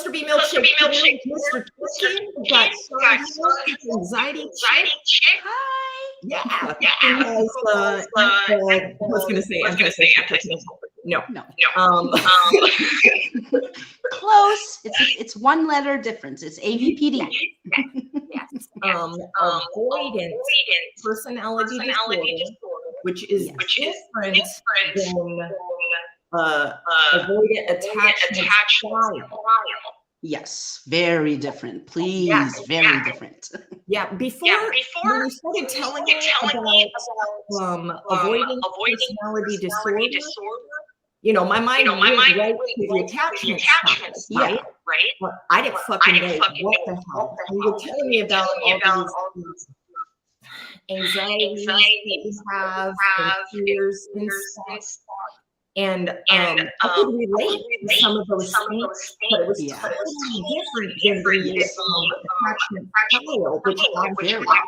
Mr. B MiLkShAkE, Mr. Twisty, we got Anxiety Chick. Hi. Yeah. I was going to say antisocial. No. Close. It's one letter difference. It's AvPD. Yes. Avoidant personality disorder, which is different than avoidant attachment style. Yes, very different. Please, very different. Yeah, before when you started telling me about avoidant personality disorder, you know, my mind went right to the attachment style, right? But I didn't fucking know what the hell. And you were telling me about all these anxieties that you have and fears and stuff. And I could relate to some of those things, but it was totally different than the attachment style, which I'm very proud.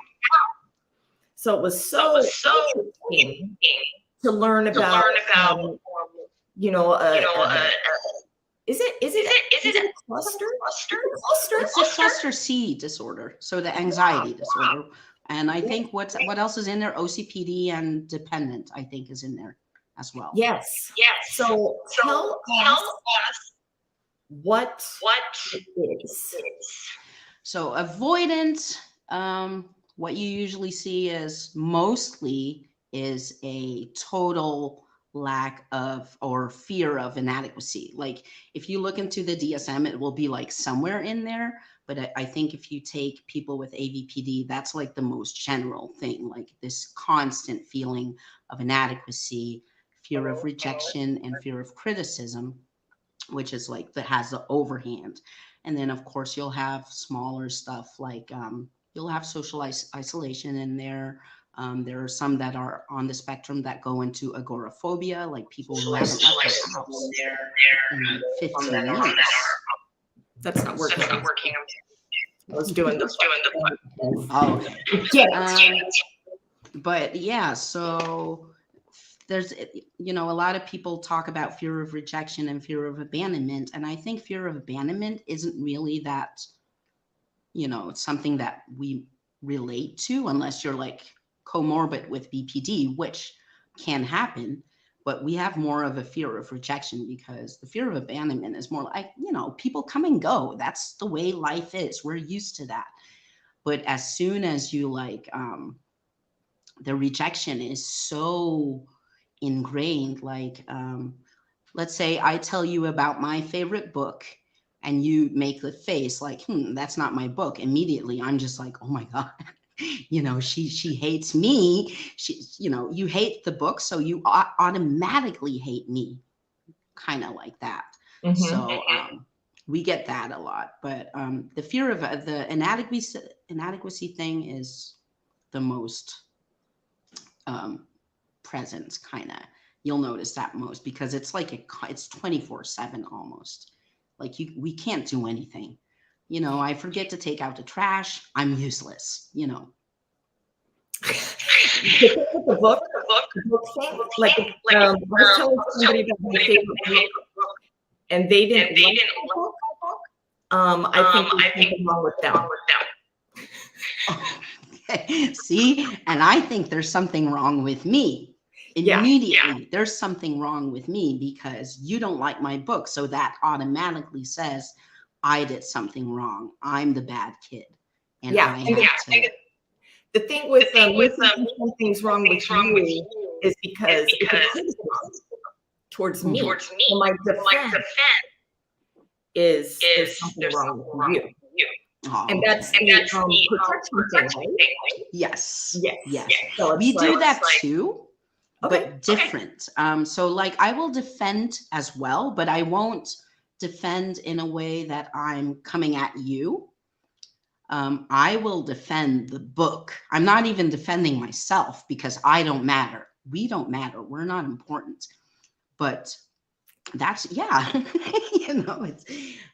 So it was so interesting to learn about, you know, is it a cluster? It's a cluster C disorder, so the anxiety disorder. And I think what else is in there? OCPD and dependent, I think, is in there as well. Yes. So tell us what it is. So avoidant, what you usually see is mostly is a total lack of or fear of inadequacy. Like if you look into the DSM, it will be like somewhere in there. But I think if you take people with AvPD, that's like the most general thing, like this constant feeling of inadequacy, fear of rejection, and fear of criticism, which is like that has the overhand. And then of course you'll have smaller stuff like you'll have social isolation in there. There are some that are on the spectrum that go into agoraphobia, like people who haven't left their house in 15 years. That's not working. I was doing the but yeah, so there's, you know, a lot of people talk about fear of rejection and fear of abandonment. And I think fear of abandonment isn't really that, you know, it's something that we relate to unless you're like comorbid with BPD, which can happen. But we have more of a fear of rejection because the fear of abandonment is more like, you know, people come and go. That's the way life is. We're used to that. But as soon as you like, the rejection is so ingrained, like, let's say I tell you about my favorite book and you make the face like, that's not my book. Immediately, I'm just like, oh my God. You know, she hates me. You know, you hate the book, so you automatically hate me, kind of like that. So we get that a lot. But the fear of the inadequacy thing is the most present, kind of. You'll notice that most because it's like it's 24/7 almost. Like we can't do anything. You know, I forget to take out the trash. I'm useless, you know. the book thing, like I was telling somebody about my favorite book, and they didn't like the book. I think there's something wrong with them. Okay. See, and I think there's something wrong with me. Immediately, there's something wrong with me because you don't like my book, so that automatically says I did something wrong. I'm the bad kid. And the thing with something's wrong with you is because if it's criticism towards me, so my defense is there's something wrong with you. And that's the protection thing, right? Yes. So we do that too, but different. So like I will defend as well, but I won't defend in a way that I'm coming at you. I will defend the book. I'm not even defending myself because I don't matter. We don't matter. We're not important. But that's, you know, it's,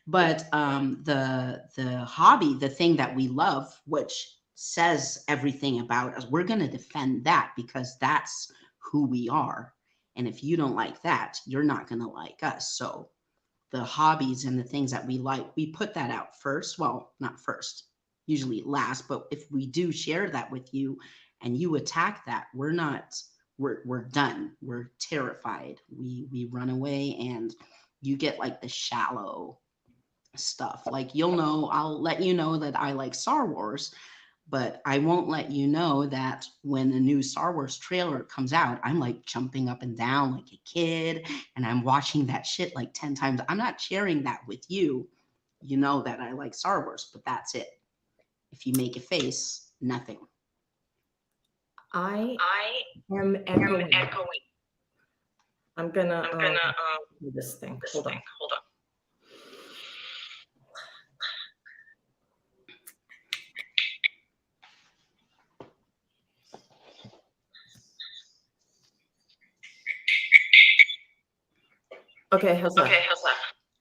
but the hobby, the thing that we love, which says everything about us, we're going to defend that because that's who we are. And if you don't like that, you're not going to like us. So the hobbies and the things that we like, we put that out first. Well, not first, usually last, but if we do share that with you and you attack that, we're done. We're terrified. We run away, and you get like the shallow stuff. Like, I'll let you know that I like Star Wars, but I won't let you know that when a new Star Wars trailer comes out, I'm like jumping up and down like a kid, and I'm watching that shit like 10 times. I'm not sharing that with you. You know that I like Star Wars, but that's it. If you make a face, nothing. I am echoing. I'm gonna do this thing. Hold on. Okay, how's that?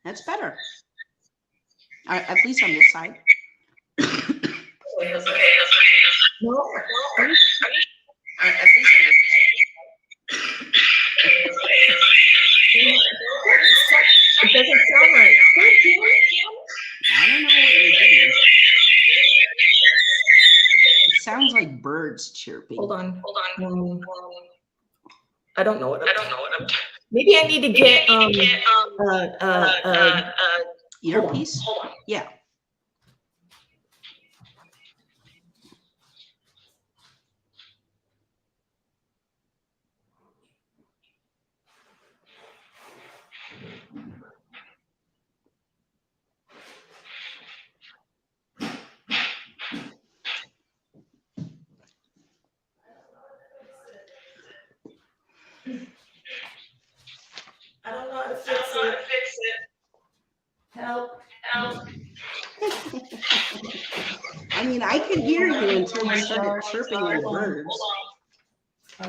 That's better. At least on this side. No, at least on it doesn't sound right. I don't know what you're doing. It sounds like birds chirping. Hold on. I don't know what I'm doing. Maybe I need to get earpiece. Hold on. Yeah. I don't know how to fix it. Help. I mean, I could hear you until you started chirping like birds. I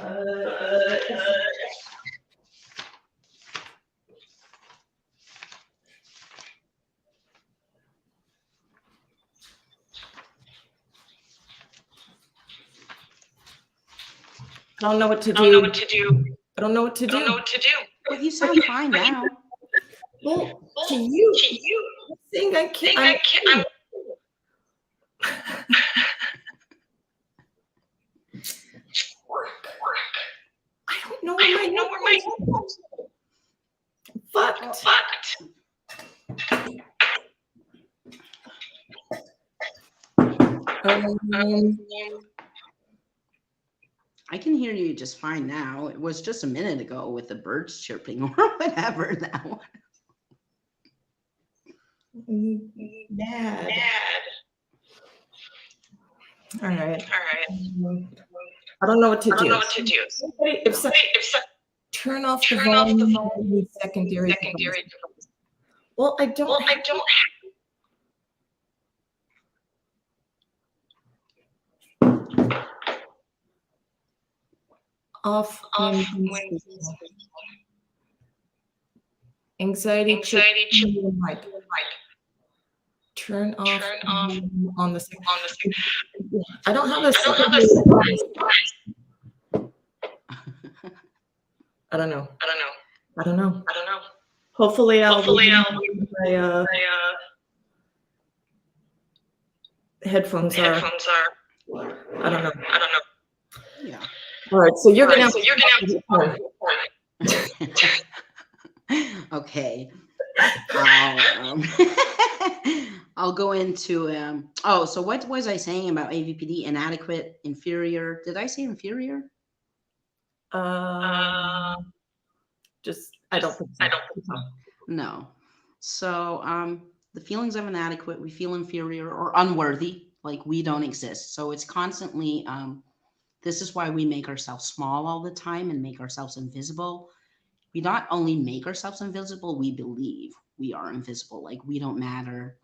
don't know what to do. I don't know what to do. But you sound fine now. Well, to you, I think I can't. I don't know where my headphones are. Fucked. I can hear you just fine now. It was just a minute ago with the birds chirping or whatever that was. Mad. All right. I don't know what to do. Turn off the volume. Secondary. Well, I don't. Off Anxiety Chick mic. Turn off on the second. I don't have a secondary. I don't know. Hopefully I'll my headphones are. I don't know. Yeah. All right, so you're gonna have Okay. I'll go into so what was I saying about AvPD? Inadequate, inferior. Did I say inferior? Just I don't think so. No. So the feelings of inadequate, we feel inferior or unworthy, like we don't exist. So it's constantly this is why we make ourselves small all the time and make ourselves invisible. We not only make ourselves invisible, we believe we are invisible, like we don't matter.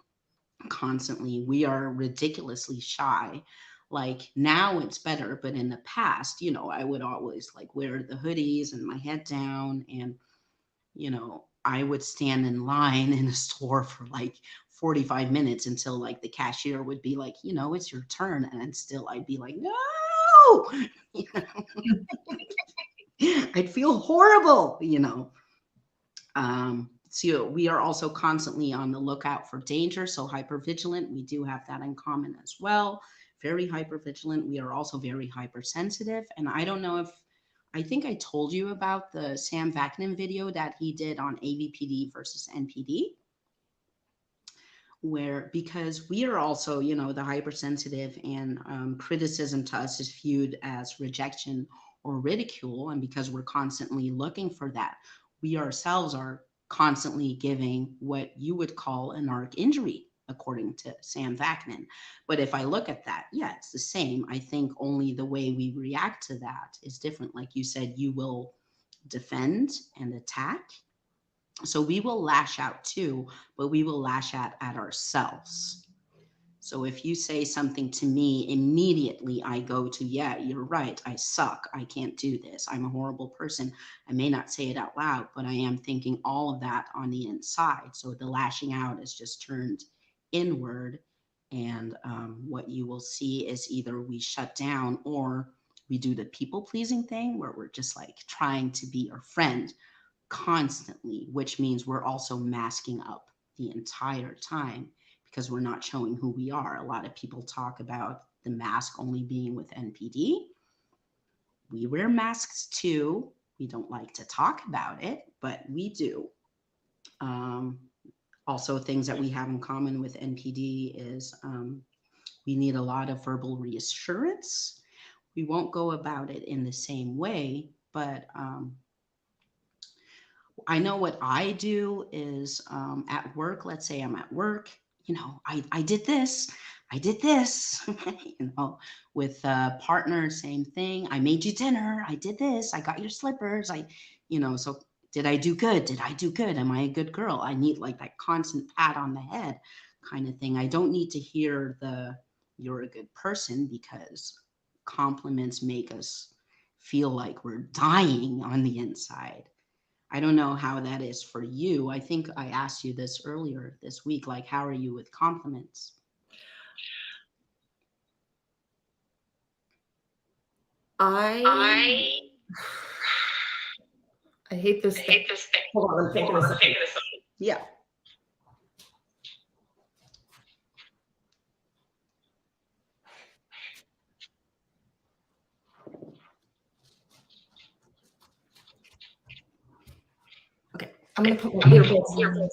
Constantly, we are ridiculously shy. Like now it's better, but in the past, I would always like wear the hoodies and my head down, and I would stand in line in a store for like 45 minutes until like the cashier would be like, it's your turn, and then still I'd be like, no. I'd feel horrible, So we are also constantly on the lookout for danger. So hypervigilant, we do have that in common as well. Very hypervigilant. We are also very hypersensitive. And I don't know if, I think I told you about the Sam Vaknin video that he did on AvPD versus NPD, where, because we are also, you know, the hypersensitive, and criticism to us is viewed as rejection or ridicule. And because we're constantly looking for that, we ourselves are constantly giving what you would call an narc injury, according to Sam Vaknin. But if I look at that, yeah, it's the same. I think only the way we react to that is different. Like you said, you will defend and attack. So we will lash out too, but we will lash out at ourselves. So if you say something to me, immediately I go to, yeah, you're right. I suck. I can't do this. I'm a horrible person. I may not say it out loud, but I am thinking all of that on the inside. So the lashing out is just turned inward. And what you will see is either we shut down or we do the people pleasing thing where we're just like trying to be our friend constantly, which means we're also masking up the entire time because we're not showing who we are. A lot of people talk about the mask only being with NPD. We wear masks too. We don't like to talk about it, but we do. Also, things that we have in common with NPD is we need a lot of verbal reassurance. We won't go about it in the same way, but I know what I do is at work, let's say I'm at work, you know, I did this, you know, with a partner, same thing. I made you dinner. I did this. I got your slippers. You know, so did I do good? Did I do good? Am I a good girl? I need like that constant pat on the head kind of thing. I don't need to hear you're a good person, because compliments make us feel like we're dying on the inside. I don't know how that is for you. I think I asked you this earlier this week, like, how are you with compliments? I hate this thing. Hold on, I'm thinking of something. Yeah. Okay, I'm going to put my earbuds in.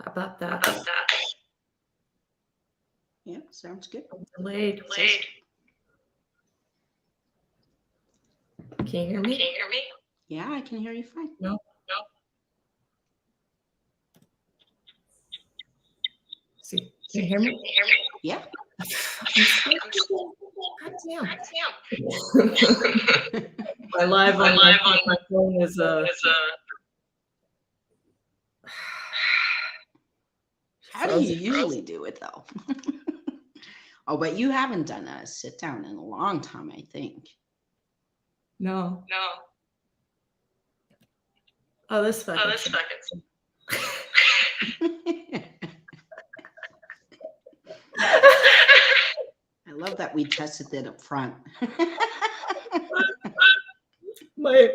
How about that? Yeah, sounds good. Delayed. Can you hear me? Yeah, I can hear you fine. No. See, can you hear me? Yeah. God damn. My live on my phone is How do you usually do it though? Oh, but you haven't done a sit down in a long time, I think. No. Oh, this fucking. I love that we tested it up front. my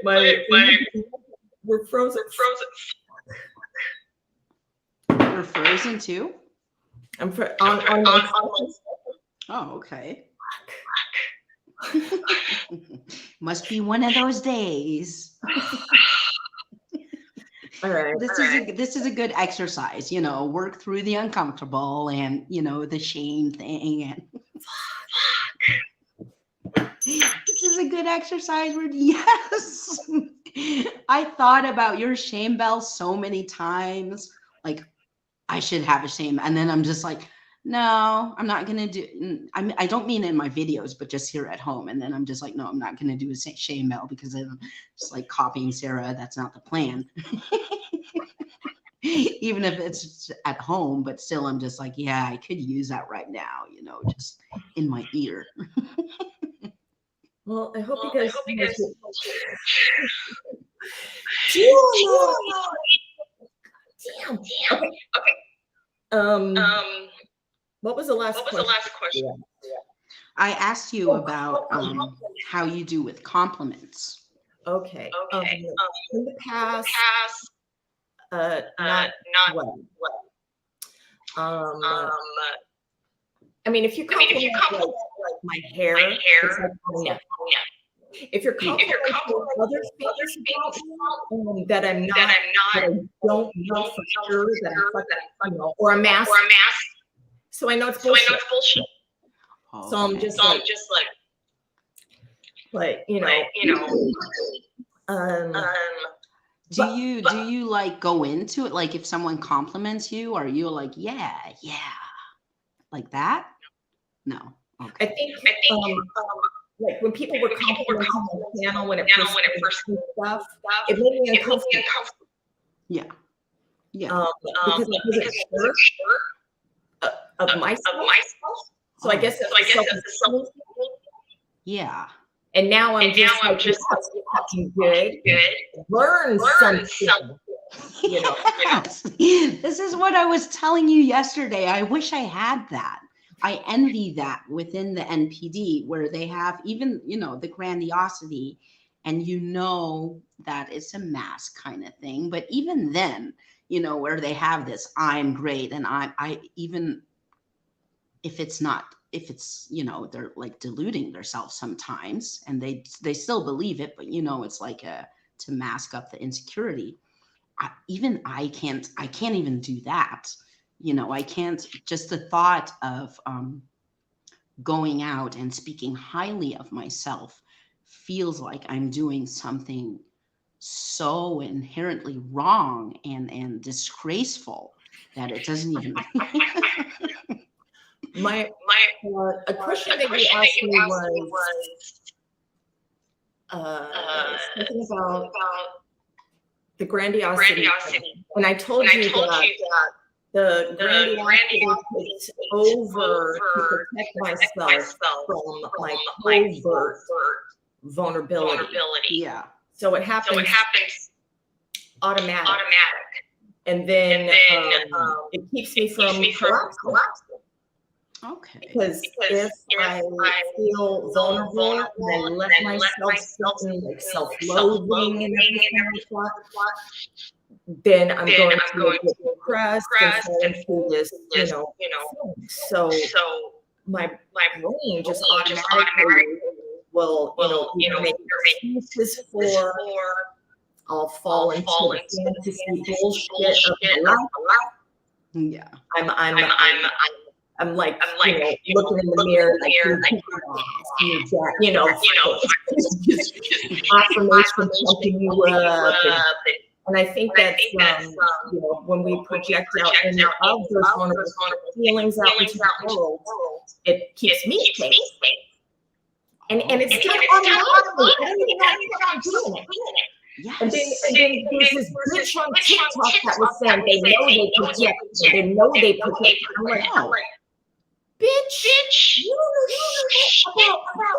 we're frozen. You're frozen too? I'm on Oh, okay. Must be one of those days. All right. This is a good exercise, you know, work through the uncomfortable and, you know, the shame thing. And this is a good exercise where, yes, I thought about your shame bell so many times. Like, I should have a shame. And then I'm just like, no, I'm not going to do, I don't mean in my videos, but just here at home. And then I'm just like, no, I'm not going to do a shame bell because I'm just like copying Sarah. That's not the plan. Even if it's at home, but still I'm just like, yeah, I could use that right now, you know, just in my ear. Well, I hope you guys. Damn. Okay. What was the last question? I asked you about how you do with compliments. Okay. In the past, not well. I mean, if you compliment like my hair, it's like, oh, yeah. If you're complimenting other things about me, that I'm not, that I don't know for sure that I'm fucking, you know, or a mask. So I know it's bullshit. So I'm just like, but you know, do you like go into it? Like if someone compliments you, are you like, yeah, like that? No. Okay. I think like when people were complimenting my channel when it first stuff, it made me uncomfortable. Yeah. Because I wasn't sure of myself. So I guess that's self. Yeah. And now I'm just like, fucking good. Learn something. You know. This is what I was telling you yesterday. I wish I had that. I envy that within the NPD where they have even, you know, the grandiosity and you know that it's a mask kind of thing. But even then, you know, where they have this, I'm great. And I even if it's, you know, they're like deluding themselves sometimes and they still believe it, but you know, it's like to mask up the insecurity. I can't even do that. You know, I can't, just the thought of going out and speaking highly of myself feels like I'm doing something so inherently wrong and disgraceful that it doesn't even. A question that you asked me was something about the grandiosity. And I told you that the grandiosity takes over to protect myself from my covert vulnerability. Yeah. So it happens automatic. And then it keeps me from collapsing. Okay. Because if I feel vulnerable and I let myself sit in like self-loathing and everything like that, then I'm going to get depressed and fall into this, you know. So my brain just automatically will, you know, make excuses for. I'll fall into the fantasy bullshit of my life. Yeah. I'm like, you know, looking in the mirror, like, you know, just affirmation pumping you up. And I think that's, you know, when we project out any of those vulnerable feelings out into the world, it keeps me safe. And it's done automatically. I don't even know how I'm doing it. Yes. And then there's this bitch on TikTok that was saying they know they project. They know they project. I'm like, oh. Bitch, you know about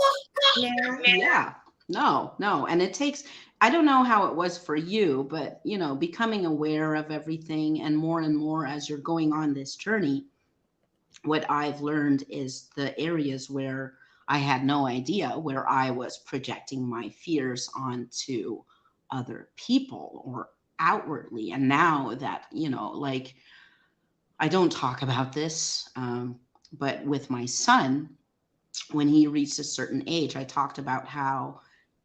yeah, no. And it takes, I don't know how it was for you, but you know, becoming aware of everything and more as you're going on this journey, what I've learned is the areas where I had no idea, where I was projecting my fears onto other people or outwardly. And now that, you know, like, I don't talk about this, but with my son, when he reached a certain age, I talked about how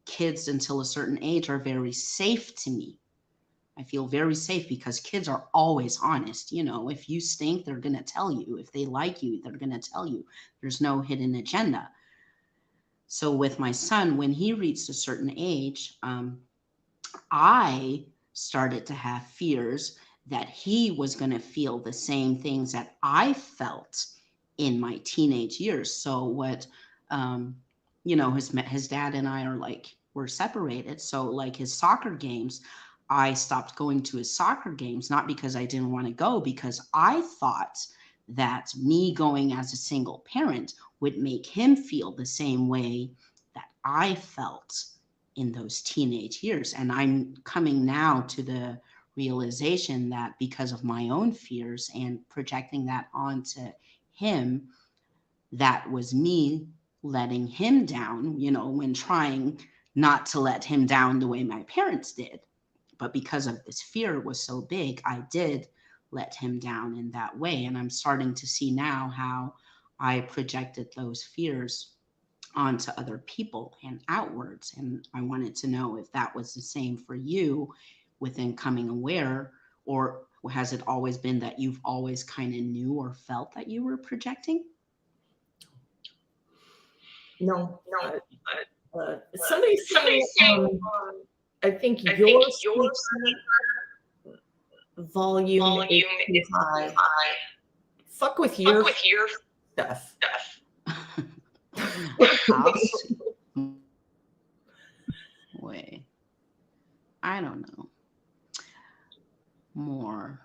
kids until a certain age are very safe to me. I feel very safe because kids are always honest. You know, if you stink, they're going to tell you. If they like you, they're going to tell you. There's no hidden agenda. So with my son, when he reached a certain age, I started to have fears that he was going to feel the same things that I felt in my teenage years. So what, you know, his dad and I are like, we're separated. So like his soccer games, I stopped going to his soccer games, not because I didn't want to go, because I thought that me going as a single parent would make him feel the same way that I felt in those teenage years. And I'm coming now to the realization that because of my own fears and projecting that onto him, that was me letting him down, you know, when trying not to let him down the way my parents did. But because of this fear was so big, I did let him down in that way. And I'm starting to see now how I projected those fears onto other people and outwards. And I wanted to know if that was the same for you within coming aware, or has it always been that you've always kind of knew or felt that you were projecting? No. Somebody's saying, I think your volume is too high. Fuck with your stuff. Wait, I don't know. More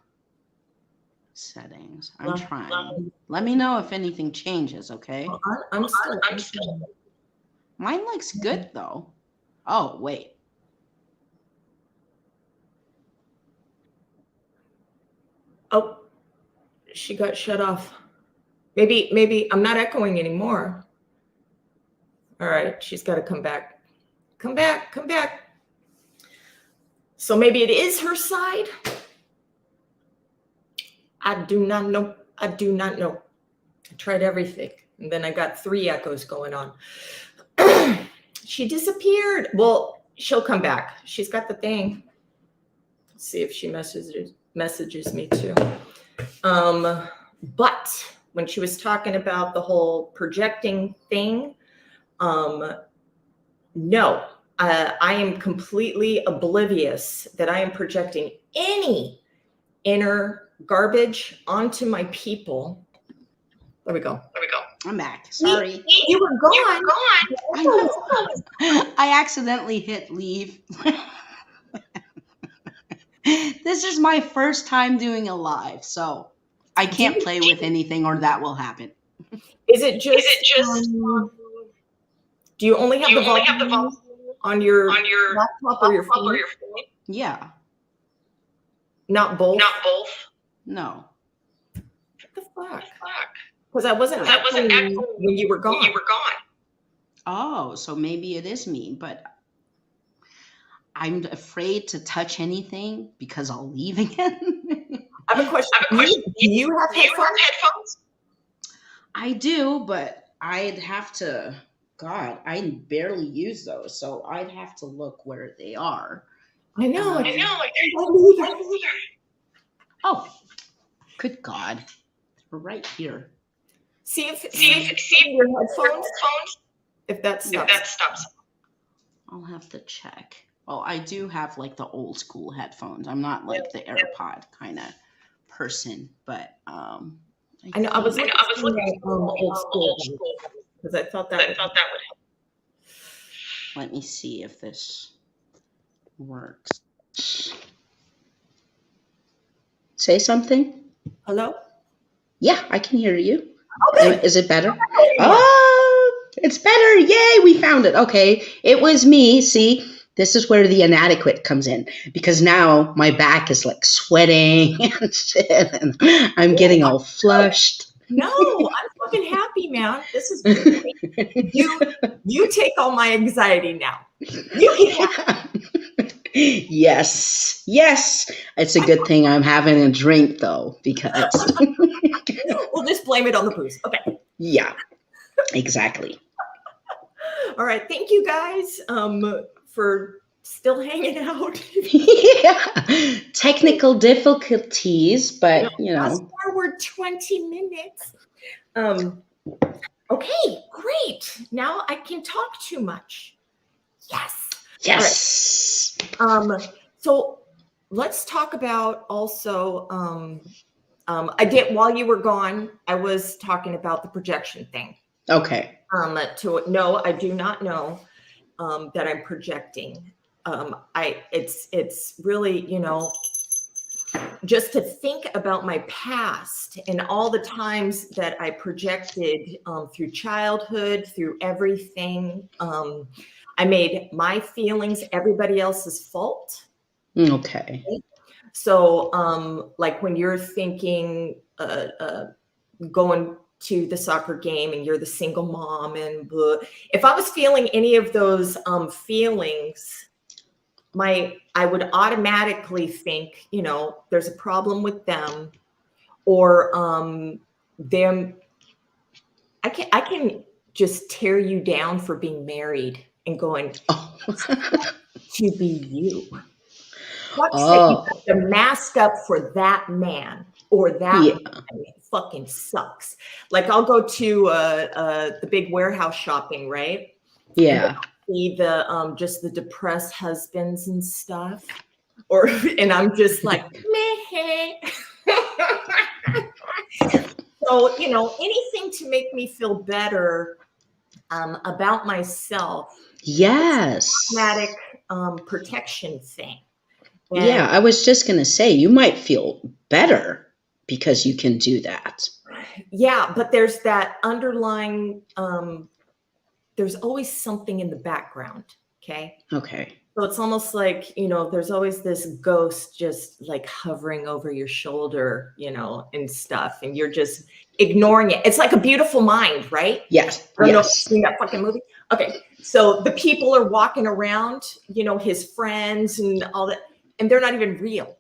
settings. I'm trying. Let me know if anything changes, okay? I'm still. Mine looks good though. Oh, wait. Oh, she got shut off. Maybe I'm not echoing anymore. All right, she's got to come back. Come back. So maybe it is her side. I do not know. I tried everything. And then I got 3 echoes going on. She disappeared. Well, she'll come back. She's got the thing. Let's see if she messages me too. But when she was talking about the whole projecting thing, no, I am completely oblivious that I am projecting any inner garbage onto my people. There we go. I'm back. Sorry. You were gone. I know. I accidentally hit leave. This is my first time doing a live, so I can't play with anything or that will happen. Is it just do you only have the volume on your laptop or your phone? Yeah. Not both? No. What the fuck? Because I wasn't echoing when you were gone. Oh, so maybe it is me, but I'm afraid to touch anything because I'll leave again. I have a question. Do you have headphones? I do, but I'd have to, God, I barely use those, so I'd have to look where they are. I know. Oh, good God. They're right here. See if your headphones, if that stops. I'll have to check. Well, I do have like the old school headphones. I'm not like the AirPod kind of person, but I know I was looking at old school because I thought that would help. Let me see if this works. Say something. Hello? Yeah, I can hear you. Okay. Is it better? Oh, it's better. Yay, we found it. Okay, it was me. See, this is where the inadequate comes in, because now my back is like sweating and shit, and I'm getting all flushed. No, I'm fucking happy, man. This is great. You take all my anxiety now. You can have it. Yes. It's a good thing I'm having a drink though, because we'll just blame it on the booze. Okay. Yeah, exactly. All right. Thank you guys for still hanging out. Yeah. Technical difficulties, but you know. Fast forward 20 minutes. Okay, great. Now I can talk too much. Yes. Right. So let's talk about also, I did, while you were gone, I was talking about the projection thing. Okay. No, I do not know that I'm projecting. It's really, you know, just to think about my past and all the times that I projected through childhood, through everything. I made my feelings everybody else's fault. Okay. So, like when you're thinking, going to the soccer game and you're the single mom and blah, if I was feeling any of those feelings, I would automatically think, there's a problem with them, or them. I can just tear you down for being married and going to be you. Fuck's sake, you have to mask up for that man or that woman. It fucking sucks. Like I'll go to the big warehouse shopping, right? Yeah. See the just the depressed husbands and stuff, and I'm just like meh. So anything to make me feel better about myself. Yes. Automatic protection thing. And yeah, I was just gonna say you might feel better because you can do that. Yeah, but there's that underlying. There's always something in the background. Okay. Okay. So it's almost like, there's always this ghost just like hovering over your shoulder, and stuff, and you're just ignoring it. It's like A Beautiful Mind, right? Yes. I don't know if you've seen that fucking movie. Okay. So the people are walking around, his friends and all that, and they're not even real.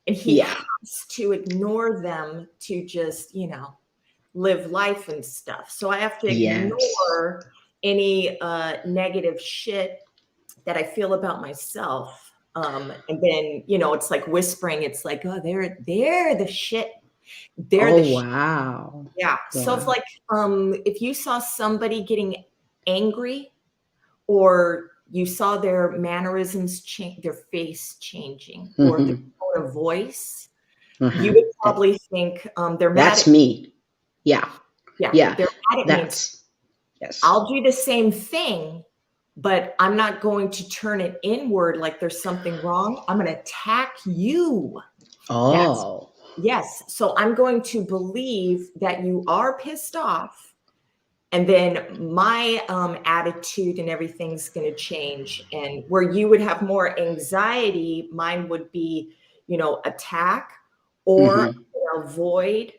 And he has to ignore them to just, live life and stuff. So I have to ignore any negative shit that I feel about myself. And then, it's like whispering, it's like, oh, they're the shit. They're the shit. Wow. Yeah. So it's like, if you saw somebody getting angry, or you saw their mannerisms change, their face changing, or their tone of voice, you would probably think they're mad. That's me. Yeah. Yeah. They're mad at me. Yes. I'll do the same thing, but I'm not going to turn it inward like there's something wrong. I'm going to attack you. Oh. Yes. So I'm going to believe that you are pissed off. And then my attitude and everything's going to change. And where you would have more anxiety, mine would be, attack or avoid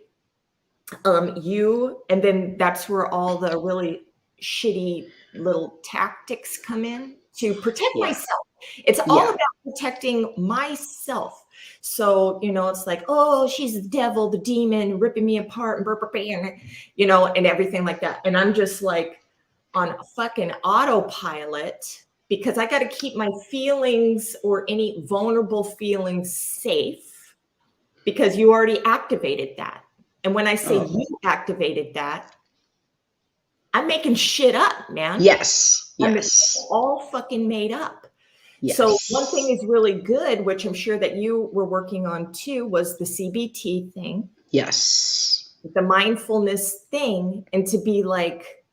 you. And then that's where all the really shitty little tactics come in to protect myself. It's all about protecting myself. So, it's like, oh, she's the devil, the demon, ripping me apart and, and everything like that. And I'm just like on a fucking autopilot because I got to keep my feelings or any vulnerable feelings safe because you already activated that. And when I say you activated that, I'm making shit up, man. Yes. It's all fucking made up. Yes. So one thing is really good, which I'm sure that you were working on too, was the CBT thing. Yes. The mindfulness thing, and to be like,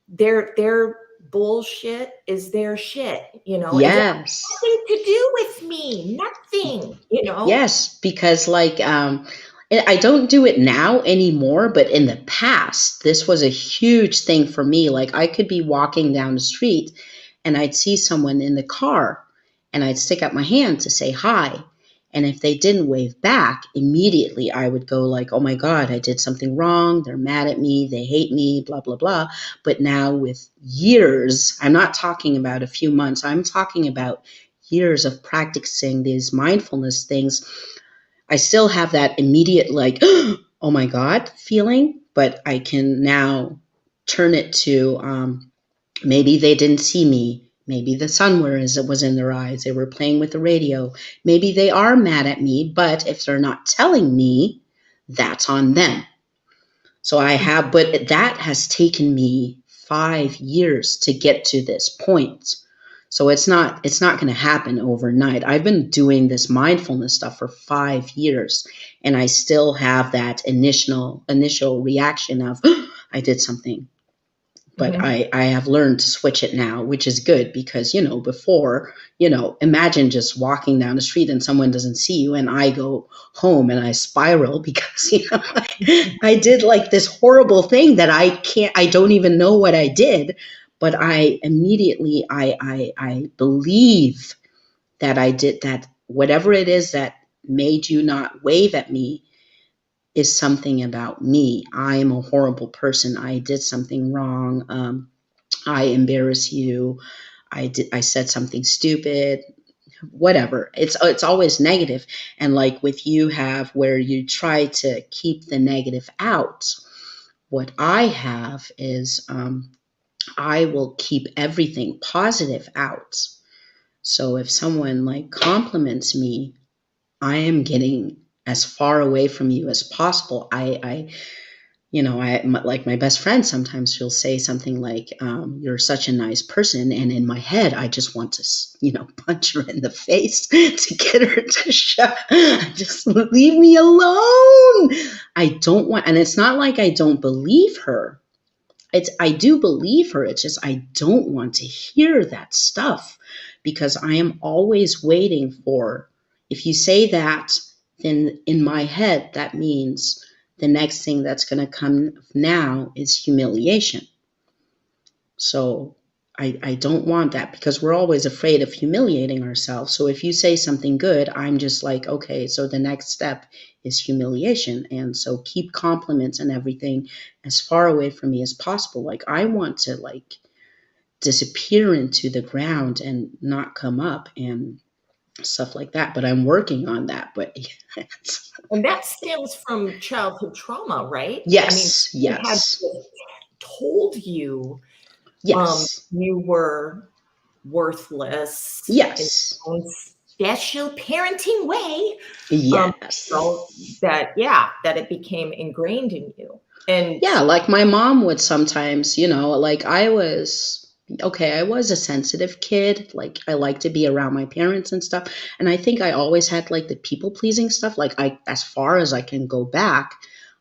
their bullshit is their shit, Yes. Nothing to do with me, nothing, Yes, because like I don't do it now anymore, but in the past, this was a huge thing for me. Like I could be walking down the street and I'd see someone in the car and I'd stick up my hand to say hi. And if they didn't wave back, immediately I would go like, oh my God, I did something wrong. They're mad at me. They hate me, blah, blah, blah. But now with years, I'm not talking about a few months. I'm talking about years of practicing these mindfulness things. I still have that immediate like, oh my God feeling, but I can now turn it to maybe they didn't see me. Maybe the sun was in their eyes. They were playing with the radio. Maybe they are mad at me, but if they're not telling me, that's on them. So but that has taken me 5 years to get to this point. So it's not going to happen overnight. I've been doing this mindfulness stuff for 5 years, and I still have that initial reaction of, I did something. But I have learned to switch it now, which is good because, before, imagine just walking down the street and someone doesn't see you and I go home and I spiral because, I did like this horrible thing that I don't even know what I did. But I immediately, I believe that I did that whatever it is that made you not wave at me is something about me. I am a horrible person. I did something wrong. I embarrass you. I said something stupid, whatever. It's always negative. And like with you have where you try to keep the negative out. What I have is I will keep everything positive out. So if someone like compliments me, I am getting as far away from you as possible. Like my best friend, sometimes she'll say something like, you're such a nice person. And in my head, I just want to, punch her in the face to get her to just leave me alone. I don't want, and it's not like I don't believe her. I do believe her. It's just, I don't want to hear that stuff because I am always waiting for, if you say that, then in my head, that means the next thing that's going to come now is humiliation. So I don't want that because we're always afraid of humiliating ourselves. So if you say something good, I'm just like, okay, so the next step is humiliation. And so keep compliments and everything as far away from me as possible. Like I want to like disappear into the ground and not come up and stuff like that. But I'm working on that. But and that stems from childhood trauma, right? Yes, I mean, yes. had told you Yes. you were worthless. Yes. In your own special parenting way. Yes. So that it became ingrained in you. And yeah, like my mom would sometimes, like I was a sensitive kid. Like I like to be around my parents and stuff. And I think I always had like the people pleasing stuff. Like as far as I can go back,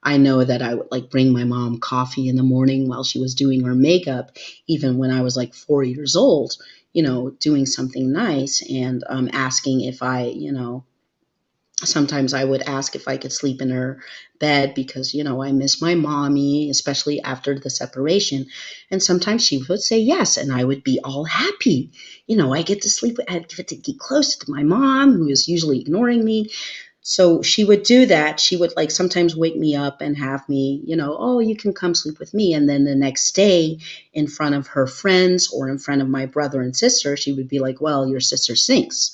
I know that I would like bring my mom coffee in the morning while she was doing her makeup, even when I was like 4 years old, doing something nice and asking if sometimes I would ask if I could sleep in her bed because, I miss my mommy, especially after the separation. And sometimes she would say yes, and I would be all happy. I get to sleep, I get to get close to my mom, who is usually ignoring me. So she would do that. She would like sometimes wake me up and have me, oh, you can come sleep with me. And then the next day in front of her friends or in front of my brother and sister, she would be like, well, your sister stinks,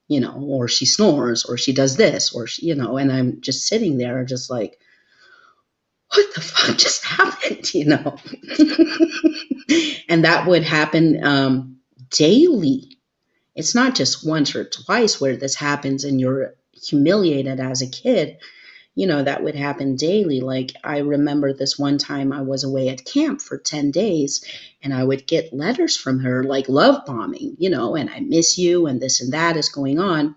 or she snores or she does this or, and I'm just sitting there just like, what the fuck just happened, And that would happen daily. It's not just once or twice where this happens and you're humiliated as a kid. That would happen daily. Like I remember this one time I was away at camp for 10 days and I would get letters from her like love bombing, and I miss you and this and that is going on.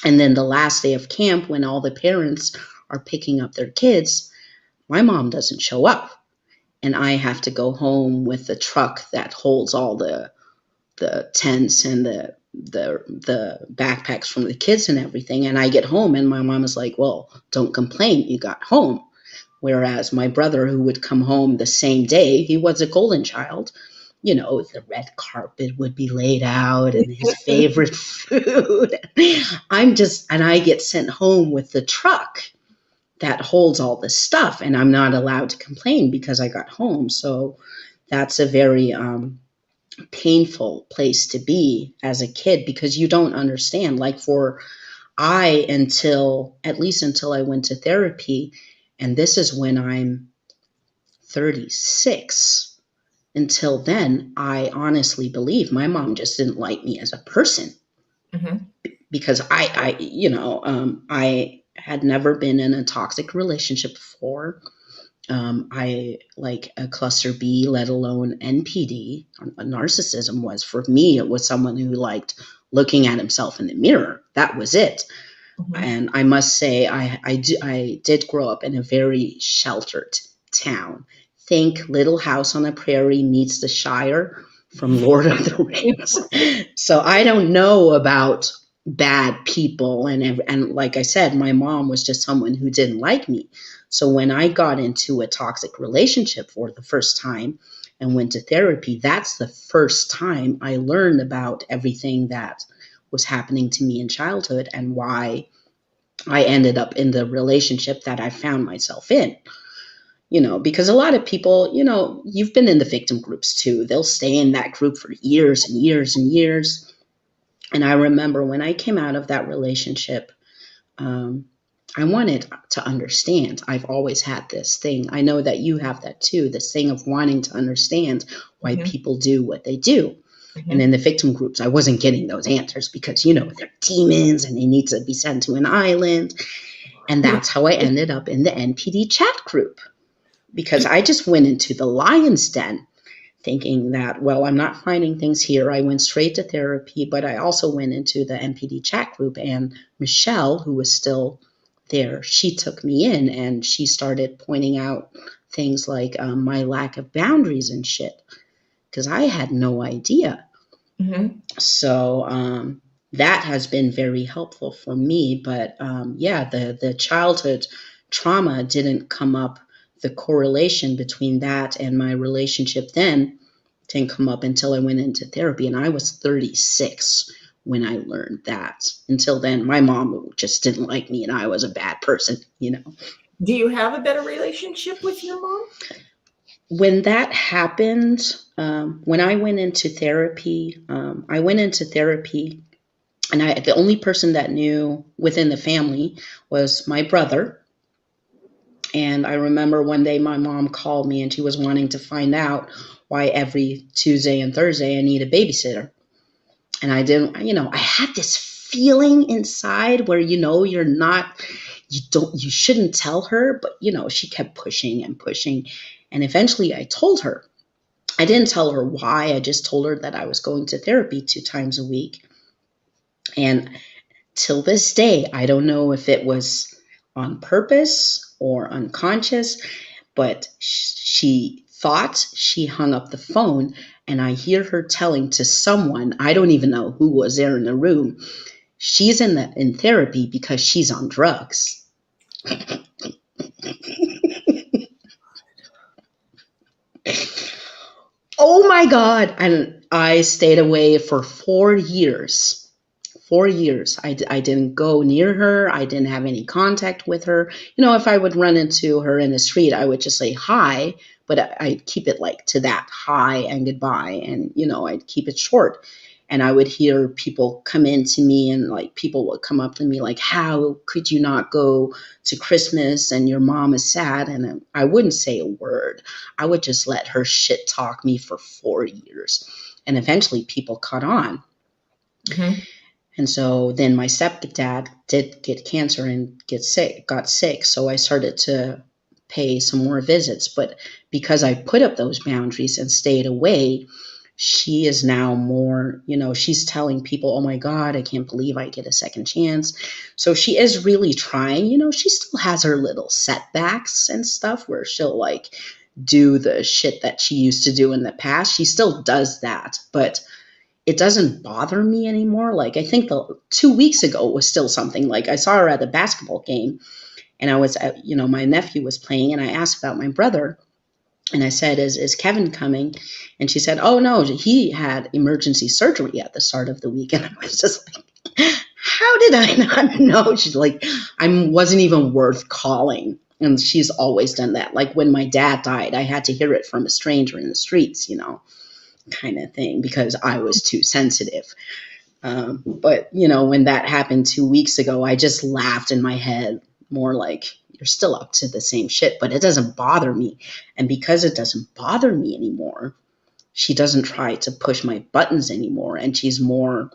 And then the last day of camp when all the parents are picking up their kids, my mom doesn't show up. And I have to go home with the truck that holds all the tents and the backpacks from the kids and everything. And I get home and my mom is like, well, don't complain, you got home. Whereas my brother, who would come home the same day, he was a golden child. The red carpet would be laid out and his favorite food. And I get sent home with the truck that holds all this stuff and I'm not allowed to complain because I got home. So that's a very painful place to be as a kid because you don't understand. Like until I went to therapy, and this is when I'm 36. Until then, I honestly believe my mom just didn't like me as a person. Mm-hmm. Because I had never been in a toxic relationship before. I like a cluster B, let alone NPD. Narcissism was, for me, it was someone who liked looking at himself in the mirror. That was it. Mm-hmm. And I must say, I did grow up in a very sheltered town. Think Little House on the Prairie meets the Shire from Lord of the Rings. So I don't know about bad people. And like I said, my mom was just someone who didn't like me. So when I got into a toxic relationship for the first time and went to therapy, that's the first time I learned about everything that was happening to me in childhood and why I ended up in the relationship that I found myself in. Because a lot of people, you've been in the victim groups too. They'll stay in that group for years and years and years. And I remember when I came out of that relationship, I wanted to understand. I've always had this thing. I know that you have that too, this thing of wanting to understand why people do what they do. And in the victim groups, I wasn't getting those answers because, they're demons and they need to be sent to an island. And that's how I ended up in the NPD chat group, because I just went into the lion's den thinking that, well, I'm not finding things here. I went straight to therapy, but I also went into the NPD chat group, and Michelle, who was still there, she took me in and she started pointing out things like my lack of boundaries and shit, because I had no idea. So that has been very helpful for me. But the childhood trauma didn't come up. The correlation between that and my relationship then didn't come up until I went into therapy. And I was 36 when I learned that. Until then, my mom just didn't like me and I was a bad person, Do you have a better relationship with your mom? When that happened, when I went into therapy, and the only person that knew within the family was my brother. And I remember one day my mom called me and she was wanting to find out why every Tuesday and Thursday I need a babysitter. And I didn't, I had this feeling inside where, you shouldn't tell her, but, she kept pushing and pushing. And eventually I told her. I didn't tell her why. I just told her that I was going to therapy 2 times a week. And till this day, I don't know if it was on purpose or unconscious, but she thought she hung up the phone, and I hear her telling to someone, I don't even know who was there in the room, she's in therapy because she's on drugs. Oh my God. And I stayed away for 4 years. 4 years. I didn't go near her. I didn't have any contact with her. If I would run into her in the street, I would just say hi, but I'd keep it like to that hi and goodbye. And, I'd keep it short. And I would hear people come in to me, and like people would come up to me like, how could you not go to Christmas and your mom is sad? And I wouldn't say a word. I would just let her shit talk me for 4 years. And eventually people caught on. And so then my stepdad did get cancer and got sick. So I started to pay some more visits. But because I put up those boundaries and stayed away, she is now more, she's telling people, oh my God, I can't believe I get a second chance. So she is really trying, she still has her little setbacks and stuff where she'll like do the shit that she used to do in the past. She still does that, but it doesn't bother me anymore. Like, I think 2 weeks ago was still something. Like, I saw her at the basketball game, and I was at, my nephew was playing, and I asked about my brother, and I said, is Kevin coming? And she said, oh no, he had emergency surgery at the start of the week. And I was just like, how did I not know? She's like, I wasn't even worth calling. And she's always done that. Like when my dad died, I had to hear it from a stranger in the streets, kind of thing, because I was too sensitive. But, when that happened 2 weeks ago, I just laughed in my head, more like, you're still up to the same shit, but it doesn't bother me. And because it doesn't bother me anymore, she doesn't try to push my buttons anymore. And she's more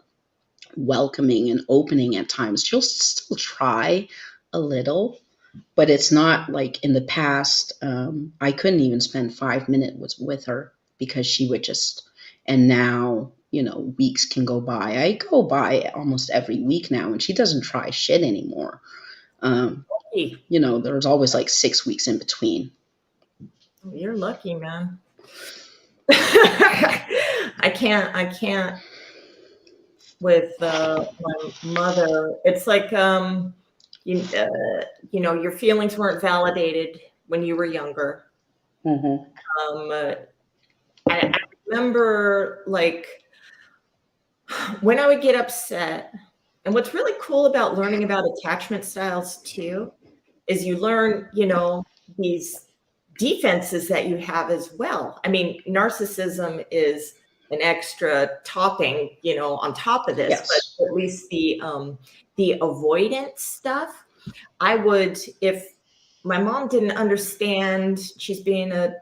welcoming and opening at times. She'll still try a little, but it's not like in the past. I couldn't even spend 5 minutes with her because she would just, and now, weeks can go by. I go by almost every week now, and she doesn't try shit anymore. There's always like 6 weeks in between. You're lucky, man. I can't with my mother. It's like, your feelings weren't validated when you were younger. I remember like When I would get upset, and what's really cool about learning about attachment styles too, is you learn, these defenses that you have as well. I mean, narcissism is an extra topping, on top of this, Yes. but at least the avoidant stuff, I would, if my mom didn't understand, she's being a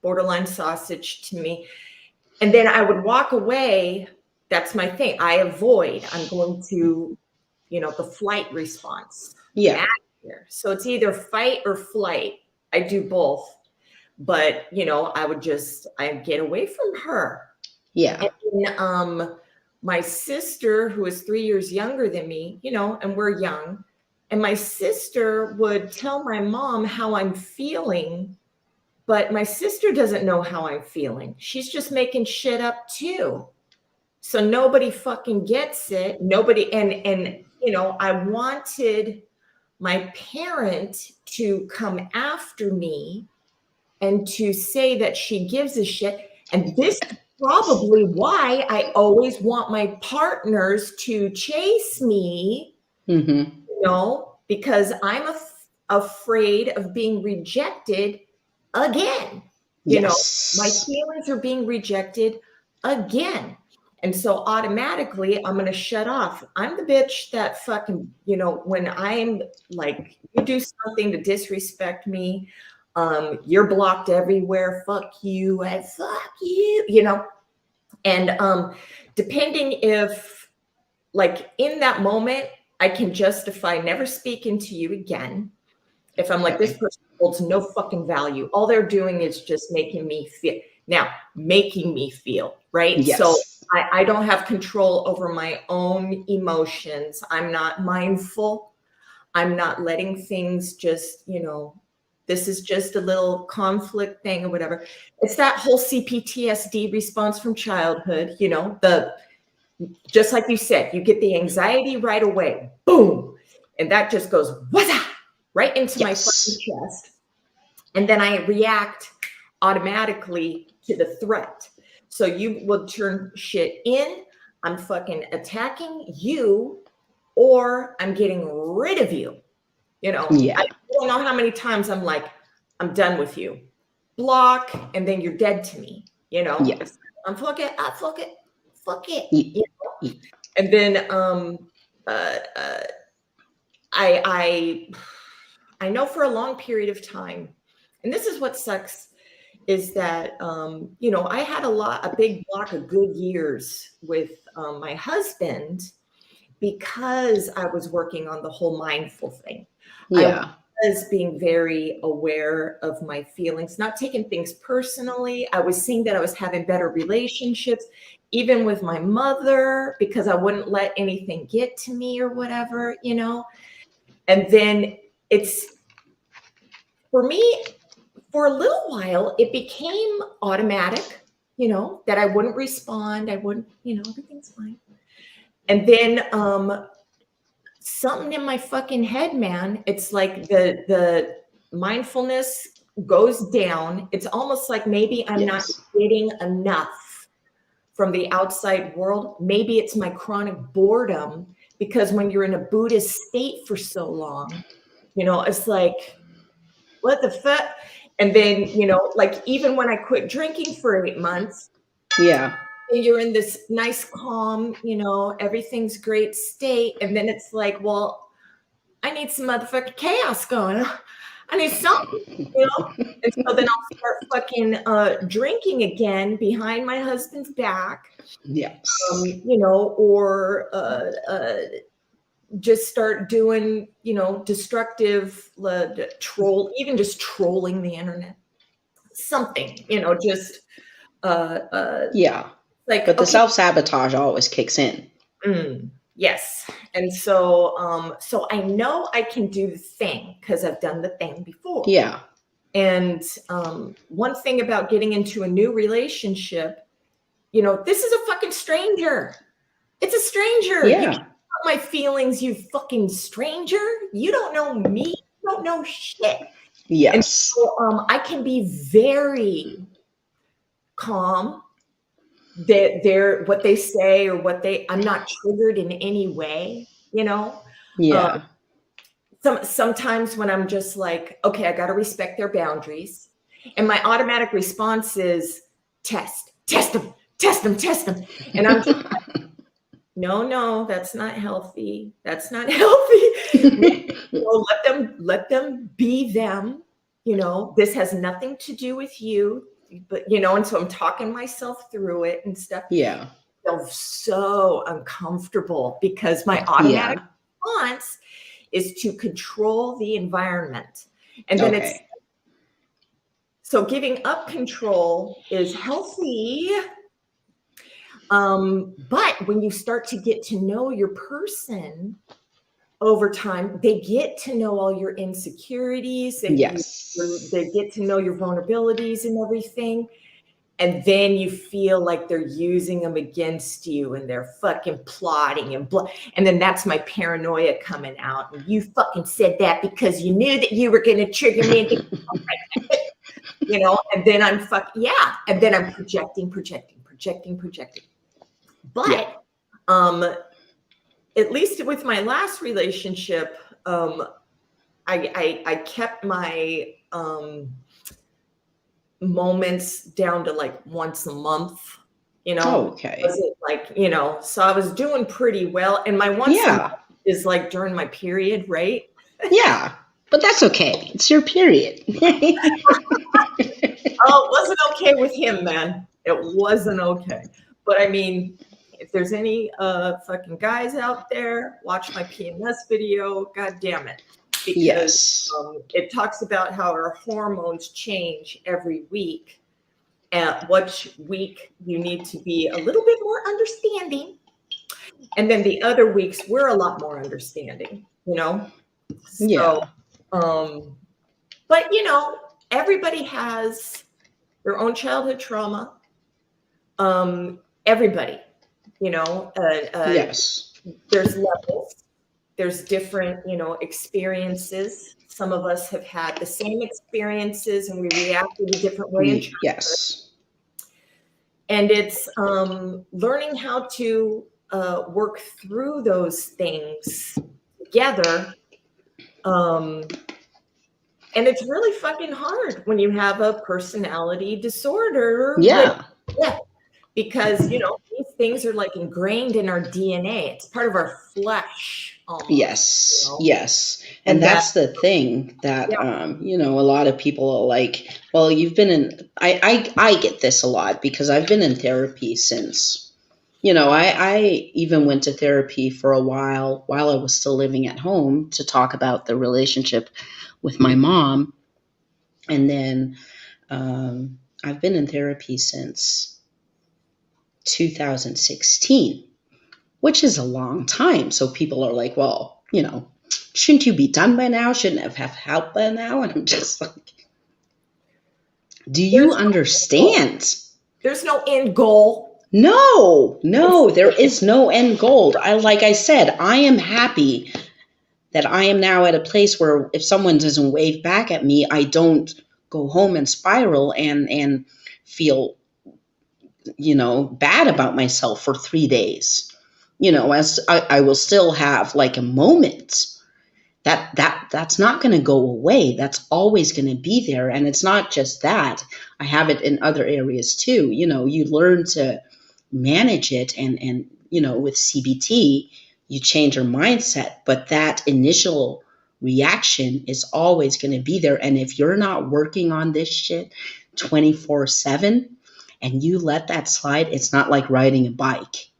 borderline sausage to me, and then I would walk away. That's my thing. I avoid. I'm going to, the flight response. Yeah. So it's either fight or flight. I do both. But, I'd get away from her. Yeah. And then, my sister, who is 3 years younger than me, and we're young, and my sister would tell my mom how I'm feeling, but my sister doesn't know how I'm feeling. She's just making shit up too. So nobody fucking gets it. Nobody, and I wanted my parent to come after me and to say that she gives a shit. And this is probably why I always want my partners to chase me, because I'm afraid of being rejected again. My feelings are being rejected again. And so automatically I'm going to shut off. I'm the bitch that fucking, when I'm like, you do something to disrespect me, you're blocked everywhere. Fuck you and fuck you, and depending if, like, in that moment, I can justify never speaking to you again. If I'm like, this person holds no fucking value. All they're doing is just making me feel, right? Yes. So I don't have control over my own emotions. I'm not mindful. I'm not letting things just, this is just a little conflict thing or whatever. It's that whole CPTSD response from childhood, just like you said, you get the anxiety right away, boom. And that just goes, what's that? Right into my fucking chest. And then I react automatically to the threat. So you will turn shit in. I'm fucking attacking you, or I'm getting rid of you. I don't know how many times I'm like, I'm done with you. Block, and then you're dead to me. I'm fuck it. And then I know for a long period of time, and this is what sucks, is that, I had a big block of good years with my husband, because I was working on the whole mindful thing. I was being very aware of my feelings, not taking things personally. I was seeing that I was having better relationships, even with my mother, because I wouldn't let anything get to me or whatever, And then for me, for a little while, it became automatic, that I wouldn't respond. I wouldn't, everything's fine. And then something in my fucking head, man, it's like the mindfulness goes down. It's almost like maybe I'm not getting enough from the outside world. Maybe it's my chronic boredom, because when you're in a Buddhist state for so long, it's like, what the fuck? And then, like, even when I quit drinking for 8 months, you're in this nice, calm, everything's great state. And then it's like, well, I need some motherfucking chaos going on. I need something, And so then I'll start fucking drinking again behind my husband's back. Or just start doing, destructive even just trolling the internet. Something, just like, but the self-sabotage always kicks in. Yes. And so so I know I can do the thing because I've done the thing before. And one thing about getting into a new relationship, this is a fucking stranger. It's a stranger. You can't hurt my feelings, you fucking stranger. You don't know me. You don't know shit. And so I can be very calm, they're what they say or I'm not triggered in any way, you know? Yeah. Sometimes when I'm just like, okay, I got to respect their boundaries. And my automatic response is test them, test them, test them. And I'm just like, no, that's not healthy. That's not healthy. Let them be them. This has nothing to do with you, but and so I'm talking myself through it and stuff. Yeah. I feel so uncomfortable because my automatic response is to control the environment. And then so giving up control is healthy. But when you start to get to know your person over time, they get to know all your insecurities. They get to know your vulnerabilities and everything. And then you feel like they're using them against you and they're fucking plotting and then that's my paranoia coming out. And you fucking said that because you knew that you were going to trigger me. And then I'm and then I'm projecting. But at least with my last relationship, I kept my moments down to like once a month, Okay. So I was doing pretty well. And my once a month is like during my period, right? Yeah, but that's okay. It's your period. Oh, it wasn't okay with him, man. It wasn't okay. But I mean, if there's any fucking guys out there, watch my PMS video. God damn it. Because it talks about how our hormones change every week. And which week you need to be a little bit more understanding. And then the other weeks, we're a lot more understanding, So, but, everybody has their own childhood trauma. Everybody, there's levels. There's different, experiences. Some of us have had the same experiences and we react in a different way. And it's learning how to work through those things together. And it's really fucking hard when you have a personality disorder. Because, these things are like ingrained in our DNA. It's part of our flesh. Almost, Yes. And that's the thing that, a lot of people are like, well, you've been in, I get this a lot because I've been in therapy since, I even went to therapy for a while I was still living at home to talk about the relationship with my mom. And then I've been in therapy since 2016, which is a long time. So people are like, well, shouldn't you be done by now? Shouldn't have help by now? And I'm just like, do you understand? There's no end goal. No, there is no end goal. Like I said, I am happy that I am now at a place where if someone doesn't wave back at me, I don't go home and spiral and feel bad about myself for 3 days. As I will still have like a moment that's not going to go away. That's always going to be there. And it's not just that. I have it in other areas too. You learn to manage it and with CBT, you change your mindset, but that initial reaction is always going to be there. And if you're not working on this shit 24/7, and you let that slide, it's not like riding a bike,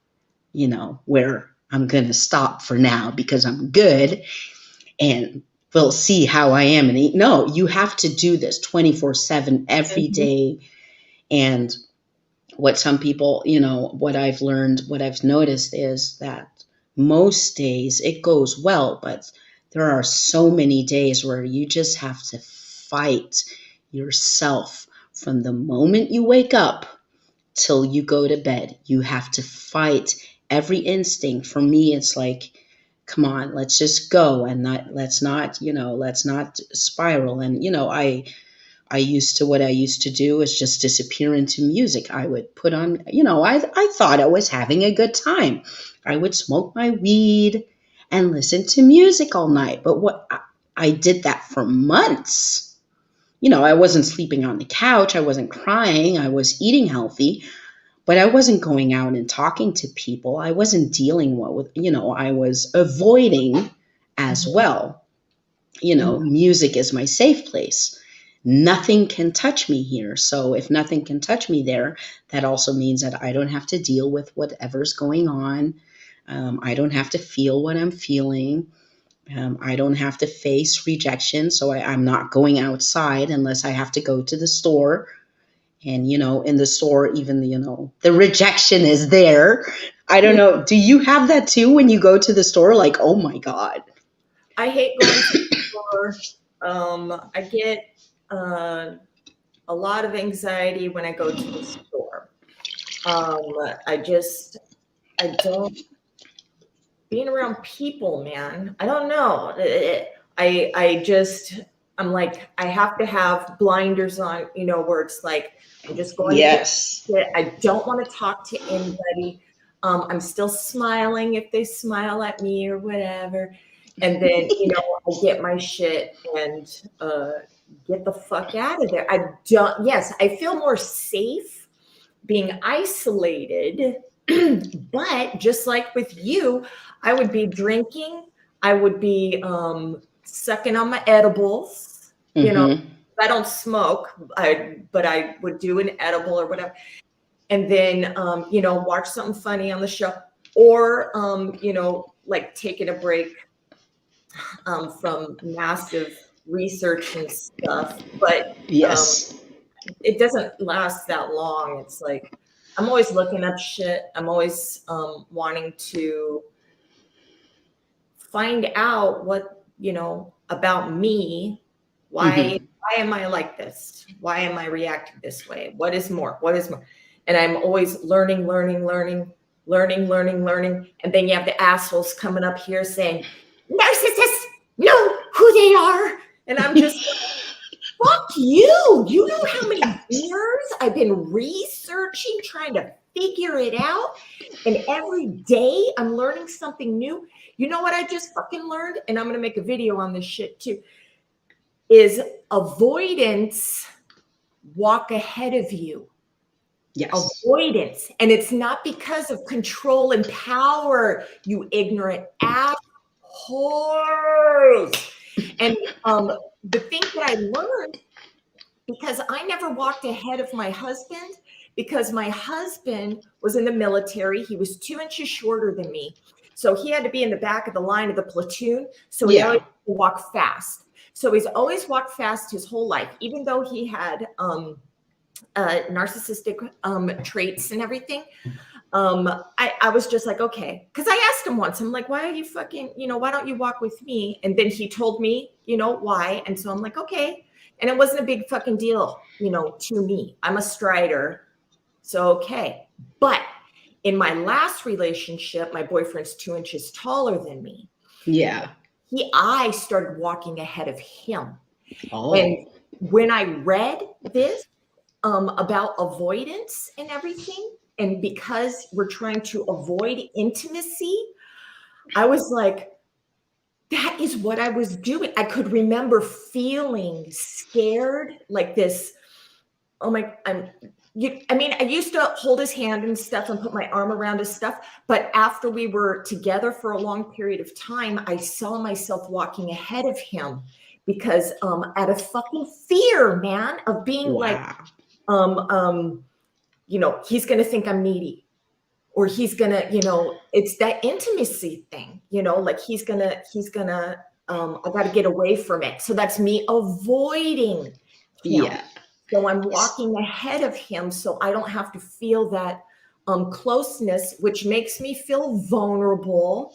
where I'm going to stop for now because I'm good and we'll see how I am. And no, you have to do this 24/7 every day. And what some people, what I've learned, what I've noticed is that most days it goes well, but there are so many days where you just have to fight yourself from the moment you wake up till you go to bed. You have to fight every instinct. For me, it's like, come on, let's just go and let's not spiral. And, what I used to do is just disappear into music. I would put on, I thought I was having a good time. I would smoke my weed and listen to music all night. But I did that for months. I wasn't sleeping on the couch. I wasn't crying. I was eating healthy, but I wasn't going out and talking to people. I wasn't dealing with, I was avoiding as well. Music is my safe place. Nothing can touch me here. So if nothing can touch me there, that also means that I don't have to deal with whatever's going on. I don't have to feel what I'm feeling. I don't have to face rejection. So I'm not going outside unless I have to go to the store. And, in the store, even, the rejection is there. I don't know. Do you have that too when you go to the store? Like, oh my God. I hate going to the store. I get a lot of anxiety when I go to the store. I don't, being around people, man, I don't know. I'm like, I have to have blinders on, where it's like, I'm just going Yes. to get, I don't want to talk to anybody. I'm still smiling if they smile at me or whatever. And then, I get my shit and get the fuck out of there. I feel more safe being isolated, but just like with you, I would be drinking, I would be sucking on my edibles, I don't smoke, but I would do an edible or whatever. And then, watch something funny on the show or, like taking a break from massive research and stuff. But yes, it doesn't last that long. It's like, I'm always looking up shit. I'm always wanting to find out what, about me. Why am I like this? Why am I reacting this way? What is more? And I'm always learning. And then you have the assholes coming up here saying, narcissists know who they are. And I'm just fuck you. You know how many years I've been researching, trying to figure it out. And every day I'm learning something new. You know what I just fucking learned? And I'm going to make a video on this shit too. Is avoidance walk ahead of you. Yes. Avoidance. And it's not because of control and power, you ignorant assholes. And the thing that I learned, because I never walked ahead of my husband, because my husband was in the military. He was 2 inches shorter than me. So he had to be in the back of the line of the platoon. So he always walked fast. So he's always walked fast his whole life, even though he had narcissistic traits and everything. I was just like, okay. Because I asked him once, I'm like, why are you fucking, why don't you walk with me? And then he told me, why. And so I'm like, okay. And it wasn't a big fucking deal, to me. I'm a strider. So, okay. But in my last relationship, my boyfriend's 2 inches taller than me. Yeah. I started walking ahead of him. Oh. And when I read this about avoidance and everything, and because we're trying to avoid intimacy, I was like, that is what I was doing. I could remember feeling scared, like this. Oh my, I used to hold his hand and stuff and put my arm around his stuff. But after we were together for a long period of time, I saw myself walking ahead of him because out of fucking fear, man, of being like, he's going to think I'm needy, or he's going to, it's that intimacy thing, like he's going to, I got to get away from it. So that's me avoiding him. Yeah. So I'm walking ahead of him so I don't have to feel that closeness, which makes me feel vulnerable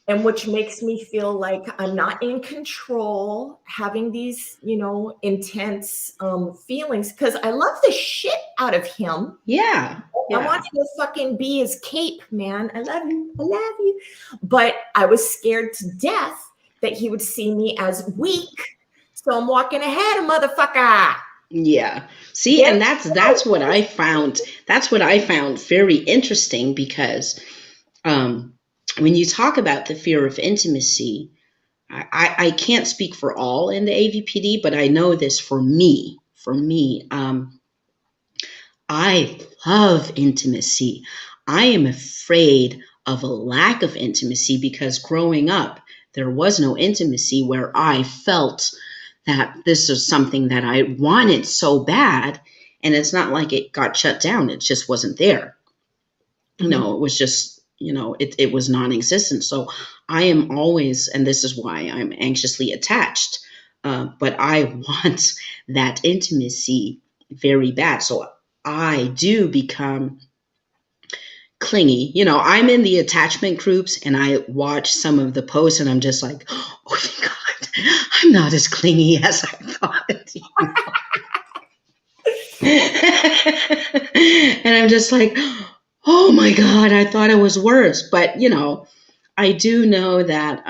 and which makes me feel like I'm not in control, having these, intense feelings, because I love the shit out of him. Yeah. I want him to fucking be his cape, man. I love you. I love you. But I was scared to death that he would see me as weak. So I'm walking ahead, motherfucker. Yeah. See, and that's what I found. That's what I found very interesting, because when you talk about the fear of intimacy, I can't speak for all in the AvPD, but I know this for me. For me, I love intimacy. I am afraid of a lack of intimacy because growing up, there was no intimacy where I felt that this was something that I wanted so bad. And it's not like it got shut down. It just wasn't there. No, it was just, it was non-existent. So I am always, and this is why I'm anxiously attached, but I want that intimacy very bad. So I do become clingy. I'm in the attachment groups and I watch some of the posts and I'm just like, oh my God, I'm not as clingy as I thought. And I'm just like, oh my God, I thought it was worse. But, I do know that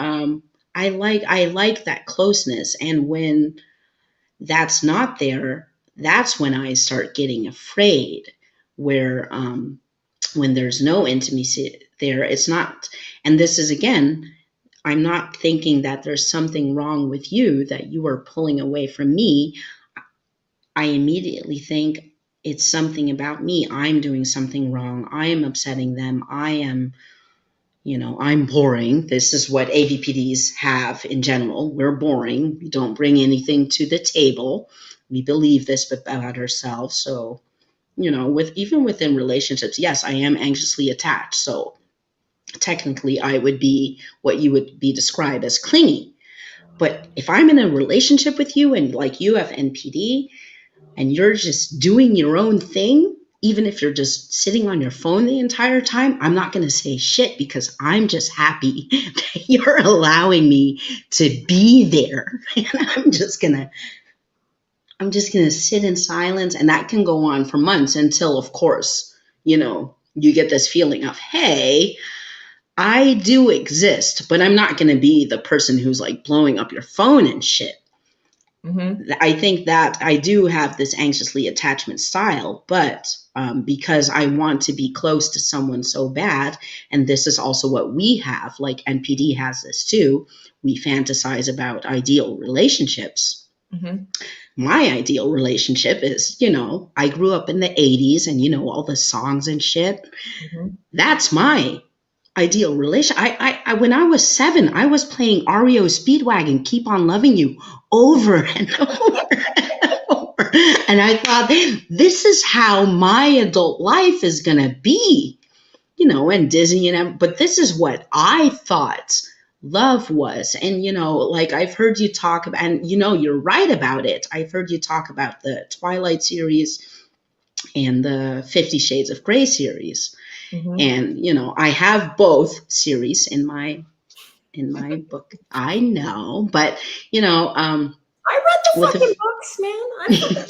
I like that closeness. And when that's not there, that's when I start getting afraid, where when there's no intimacy there, it's not. And this is, again, I'm not thinking that there's something wrong with you, that you are pulling away from me. I immediately think it's something about me. I'm doing something wrong. I am upsetting them. I am, I'm boring. This is what AvPDs have in general. We're boring. We don't bring anything to the table. We believe this about ourselves. So, even within relationships, yes, I am anxiously attached. So technically I would be what you would be described as clingy. But if I'm in a relationship with you and like you have NPD, and you're just doing your own thing, even if you're just sitting on your phone the entire time, I'm not going to say shit because I'm just happy that you're allowing me to be there. And I'm just going to sit in silence, and that can go on for months until, of course, you get this feeling of, hey, I do exist, but I'm not going to be the person who's like blowing up your phone and shit. Mm-hmm. I think that I do have this anxiously attachment style, but because I want to be close to someone so bad, and this is also what we have, like NPD has this too, we fantasize about ideal relationships. Mm-hmm. My ideal relationship is, I grew up in the 80s and, all the songs and shit. Mm-hmm. That's my ideal relation. I when I was 7, I was playing REO Speedwagon, Keep on Loving You over and over and over. And I thought, this is how my adult life is going to be, and Disney but this is what I thought love was. And, like I've heard you talk about, and, you're right about it. I've heard you talk about the Twilight series and the 50 Shades of Grey series. Mm-hmm. And, I have both series in my book. I know, but, I read the fucking books, man.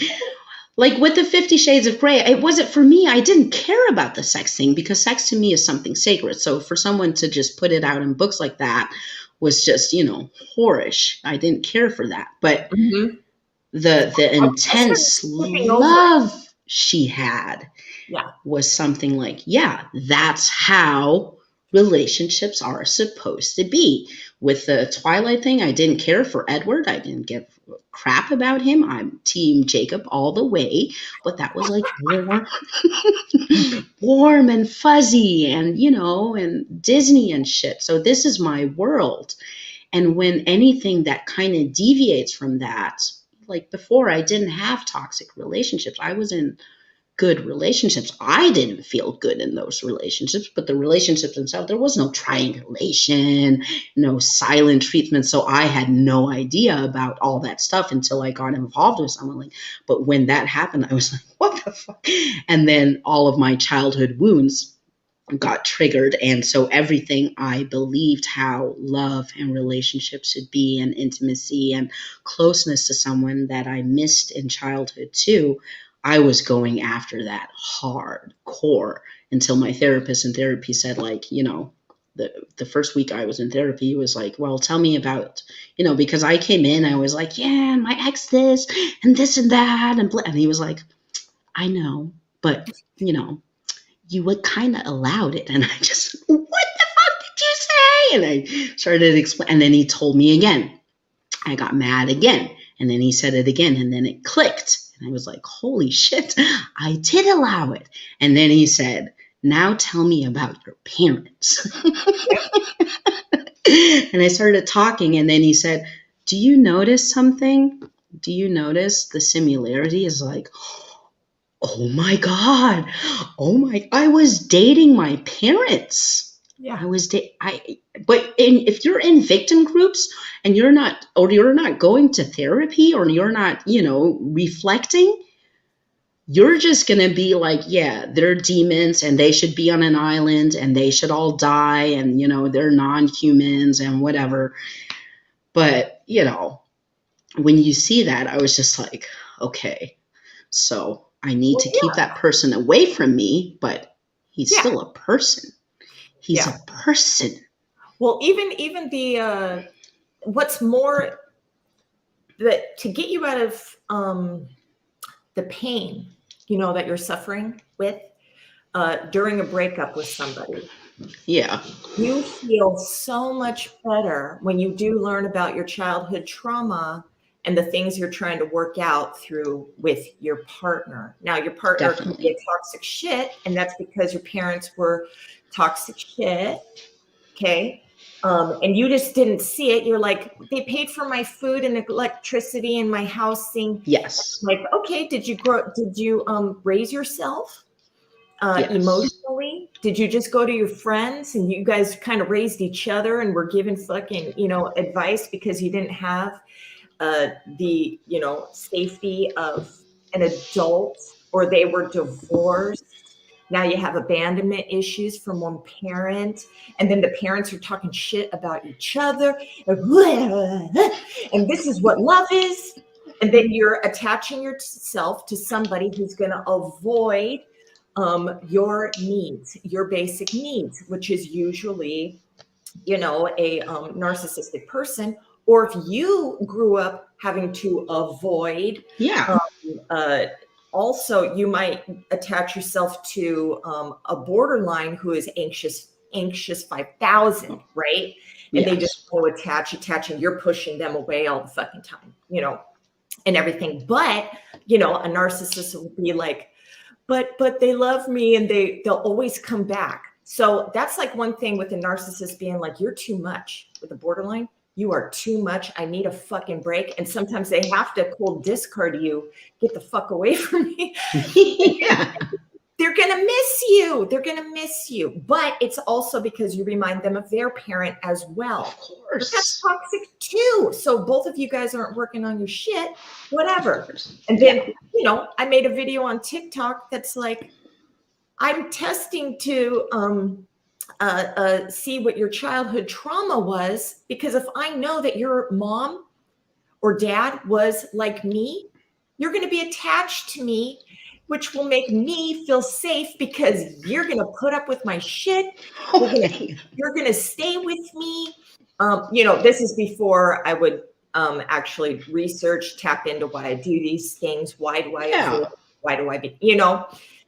Like with the 50 Shades of Grey, it wasn't for me. I didn't care about the sex thing because sex to me is something sacred. So for someone to just put it out in books like that was just, whorish. I didn't care for that. But mm-hmm. the intense love she had was something like, that's how relationships are supposed to be. With the Twilight thing, I didn't care for Edward. I didn't give a crap about him. I'm Team Jacob all the way. But that was like warm and fuzzy and, and Disney and shit. So this is my world. And when anything that kind of deviates from that, like before, I didn't have toxic relationships. I was in good relationships. I didn't feel good in those relationships, but the relationships themselves, there was no triangulation, no silent treatment. So I had no idea about all that stuff until I got involved with someone. But when that happened, I was like, what the fuck? And then all of my childhood wounds got triggered. And so everything I believed how love and relationships should be, and intimacy and closeness to someone that I missed in childhood too, I was going after that hardcore until my therapist in therapy said, like, the first week I was in therapy, he was like, well, tell me about, because I came in, I was like, yeah, my ex this and this and that. And he was like, I know, but, you would kind of allowed it. And I just, what the fuck did you say? And I started explaining. And then he told me again. I got mad again. And then he said it again. And then it clicked. And I was like, holy shit, I did allow it. And then he said, now tell me about your parents. And I started talking. And then he said, do you notice something? Do you notice the similarity is like, oh my God. I was dating my parents. Yeah. But if you're in victim groups and you're not going to therapy or you're not, reflecting, you're just going to be like, yeah, they're demons and they should be on an island and they should all die. And, they're non-humans and whatever. But, when you see that, I was just like, okay, so I need to keep that person away from me, but he's still a person. He's a person. Well, even the what's more that to get you out of the pain, that you're suffering with during a breakup with somebody. Yeah. You feel so much better when you do learn about your childhood trauma and the things you're trying to work out through with your partner. Now, your partner can be a toxic shit, and that's because your parents were toxic shit. Okay. And you just didn't see it. You're like, they paid for my food and electricity and my housing. Yes. Like, okay, did you raise yourself emotionally? Did you just go to your friends and you guys kind of raised each other and were given fucking, advice because you didn't have the, safety of an adult, or they were divorced? Now you have abandonment issues from one parent, and then the parents are talking shit about each other. And this is what love is. And then you're attaching yourself to somebody who's going to avoid your needs, your basic needs, which is usually, a narcissistic person. Or if you grew up having to avoid, also, you might attach yourself to a borderline who is anxious 5,000, right? And they just go attaching. You're pushing them away all the fucking time, and everything. But, a narcissist will be like, but they love me and they'll always come back. So that's like one thing with a narcissist being like, you're too much. With a borderline, you are too much. I need a fucking break. And sometimes they have to cold discard you. Get the fuck away from me. Yeah. They're going to miss you. They're going to miss you. But it's also because you remind them of their parent as well. Of course. But that's toxic too. So both of you guys aren't working on your shit, whatever. And then, I made a video on TikTok that's like, I'm testing to see what your childhood trauma was, because if I know that your mom or dad was like me, you're going to be attached to me, which will make me feel safe because you're going to put up with my shit. You're going to stay with me. This is before I would actually research, tap into why I do these things. Why do I avoid? Why do I be,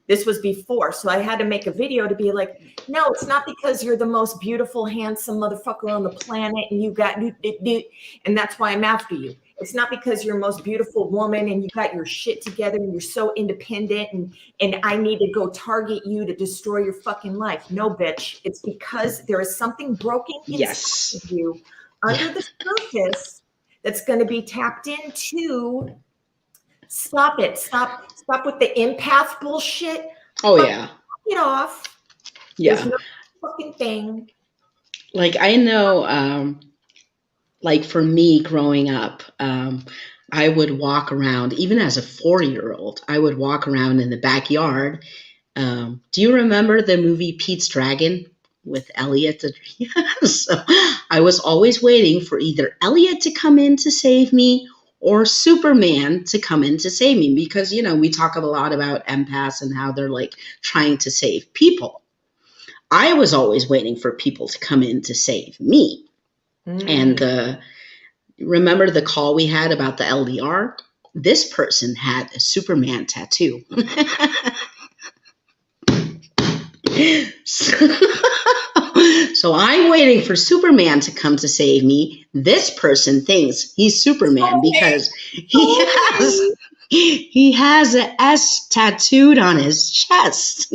this was before. So I had to make a video to be like, no, it's not because you're the most beautiful, handsome motherfucker on the planet and you got, and that's why I'm after you. It's not because you're the most beautiful woman and you got your shit together and you're so independent and I need to go target you to destroy your fucking life. No, bitch. It's because there is something broken inside of you under the surface that's going to be tapped into. Stop it. Stop with the empath bullshit. Yeah. Get off. Yeah. There's no fucking thing. Like, I know, like for me growing up, I would walk around, even as a 4-year-old, I would walk around in the backyard. Do you remember the movie Pete's Dragon with Elliot? So I was always waiting for either Elliot to come in to save me or Superman to come in to save me, because, we talk a lot about empaths and how they're like trying to save people. I was always waiting for people to come in to save me. And remember the call we had about the LDR? This person had a Superman tattoo. So I'm waiting for Superman to come to save me. This person thinks he's Superman because he has an S tattooed on his chest.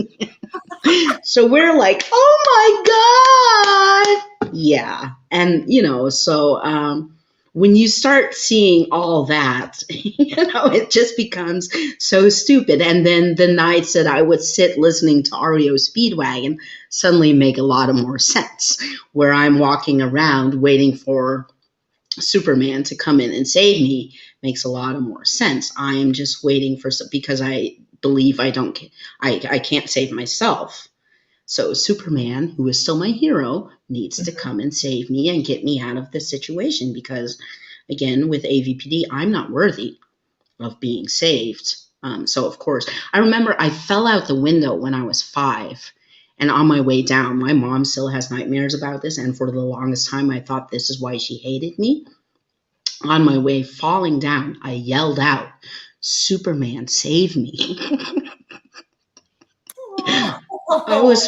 So we're like, oh my God. Yeah. And, so when you start seeing all that, it just becomes so stupid. And then the nights that I would sit listening to REO Speedwagon suddenly make a lot of more sense, where I'm walking around waiting for Superman to come in and save me makes a lot of more sense. I am just waiting for, because I believe I can't save myself. So Superman, who is still my hero, needs to come and save me and get me out of this situation, because, again, with AvPD, I'm not worthy of being saved. So, of course, I remember I fell out the window when I was 5. And on my way down, my mom still has nightmares about this. And for the longest time, I thought this is why she hated me. On my way falling down, I yelled out, "Superman, save me." I was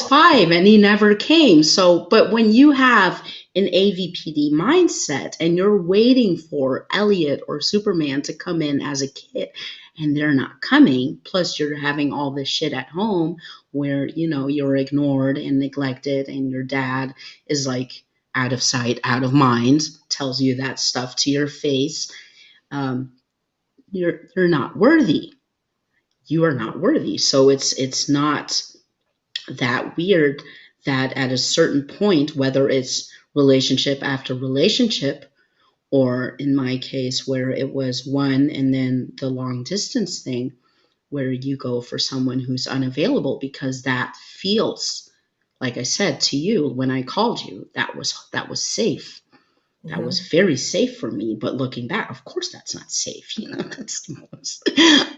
5 and he never came. So, but when you have an AvPD mindset and you're waiting for Elliot or Superman to come in as a kid and they're not coming, plus you're having all this shit at home where, you're ignored and neglected, and your dad is like out of sight, out of mind, tells you that stuff to your face. You're not worthy. You are not worthy. So it's not that weird that at a certain point, whether it's relationship after relationship, or in my case where it was one and then the long distance thing, where you go for someone who's unavailable, because that feels, like I said to you when I called you, that was safe. That was very safe for me. But looking back, of course, that's not safe. That's the most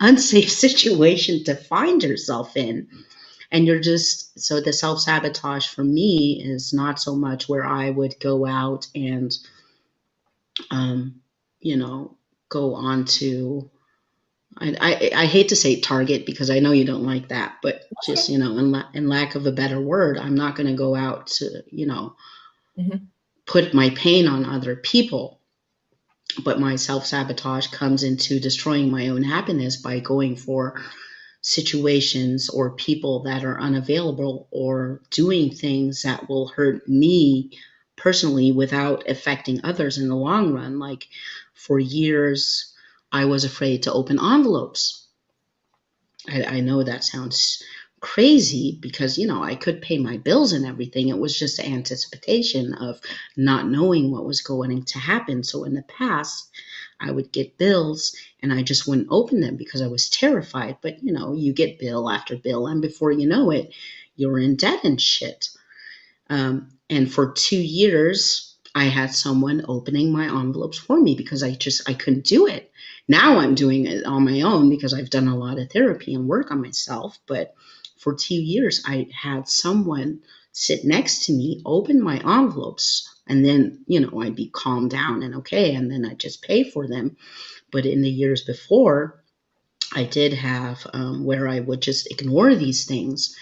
unsafe situation to find yourself in. And you're just, so the self-sabotage for me is not so much where I would go out and, go on to, I hate to say Target, because I know you don't like that, but just, in lack of a better word, I'm not going to go out to, put my pain on other people. But my self-sabotage comes into destroying my own happiness by going for situations or people that are unavailable, or doing things that will hurt me personally without affecting others in the long run. Like, for years, I was afraid to open envelopes. I know that sounds crazy, because, I could pay my bills and everything. It was just anticipation of not knowing what was going to happen. So in the past, I would get bills and I just wouldn't open them because I was terrified. But, you get bill after bill, and before you know it, you're in debt and shit. And for 2 years, I had someone opening my envelopes for me because I couldn't do it. Now I'm doing it on my own because I've done a lot of therapy and work on myself. But for 2 years, I had someone sit next to me, open my envelopes, and then, I'd be calmed down and okay, and then I'd just pay for them. But in the years before, I did have where I would just ignore these things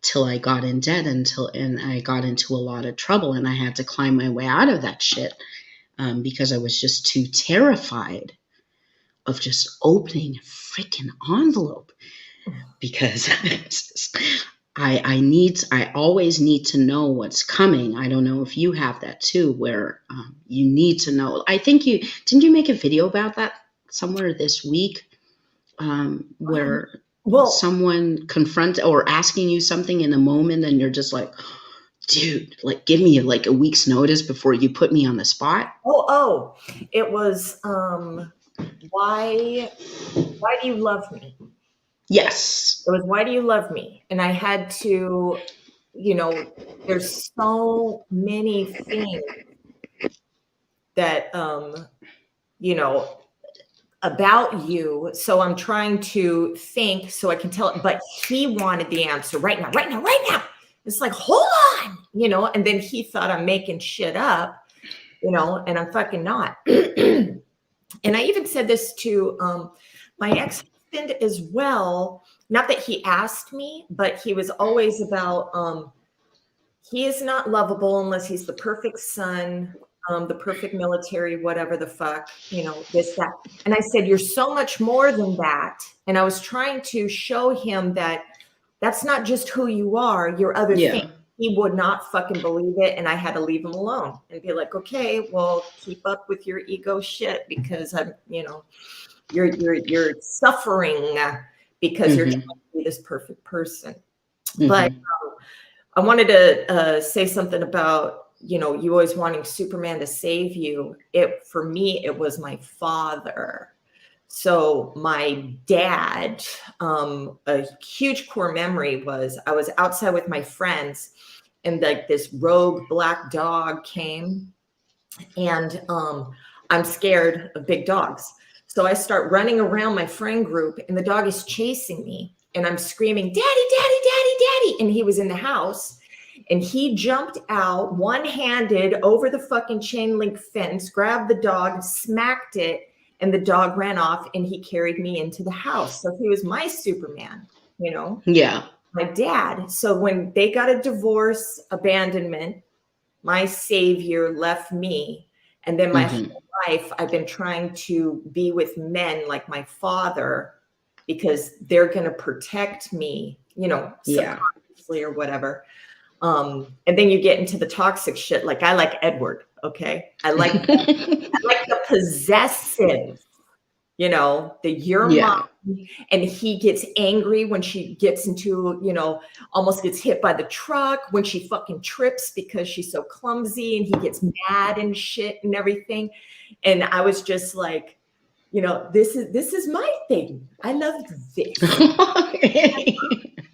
till I got in debt, and I got into a lot of trouble, and I had to climb my way out of that shit because I was just too terrified of just opening a freaking envelope, because I always need to know what's coming. I don't know if you have that too, where you need to know. I think didn't you make a video about that somewhere this week, where someone confront or asking you something in a moment, and you're just like, dude, like, give me like a week's notice before you put me on the spot. It was why do you love me? Yes. It was, why do you love me? And I had to, there's so many things that about you. So I'm trying to think so I can tell it, but he wanted the answer right now, right now, right now. It's like, hold on, you know, and then he thought I'm making shit up, you know, and I'm fucking not. And I even said this to my ex-husband as well. Not that he asked me, but he was always about, he is not lovable unless he's the perfect son, the perfect military, whatever the fuck, you know, this, that. And I said, you're so much more than that. And I was trying to show him that that's not just who you are, your other thing. He would not fucking believe it. And I had to leave him alone and be like, okay, well, keep up with your ego shit because I'm, you know, you're suffering because you're trying to be this perfect person. But I wanted to say something about, you know, you always wanting Superman to save you. For me, it was my father. So my dad, a huge core memory was I was outside with my friends and like this rogue black dog came and I'm scared of big dogs. So I start running around my friend group and the dog is chasing me and I'm screaming, daddy, daddy, daddy, daddy. And he was in the house and he jumped out one-handed over the fucking chain link fence, grabbed the dog, smacked it, and the dog ran off and he carried me into the house. So he was my Superman, you know? Yeah. My dad. So when they got a divorce, abandonment, my savior left me. And then my whole life, I've been trying to be with men like my father because they're going to protect me, you know, subconsciously or whatever. And then you get into the toxic shit. Like I like Edward. Okay. I like the possessive, you know, the your mom. And he gets angry when she gets into, you know, almost gets hit by the truck when she fucking trips because she's so clumsy and he gets mad and shit and everything. And I was just like, you know, this is my thing. I love this.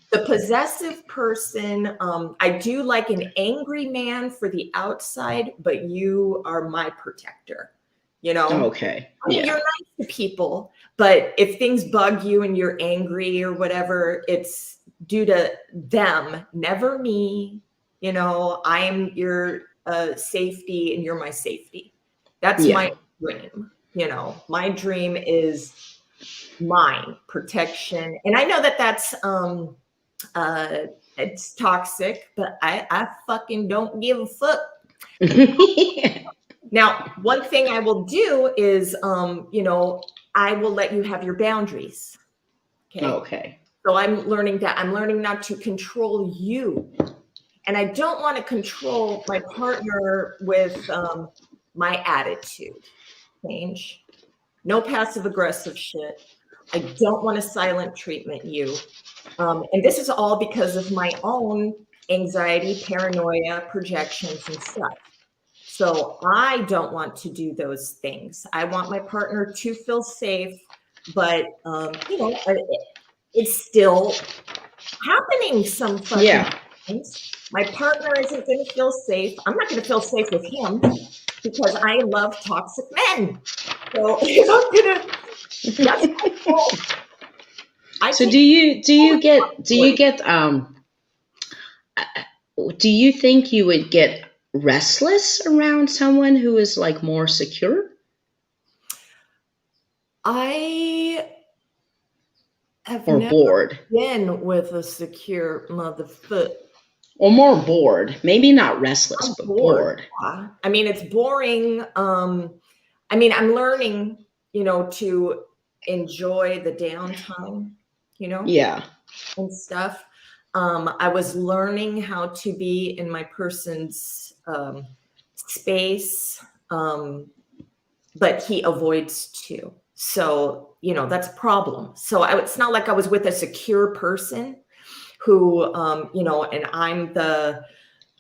The possessive person, I do like an angry man for the outside, but you are my protector, you know? Okay. I mean, you're nice to people, but if things bug you and you're angry or whatever, it's due to them, never me. You know, I am your safety and you're my safety. That's my dream. You know, my dream is mine, protection. And I know that that's it's toxic, but I fucking don't give a fuck. Now, one thing I will do is, you know, I will let you have your boundaries. Okay. So I'm learning that. I'm learning not to control you. And I don't want to control my partner with my attitude. Change. No passive aggressive shit. I don't want to silent treatment you. And this is all because of my own anxiety, paranoia, projections, and stuff. So I don't want to do those things. I want my partner to feel safe, but you know, it's still happening some fucking things. My partner isn't going to feel safe. I'm not going to feel safe with him because I love toxic men. So if I'm gonna, that's my fault. So do you think you would get restless around someone who is like more secure? I have never bored been with a secure motherfucker. Or more bored. Maybe not restless, but bored. Yeah. I mean, it's boring. I mean, I'm learning, you know, to enjoy the downtime, you know? Yeah. And stuff. I was learning how to be in my person's space, but he avoids too. So, you know, that's a problem. So it's not like I was with a secure person who, you know, and I'm the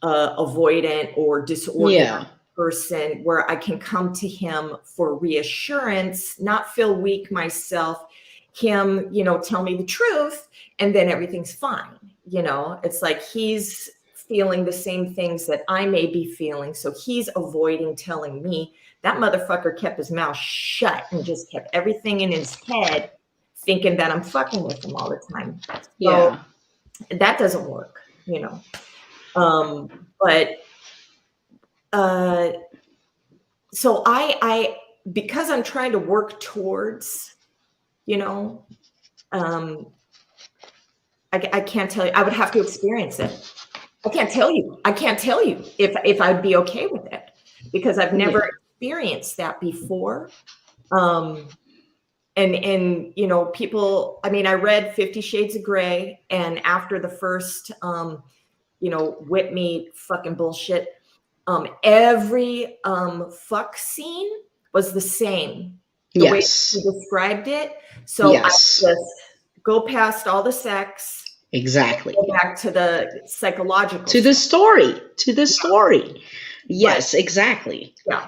avoidant or disorganized person where I can come to him for reassurance, not feel weak myself, him, you know, tell me the truth, and then everything's fine. You know, it's like he's feeling the same things that I may be feeling. So he's avoiding telling me That motherfucker kept his mouth shut and just kept everything in his head, thinking that I'm fucking with him all the time. So that doesn't work, you know. So I because I'm trying to work towards, you know, I can't tell you. I would have to experience it. I can't tell you if I'd be okay with it, because I've never experienced that before. And you know, people, I mean, I read 50 Shades of Grey, and after the first you know, whip me fucking bullshit, every fuck scene was the same, the way you described it. So I just go past all the sex. Exactly. Go back to the psychological. To the story. Yes, exactly. Yeah.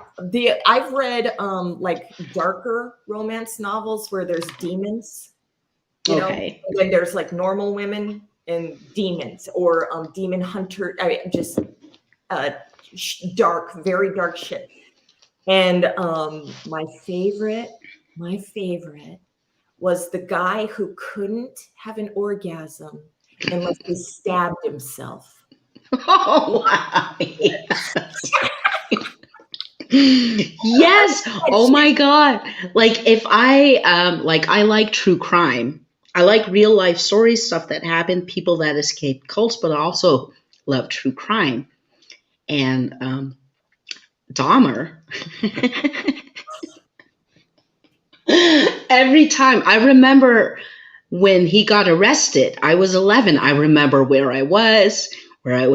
I've read like darker romance novels where there's demons. You know, when there's like normal women and demons, or demon hunter. I mean, just dark, very dark shit. And my favorite was the guy who couldn't have an orgasm unless he stabbed himself. Oh, wow. Yes. Oh my God. Like, if I like true crime. I like real life stories, stuff that happened, people that escape cults, but I also love true crime. And Dahmer, every time, I remember when he got arrested, I was 11. I remember where I was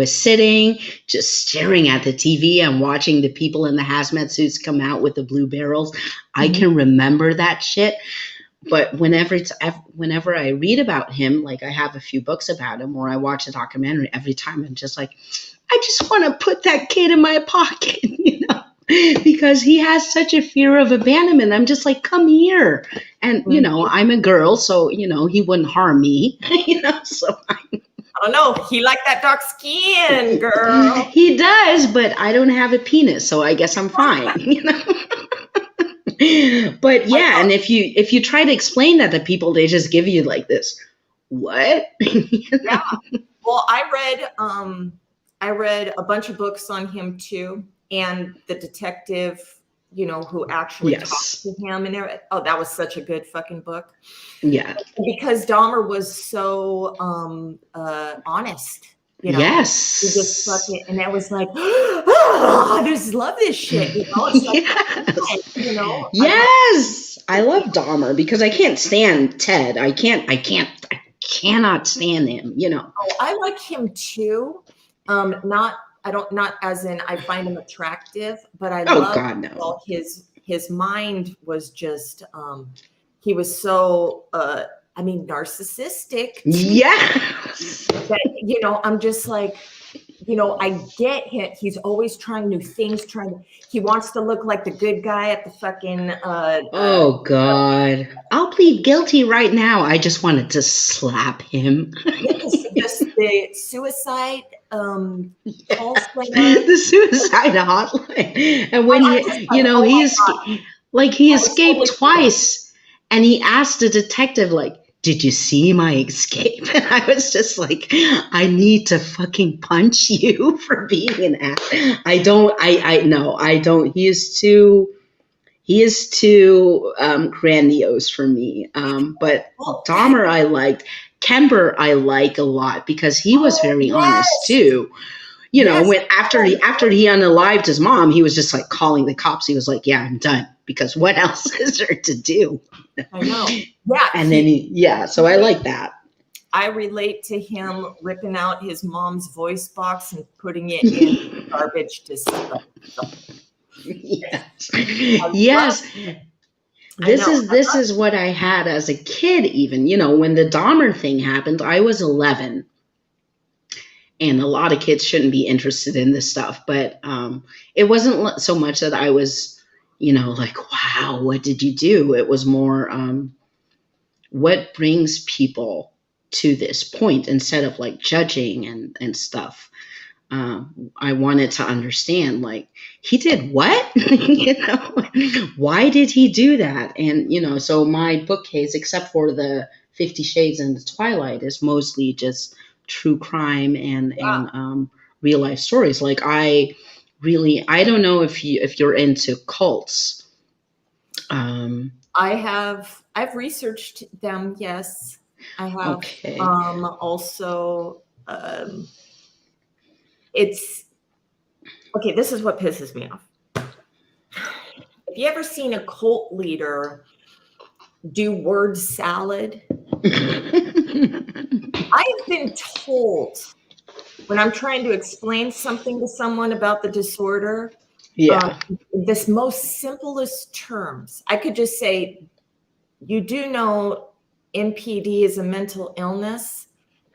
sitting, just staring at the TV and watching the people in the hazmat suits come out with the blue barrels. I can remember that shit. But whenever I read about him, like I have a few books about him, or I watch a documentary, every time I'm just like, I just want to put that kid in my pocket, you know, because he has such a fear of abandonment. I'm just like, come here. And, you know, I'm a girl, so, you know, he wouldn't harm me, you know, so I don't know. He liked that dark skin, girl. He does, but I don't have a penis, so I guess I'm fine, you know. But yeah, and if you try to explain that to people, they just give you like this, what? Yeah. Well, I read a bunch of books on him too, and the detective, you know, who actually talked to him, and that was such a good fucking book. Yeah. Because Dahmer was so honest. You know, he just fucking, and I was like, oh, I just love this shit. You know, it's like, you know. Yes, I love Dahmer because I can't stand Ted. I cannot stand him. You know. Oh, I like him too. Not as in I find him attractive, but I love well, his mind was just he was so I mean, narcissistic. Yes. That, you know, I'm just like, you know, I get him. He's always trying new things, he wants to look like the good guy at the fucking oh God. I'll plead guilty right now. I just wanted to slap him. Just the suicide call the suicide hotline. And when he escaped twice, and he asked the detective, like, did you see my escape? And I was just like, I need to fucking punch you for being an ass. I don't. He is too grandiose for me. But Dahmer I liked. Kemper I like a lot because he was very honest too. You know, when after he unalived his mom, he was just like calling the cops. He was like, yeah, I'm done, because what else is there to do? I know. Yeah. And then so I like that. I relate to him ripping out his mom's voice box and putting it in garbage disposal. Yes. This is what I had as a kid, even, you know, when the Dahmer thing happened, I was 11. And a lot of kids shouldn't be interested in this stuff. But it wasn't so much that I was, you know, like, wow, what did you do? It was more what brings people to this point instead of like judging and stuff. I wanted to understand, like, he did what? Why did he do that? And, so my bookcase, except for the 50 Shades and the Twilight, is mostly just true crime and real life stories. Like, I don't know if you're into cults. I've researched them. Yes, I have. Okay. Also, it's okay. This is what pisses me off. Have you ever seen a cult leader do word salad? I've been told when I'm trying to explain something to someone about the disorder, this most simplest terms, I could just say, you do know MPD is a mental illness,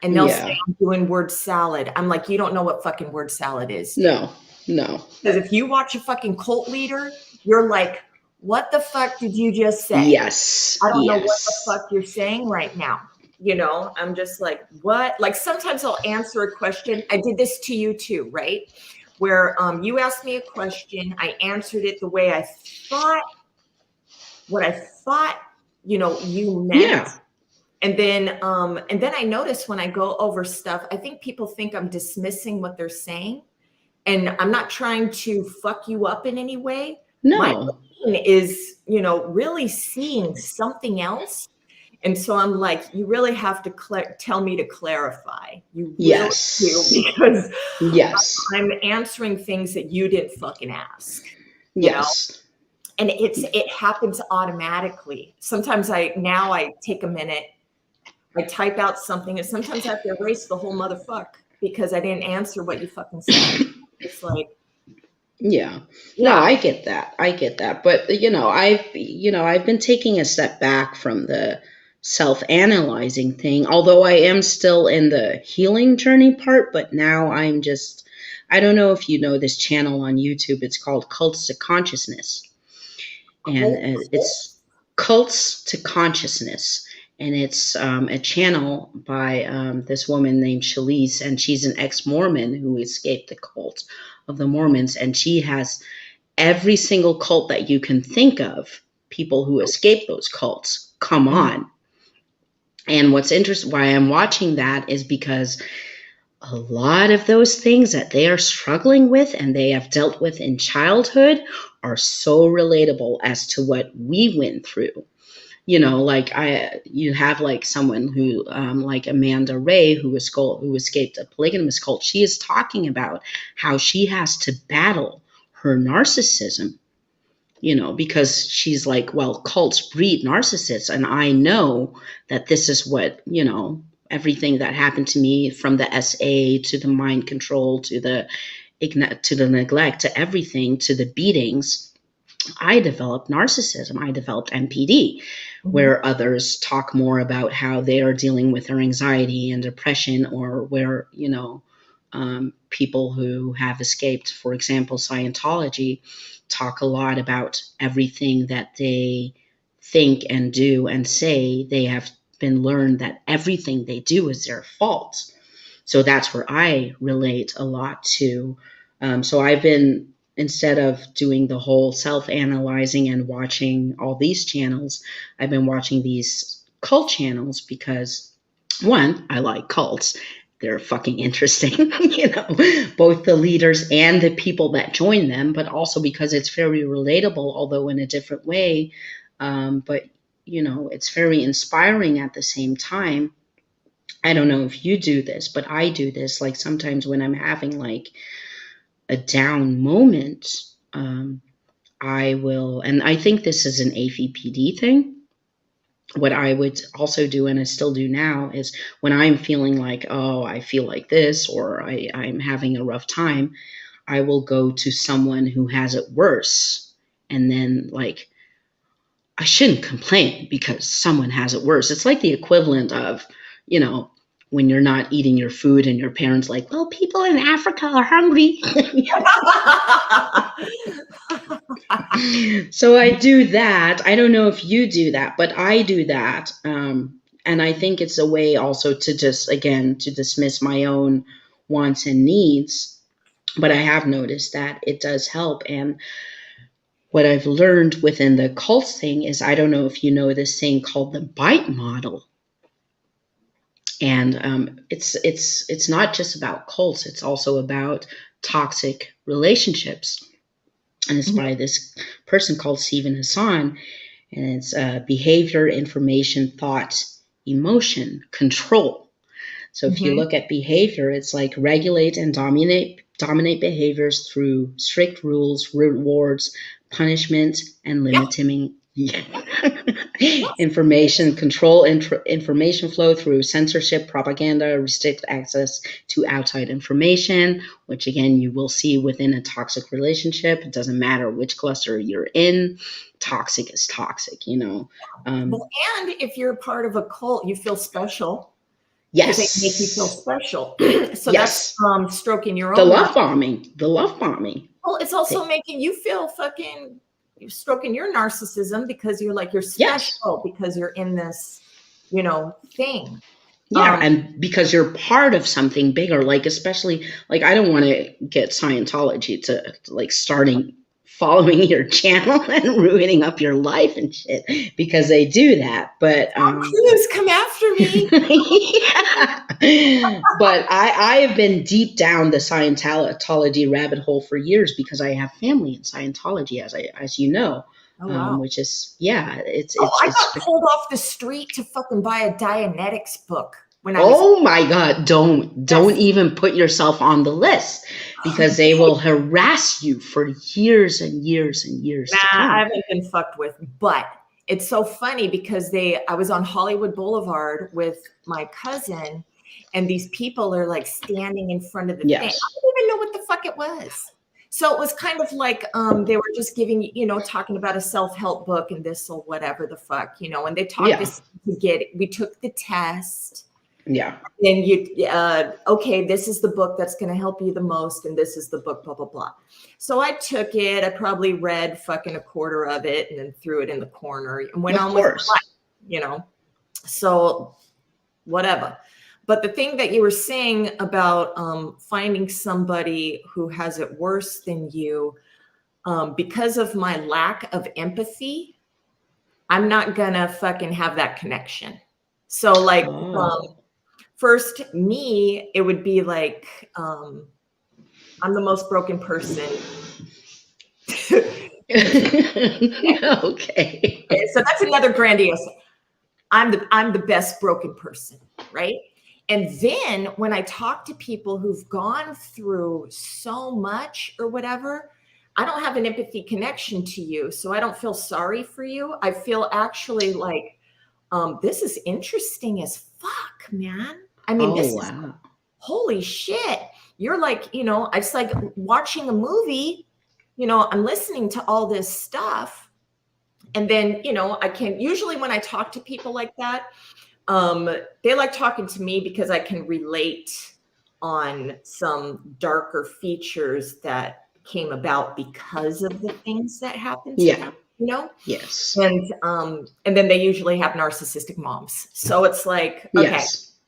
and they'll say I'm doing word salad. I'm like, you don't know what fucking word salad is. No. Because if you watch a fucking cult leader, you're like, what the fuck did you just say? Yes. I don't know what the fuck you're saying right now. I'm just like, what? Like, sometimes I'll answer a question. I did this to you too, right? Where you asked me a question, I answered it the way I thought, what I thought, you meant. Yeah. And then I notice when I go over stuff, I think people think I'm dismissing what they're saying. And I'm not trying to fuck you up in any way. No. My brain is, really seeing something else. And so I'm like, you really have to tell me to clarify. You really do, because I'm answering things that you didn't fucking ask. You know? And it happens automatically. Sometimes I take a minute, I type out something, and sometimes I have to erase the whole motherfucker because I didn't answer what you fucking said. It's like, no, I get that. But I've been taking a step back from the self-analyzing thing, although I am still in the healing journey part. But now I don't know if you know this channel on YouTube. It's called Cults to Consciousness, and it's Cults to Consciousness. And it's a channel by this woman named Shalise, and she's an ex-Mormon who escaped the cult of the Mormons. And she has every single cult that you can think of, people who escaped those cults, come on. And what's interesting, why I'm watching that, is because a lot of those things that they are struggling with and they have dealt with in childhood are so relatable as to what we went through. You have like someone who, like Amanda Ray, who escaped a polygamous cult. She is talking about how she has to battle her narcissism, because she's like, well, cults breed narcissists. And I know that this is what, everything that happened to me, from the SA to the mind control, to the neglect, to everything, to the beatings, I developed narcissism. I developed MPD, where others talk more about how they are dealing with their anxiety and depression, or where, people who have escaped, for example, Scientology, talk a lot about everything that they think and do and say. They have been learned that everything they do is their fault. So that's where I relate a lot to. So I've been, instead of doing the whole self-analyzing and watching all these channels, I've been watching these cult channels because, one, I like cults. They're fucking interesting, both the leaders and the people that join them, but also because it's very relatable, although in a different way. But, it's very inspiring at the same time. I don't know if you do this, but I do this. Like, sometimes when I'm having like a down moment, I will, and I think this is an AvPD thing. What I would also do, and I still do now, is when I'm feeling like, oh, I feel like this, or I'm having a rough time, I will go to someone who has it worse. And then, like, I shouldn't complain because someone has it worse. It's like the equivalent of, when you're not eating your food and your parents like, well, people in Africa are hungry. So I do that. I don't know if you do that, but I do that. And I think it's a way also to just, again, to dismiss my own wants and needs, But I have noticed that it does help. And what I've learned within the cults thing is, I don't know if you know this thing called the bite model. And it's not just about cults. It's also about toxic relationships. And it's by this person called Stephen Hassan. And it's behavior, information, thought, emotion, control. So if you look at behavior, it's like regulate and dominate behaviors through strict rules, rewards, punishment, and limiting information, control information flow through censorship, propaganda, restrict access to outside information, which again, you will see within a toxic relationship. It doesn't matter which cluster you're in. Toxic is toxic, you know. Well, and if you're part of a cult, you feel special. Yes. They make you feel special. So yes. that's stroking your own. The love bombing. The love bombing. Well, it's also making you feel fucking, you're stroking your narcissism because you're like, you're special because you're in this, you know, thing. Yeah, and because you're part of something bigger, like especially, like I don't want to get Scientology to like following your channel and ruining up your life and shit, because they do that. But please come after me. But I have been deep down the Scientology rabbit hole for years because I have family in Scientology, as you know. Oh, wow. Which is it's I got pulled off the street to fucking buy a Dianetics book when I was, my God, don't even put yourself on the list, because they will harass you for years and years and years. I haven't been fucked with, but it's so funny because I was on Hollywood Boulevard with my cousin, and these people are like standing in front of the thing. I didn't even know what the fuck it was. So it was kind of like they were just giving, you know, talking about a self-help book and this or whatever the fuck, you know, and they talked us to get it. We took the test. Yeah. And okay, this is the book that's going to help you the most. And this is the book, blah, blah, blah. So I took it. I probably read fucking a quarter of it and then threw it in the corner and went on with my life, you know, so whatever. But the thing that you were saying about finding somebody who has it worse than you, because of my lack of empathy, I'm not gonna fucking have that connection. So like, first me, it would be like, I'm the most broken person. Okay. So that's another grandiose. I'm the best broken person, right? And then when I talk to people who've gone through so much or whatever, I don't have an empathy connection to you. So I don't feel sorry for you. I feel actually like, this is interesting as fuck, man. I mean, this is holy shit. You're like, you know, it's like watching a movie, you know, I'm listening to all this stuff. And then, you know, usually when I talk to people like that, they like talking to me because I can relate on some darker features that came about because of the things that happened to them, you know? Yes. And then they usually have narcissistic moms. So it's like, okay,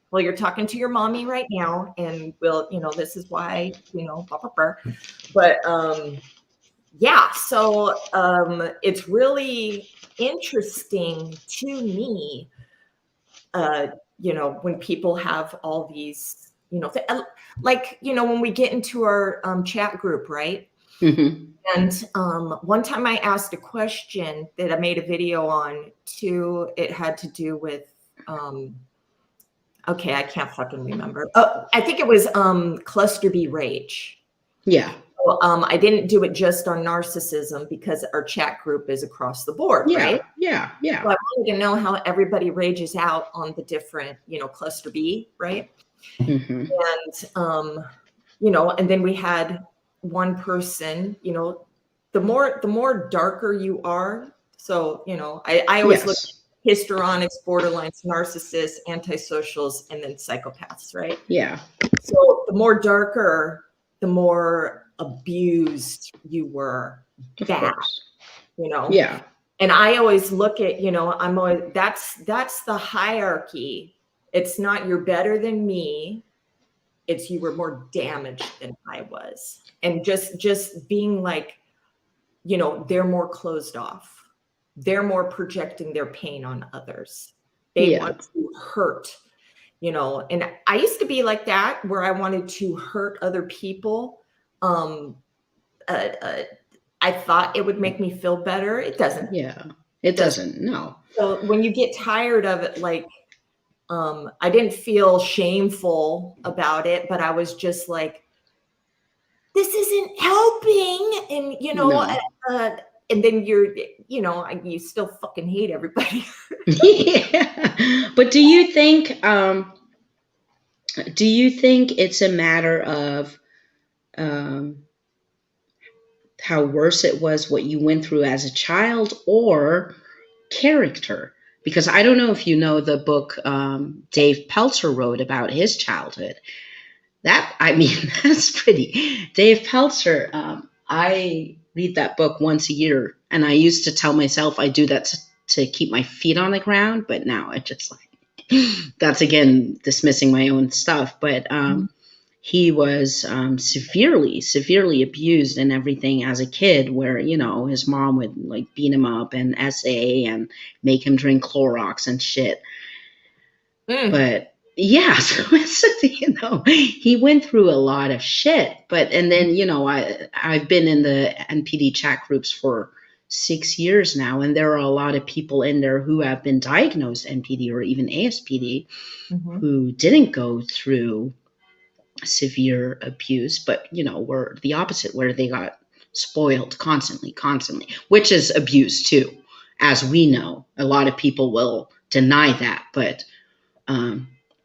well, you're talking to your mommy right now, and you know, this is why, you know, blah, blah, blah. But yeah, so it's really interesting to me, you know, when people have all these, you know, like, you know, when we get into our chat group, right? And one time I asked a question that I made a video on too. It had to do with, okay, I can't fucking remember. Oh, I think it was cluster B rage. Yeah. So, I didn't do it just on narcissism because our chat group is across the board, right? Yeah. So I wanted to know how everybody rages out on the different, you know, cluster B, right? And, you know, and then we had one person, you know, the more darker you are. So, you know, I always look at histrionics, borderlines, narcissists, antisocials, and then psychopaths, right? Yeah. So the more darker, the more abused you were, bad, you know? Yeah. And I always look at, you know, that's the hierarchy. It's not you're better than me. It's you were more damaged than I was. And just being like, you know, they're more closed off. They're more projecting their pain on others. They want to hurt, you know, and I used to be like that where I wanted to hurt other people. I thought it would make me feel better. It doesn't. Yeah, it doesn't. No. So when you get tired of it, like, I didn't feel shameful about it, but I was just like, this isn't helping. And, you know, and then you're, you know, you still fucking hate everybody. Yeah. But do you think it's a matter of how worse it was what you went through as a child, or character? Because I don't know if you know the book Dave Pelzer wrote about his childhood. That's pretty. Dave Pelzer, I read that book once a year, and I used to tell myself I do that to keep my feet on the ground, but now I just like, that's again dismissing my own stuff. But he was severely abused and everything as a kid, where, you know, his mom would like beat him up and SA and make him drink Clorox and shit. But yeah, so it's, you know, he went through a lot of shit. But, and then, you know, I've been in the NPD chat groups for 6 years now, and there are a lot of people in there who have been diagnosed NPD or even ASPD who didn't go through severe abuse, but, you know, were the opposite, where they got spoiled constantly, which is abuse too. As we know, a lot of people will deny that, but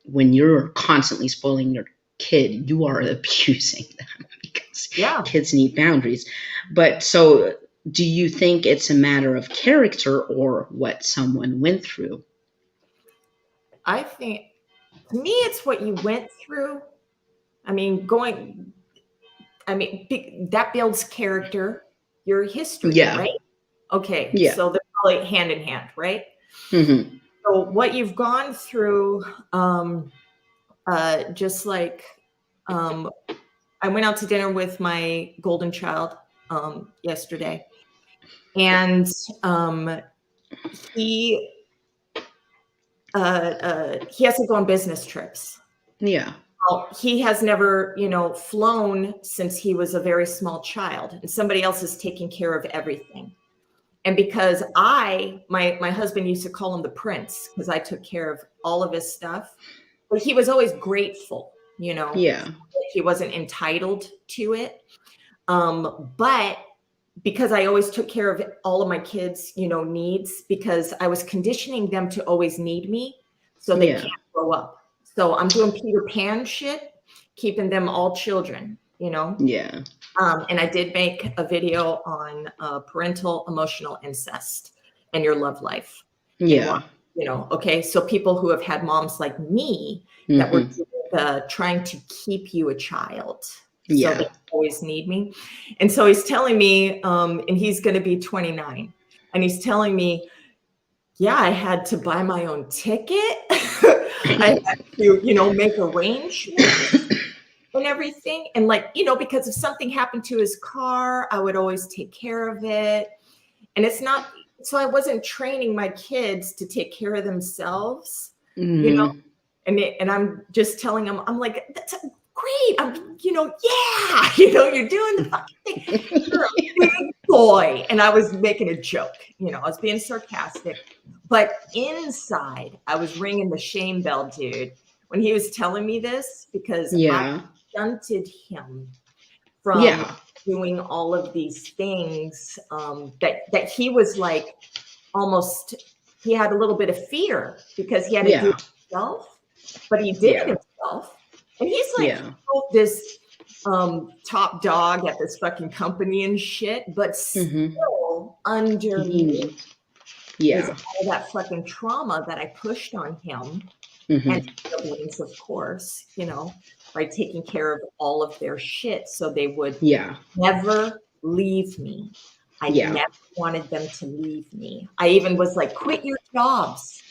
when you're constantly spoiling your kid, you are abusing them, because kids need boundaries. But so do you think it's a matter of character or what someone went through? I think, to me, it's what you went through. I mean, that builds character, your history, right? Okay, so they're probably hand in hand, right? So what you've gone through, just like, I went out to dinner with my golden child yesterday, and he has to go on business trips. Yeah. Well, he has never, you know, flown since he was a very small child, and somebody else is taking care of everything. And because my husband used to call him the prince, because I took care of all of his stuff, but he was always grateful, you know. Yeah. He wasn't entitled to it. But because I always took care of all of my kids, you know, needs, because I was conditioning them to always need me so they can't grow up. So I'm doing Peter Pan shit, keeping them all children, you know? Yeah. And I did make a video on parental emotional incest and your love life. Yeah. You know, okay. So people who have had moms like me that were trying to keep you a child. So they always need me. And so he's telling me, and he's going to be 29, and he's telling me, yeah, I had to buy my own ticket. I had to, you know, make arrangements and everything. And like, you know, because if something happened to his car, I would always take care of it. And it's not, so I wasn't training my kids to take care of themselves, you know, and I'm just telling them, I'm like, that's great. I'm, you know, yeah, you know, you're doing the fucking thing. You're a big boy. And I was making a joke, you know, I was being sarcastic, but inside I was ringing the shame bell, dude, when he was telling me this, because I stunted him from doing all of these things, that he was like, almost, he had a little bit of fear because he had to do it himself, but he did it himself. And he's like, this top dog at this fucking company and shit, but still underneath is all that fucking trauma that I pushed on him and siblings, of course, you know, by taking care of all of their shit so they would never leave me. I never wanted them to leave me. I even was like, quit your jobs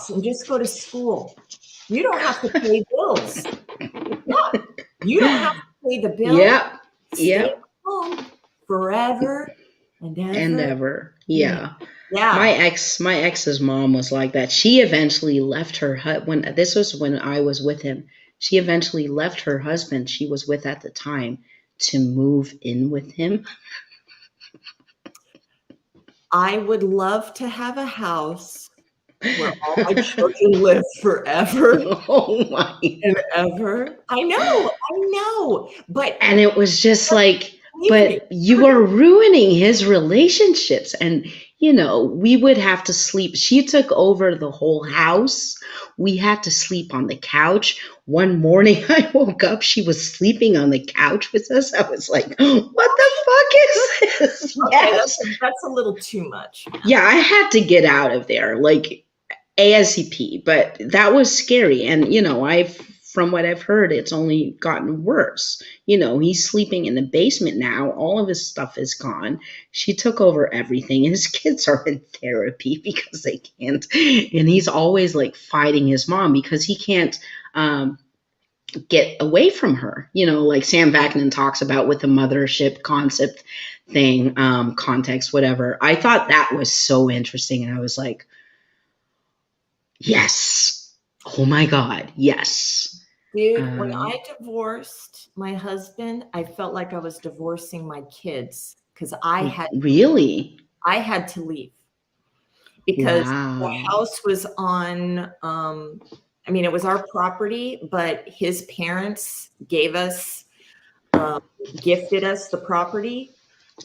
and just go to school. You don't have to pay bills. Yeah. You don't have to pay the bill. Yep. Stay Yep. home forever and ever. And ever. Yeah. Yeah. My ex's mom was like that. She eventually left her when this was when I was with him. She eventually left her husband she was with at the time to move in with him. I would love to have a house where all my children live forever Oh my. and ever. I know. And it was just like, but you are ruining his relationships. And, you know, we would have to sleep. She took over the whole house. We had to sleep on the couch. One morning I woke up, she was sleeping on the couch with us. I was like, what the fuck is this? Okay, Yes. that's a little too much. Yeah, I had to get out of there, like ASAP, but that was scary. And, you know, from what I've heard, it's only gotten worse. You know, he's sleeping in the basement now. All of his stuff is gone. She took over everything. His kids are in therapy because they can't. And he's always like fighting his mom because he can't get away from her. You know, like Sam Vaknin talks about with the mothership concept thing, context, whatever. I thought that was so interesting. And I was like, yes. Oh my God. Yes. Dude, when I divorced my husband, I felt like I was divorcing my kids because I had to leave because the house was on, I mean, it was our property, but his parents gave us, gifted us the property,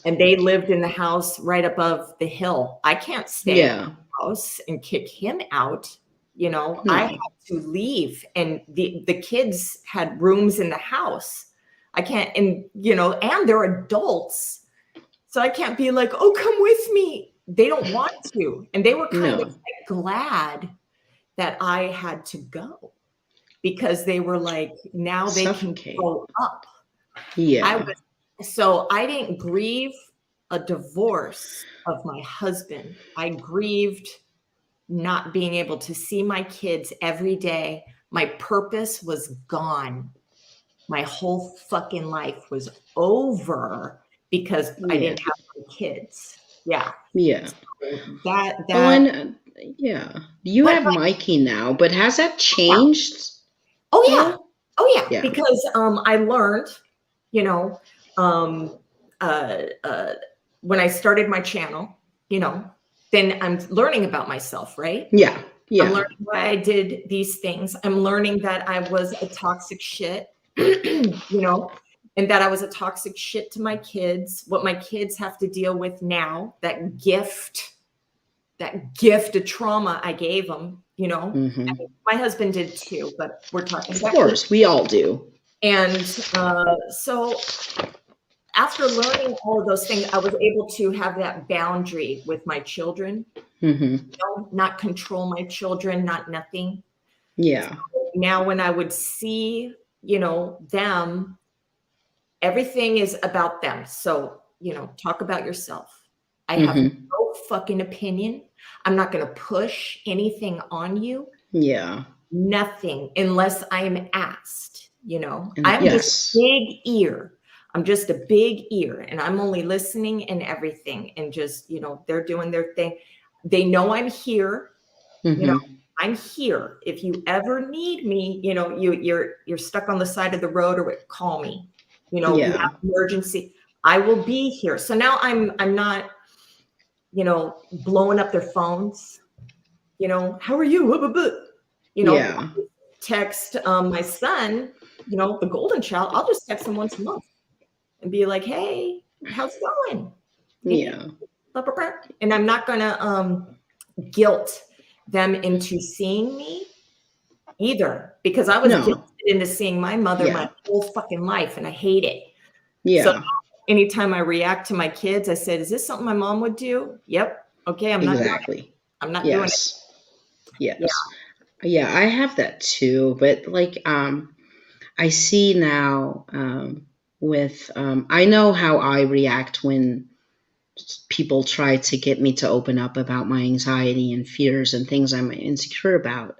and they lived in the house right above the hill. I can't stay in the house and kick him out. You know, I had to leave, and the kids had rooms in the house. I can't, and you know, and they're adults, so I can't be like, oh, come with me. They don't want to, and they were kind of glad that I had to go because they were like, now they can grow up. Yeah. So I didn't grieve a divorce of my husband. I grieved not being able to see my kids every day. My purpose was gone. My whole fucking life was over because I didn't have my kids. Yeah. Yeah. So you have Mikey now, but has that changed? Oh yeah. Because I learned, you know, when I started my channel, you know, then I'm learning about myself, right? Yeah. I'm learning why I did these things. I'm learning that I was a toxic shit, you know, and that I was a toxic shit to my kids, what my kids have to deal with now, that gift of trauma I gave them, you know. I mean, my husband did too, but we're talking about, of course, we all do. And so after learning all of those things, I was able to have that boundary with my children, you know, not control my children, not nothing. Yeah. So now when I would see, you know, them, everything is about them. So, you know, talk about yourself. I have no fucking opinion. I'm not going to push anything on you. Yeah. Nothing unless I'm asked, you know. I'm just big ear. I'm just a big ear, and I'm only listening and everything, and just, you know, they're doing their thing. They know I'm here. You know, I'm here. If you ever need me, you know, you're stuck on the side of the road, or call me. You know, you have emergency, I will be here. So now I'm not, you know, blowing up their phones. You know, how are you? You know, text my son, you know, the golden child. I'll just text him once a month and be like, hey, how's it going? Yeah. And I'm not gonna guilt them into seeing me either, because I was guilted into seeing my mother my whole fucking life, and I hate it. Yeah. So anytime I react to my kids, I said, is this something my mom would do? Yep. Okay, I'm not doing it. I'm not doing it. Yes. Yeah, I have that too, but like I see now with I know how I react when people try to get me to open up about my anxiety and fears and things I'm insecure about.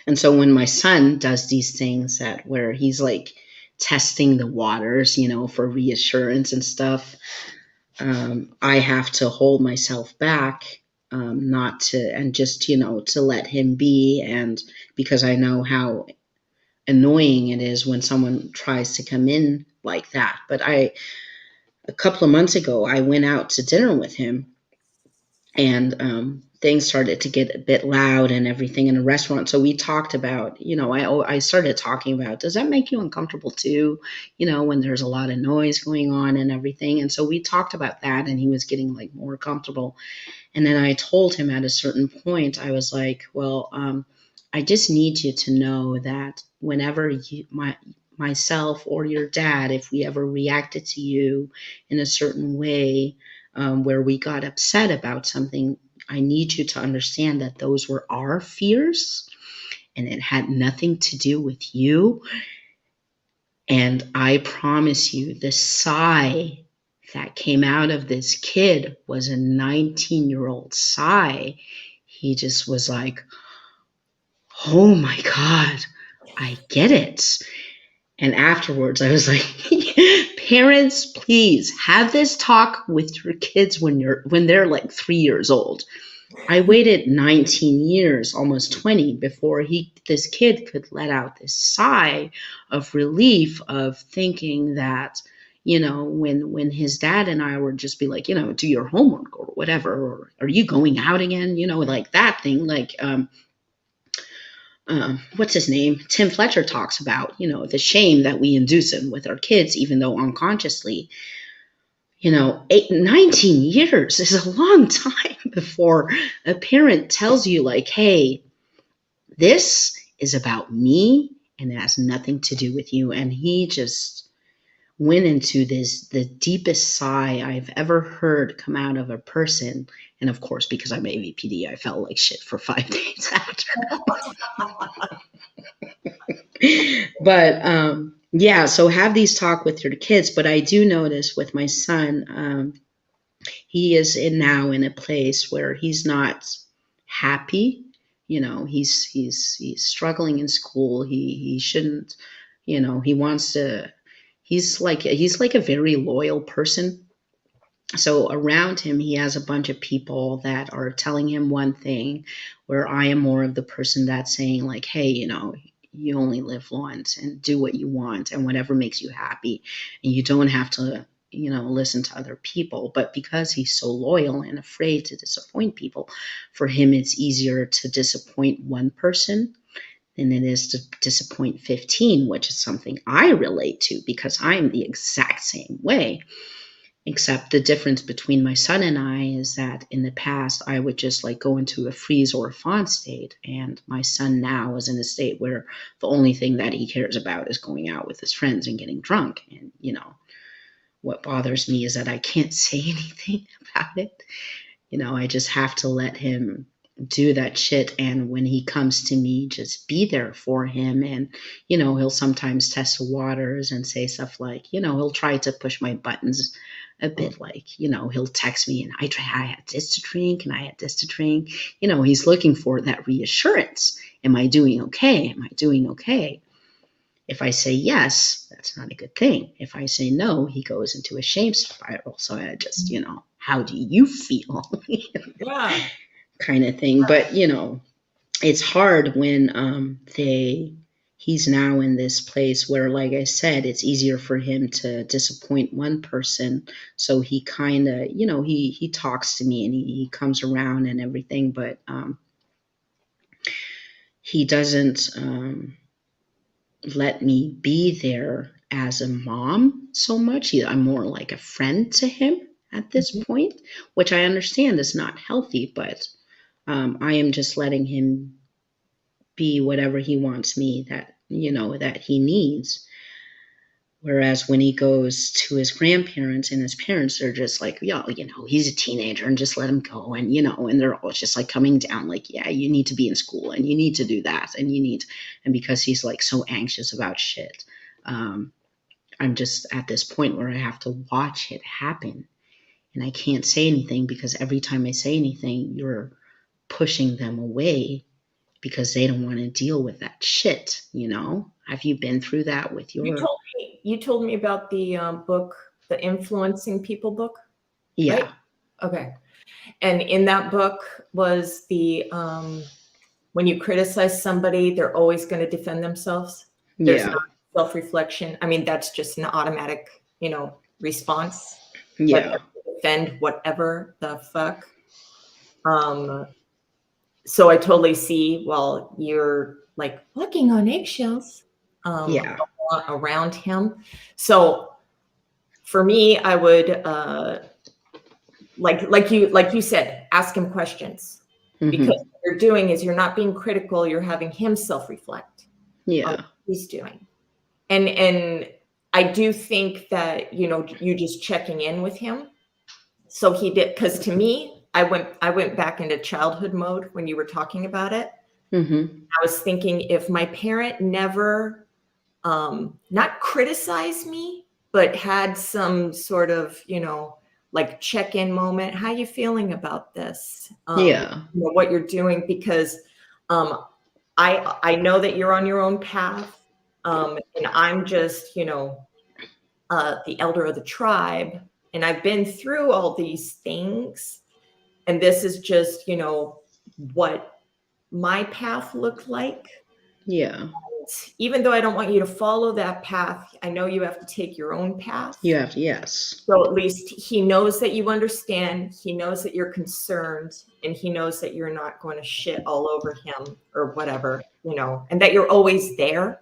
And so when my son does these things that where he's like testing the waters, you know, for reassurance and stuff, I have to hold myself back, not to, and just, you know, to let him be. And because I know how annoying it is when someone tries to come in like that. But a couple of months ago, I went out to dinner with him, and things started to get a bit loud and everything in a restaurant. So we talked about, you know, I started talking about, does that make you uncomfortable too? You know, when there's a lot of noise going on and everything. And so we talked about that, and he was getting like more comfortable. And then I told him at a certain point, I was like, well, I just need you to know that whenever myself or your dad, if we ever reacted to you in a certain way, where we got upset about something, I need you to understand that those were our fears and it had nothing to do with you. And I promise you, the sigh that came out of this kid was a 19-year-old sigh. He just was like, oh my God, I get it. And afterwards, I was like, parents, please have this talk with your kids when they're like 3 years old. I waited 19 years, almost 20, before this kid could let out this sigh of relief of thinking that, you know, when his dad and I would just be like, you know, do your homework or whatever, or are you going out again? You know, like that thing, like, what's his name? Tim Fletcher talks about, you know, the shame that we induce in with our kids, even though unconsciously. You know, 19 years is a long time before a parent tells you, like, hey, this is about me and it has nothing to do with you. And he just went into the deepest sigh I've ever heard come out of a person. And of course, because I'm AvPD, I felt like shit for 5 days after. But yeah, so have these talk with your kids. But I do notice with my son, he is now in a place where he's not happy. You know, he's struggling in school. He shouldn't, you know, he wants to, he's like a very loyal person. So around him, he has a bunch of people that are telling him one thing, where I am more of the person that's saying, like, hey, you know, you only live once and do what you want and whatever makes you happy. And you don't have to, you know, listen to other people. But because he's so loyal and afraid to disappoint people, for him, it's easier to disappoint one person than it is to disappoint 15, which is something I relate to because I'm the exact same way. Except the difference between my son and I is that in the past, I would just like go into a freeze or a fawn state. And my son now is in a state where the only thing that he cares about is going out with his friends and getting drunk. And, you know, what bothers me is that I can't say anything about it. You know, I just have to let him do that shit. And when he comes to me, just be there for him. And, you know, he'll sometimes test the waters and say stuff like, you know, he'll try to push my buttons a bit, like, you know, he'll text me and I had this to drink and I had this to drink. You know, he's looking for that reassurance. Am I doing okay? Am I doing okay? If I say yes, that's not a good thing. If I say no, he goes into a shame spiral. So I just, you know, how do you feel? Yeah. Kind of thing. But, you know, it's hard when he's now in this place where, like I said, it's easier for him to disappoint one person. So he kind of, you know, he talks to me and he comes around and everything, but he doesn't let me be there as a mom so much. I'm more like a friend to him at this point, which I understand is not healthy, but I am just letting him be whatever he wants me that, you know, that he needs. Whereas when he goes to his grandparents and his parents, they're just like, yo, you know, he's a teenager and just let him go. And, you know, and they're all just like coming down like, yeah, you need to be in school and you need to do that. And and because he's like so anxious about shit, I'm just at this point where I have to watch it happen. And I can't say anything because every time I say anything, you're pushing them away because they don't want to deal with that shit, you know? Have you been through that with your... You told me about the book, the Influencing People book, Yeah. right? Okay. And in that book was the, when you criticize somebody, they're always going to defend themselves. There's Yeah. no self-reflection. I mean, that's just an automatic, you know, response. Yeah. Defend whatever the fuck. So I totally see, well, you're like walking on eggshells Yeah. around him. So for me, I would like you said, ask him questions. Because what you're doing is you're not being critical, you're having him self-reflect on what he's doing. And I do think that, you know, you just checking in with him. So he did, because to me, I went back into childhood mode when you were talking about it. I was thinking, if my parent never not criticized me, but had some sort of, you know, like check-in moment, how you feeling about this? You know, what you're doing, because I know that you're on your own path, and I'm just, you know, the elder of the tribe, and I've been through all these things, and this is just, you know, what my path looked like. Yeah. Even though I don't want you to follow that path, I know you have to take your own path. You have to, yes. So at least he knows that you understand, he knows that you're concerned, and he knows that you're not going to shit all over him or whatever, you know, and that you're always there.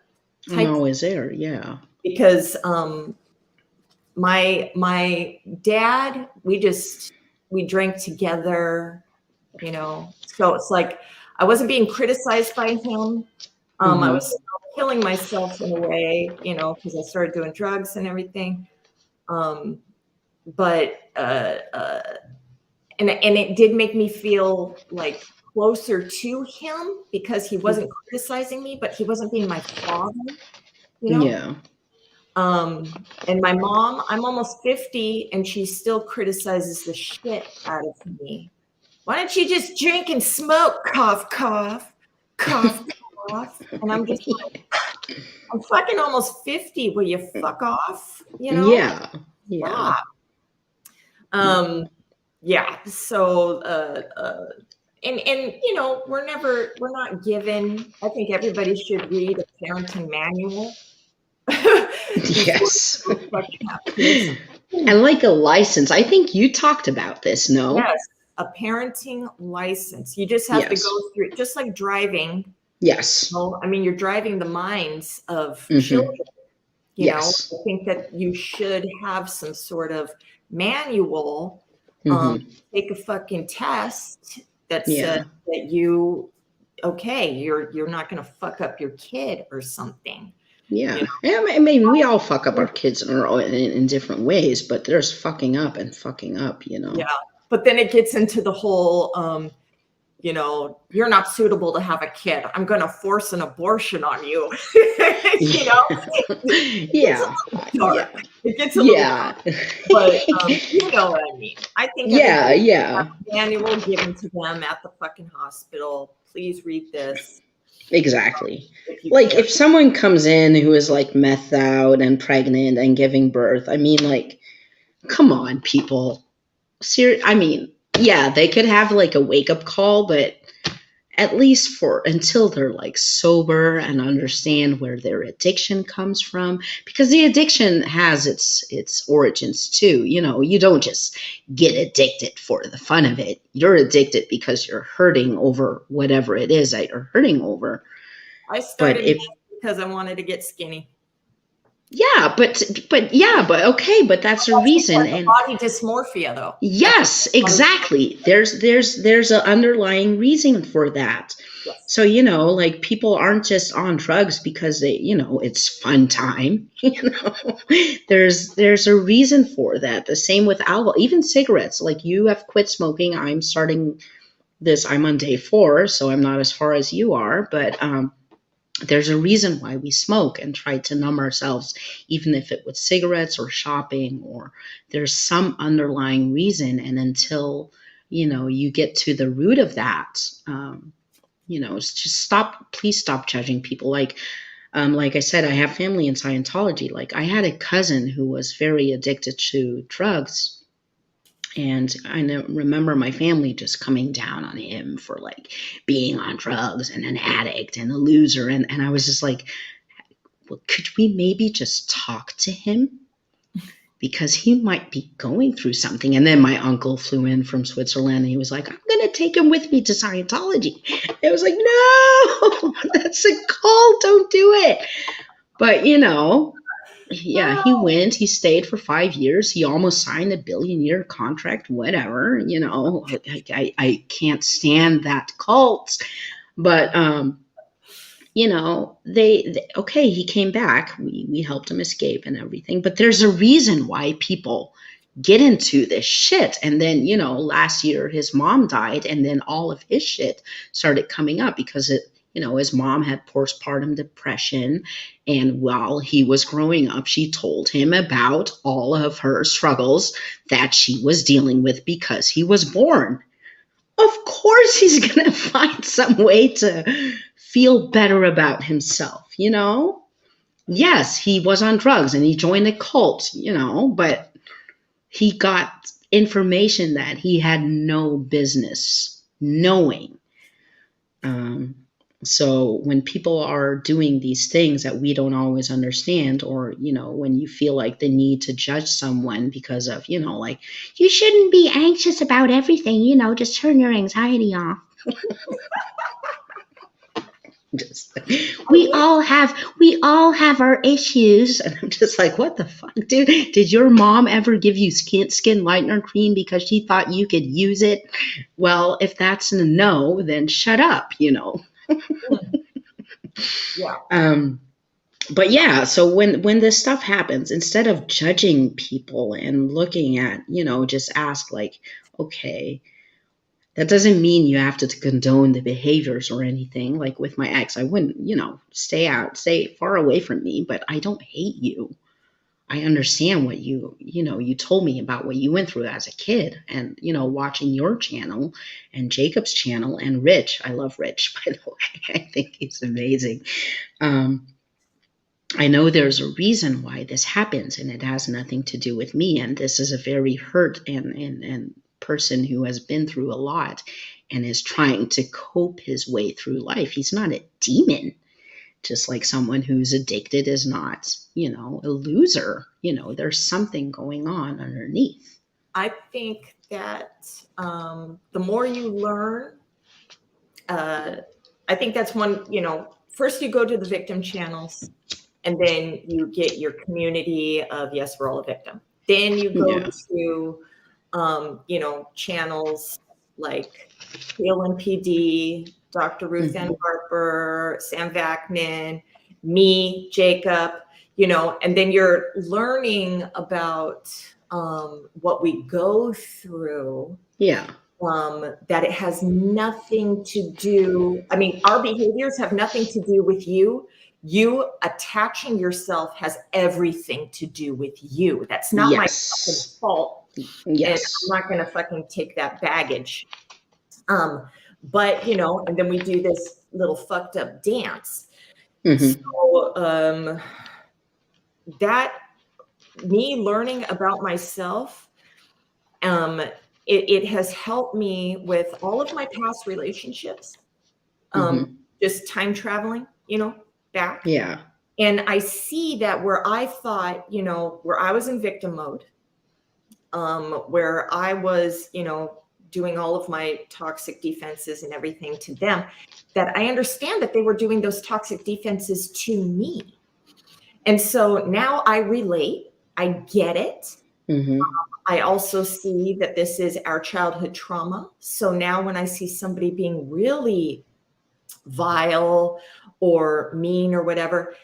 I'm always there, yeah. Because my dad, we drank together, you know, so it's like I wasn't being criticized by him. I was killing myself in a way, you know, because I started doing drugs and everything. But and it did make me feel like closer to him, because he wasn't criticizing me, but he wasn't being my father, you know? Yeah. And my mom, I'm almost 50, and she still criticizes the shit out of me. Why don't you just drink and smoke? Cough, cough, cough, cough. And I'm just like, I'm fucking almost 50. Will you fuck off? You know? Yeah. Yeah. Yeah. So, and you know, we're not given. I think everybody should read a parenting manual. Yes. And like a license. I think you talked about this, no? Yes, a parenting license. You just have to go through, just like driving. Yes. You know? I mean, you're driving the minds of children. You know, I think that you should have some sort of manual. Take a fucking test that says that you're not going to fuck up your kid or something. Yeah. You know? I mean, we all fuck up our kids in different ways, but there's fucking up and fucking up, you know? Yeah. But then it gets into the whole, you know, you're not suitable to have a kid. I'm going to force an abortion on you. You know? Yeah. It gets a little dark. But you know what I mean. I think have a manual given to them at the fucking hospital. Please read this. Exactly. Like if someone comes in who is like methed out and pregnant and giving birth, I mean, like, come on, people. I mean, yeah, they could have like a wake up call, but at least until they're like sober and understand where their addiction comes from, because the addiction has its origins too. You know, you don't just get addicted for the fun of it. You're addicted because you're hurting over whatever it is that you're hurting over. I started because I wanted to get skinny. Yeah, but okay, but that's a reason. And body dysmorphia, though. Yes, exactly. There's an underlying reason for that. Yes. So, you know, like people aren't just on drugs because they, you know, it's fun time. You know, there's a reason for that. The same with alcohol, even cigarettes. Like you have quit smoking. I'm starting this. I'm on day 4, so I'm not as far as you are, but there's a reason why we smoke and try to numb ourselves, even if it was cigarettes or shopping, or there's some underlying reason. And until, you know, you get to the root of that, just please stop judging people. Like I said, I have family in Scientology. Like I had a cousin who was very addicted to drugs. And I remember my family just coming down on him for like being on drugs and an addict and a loser. And I was just like, well, could we maybe just talk to him? Because he might be going through something. And then my uncle flew in from Switzerland and he was like, I'm going to take him with me to Scientology. I was like, no, that's a cult. Don't do it. But, yeah, he went. He stayed for 5 years. He almost signed a $1 billion contract, whatever. I can't stand that cult. But, okay, he came back. We helped him escape and everything. But there's a reason why people get into this shit. And then, last year his mom died, and then all of his shit started coming up because his mom had postpartum depression. And while he was growing up, she told him about all of her struggles that she was dealing with because he was born. Of course, he's going to find some way to feel better about himself, Yes, he was on drugs and he joined a cult, but he got information that he had no business knowing. So when people are doing these things that we don't always understand, or, when you feel like the need to judge someone because of, like, you shouldn't be anxious about everything, just turn your anxiety off. We all have our issues. And I'm just like, what the fuck, dude? Did your mom ever give you skin lightener cream because she thought you could use it? Well, if that's a no, then shut up, Yeah. But yeah, so when this stuff happens, instead of judging people and looking at, just ask like, okay, that doesn't mean you have to condone the behaviors or anything. Like with my ex, I wouldn't, stay far away from me, but I don't hate you. I understand what you told me about what you went through as a kid, and, watching your channel and Jacob's channel and Rich. I love Rich, by the way. I think he's amazing. I know there's a reason why this happens, and it has nothing to do with me. And this is a very hurt and person who has been through a lot and is trying to cope his way through life. He's not a demon. Just like someone who's addicted is not, a loser. There's something going on underneath. I think that the more you learn, I think that's one, first you go to the victim channels, and then you get your community of, yes, we're all a victim. Then you go to, channels like AvPD, Dr. Ruth Ann Harper, Sam Vaknin, me, Jacob, and then you're learning about what we go through. Yeah. That it has nothing to do. I mean, our behaviors have nothing to do with you. You attaching yourself has everything to do with you. That's not my fucking fault. Yes. And I'm not going to fucking take that baggage. But, and then we do this little fucked up dance. So that me learning about myself, it has helped me with all of my past relationships, just time traveling, back. Yeah. And I see that where I thought, where I was in victim mode, where I was, doing all of my toxic defenses and everything to them, that I understand that they were doing those toxic defenses to me. And so now I relate, I get it. I also see that this is our childhood trauma. So now when I see somebody being really vile or mean or whatever,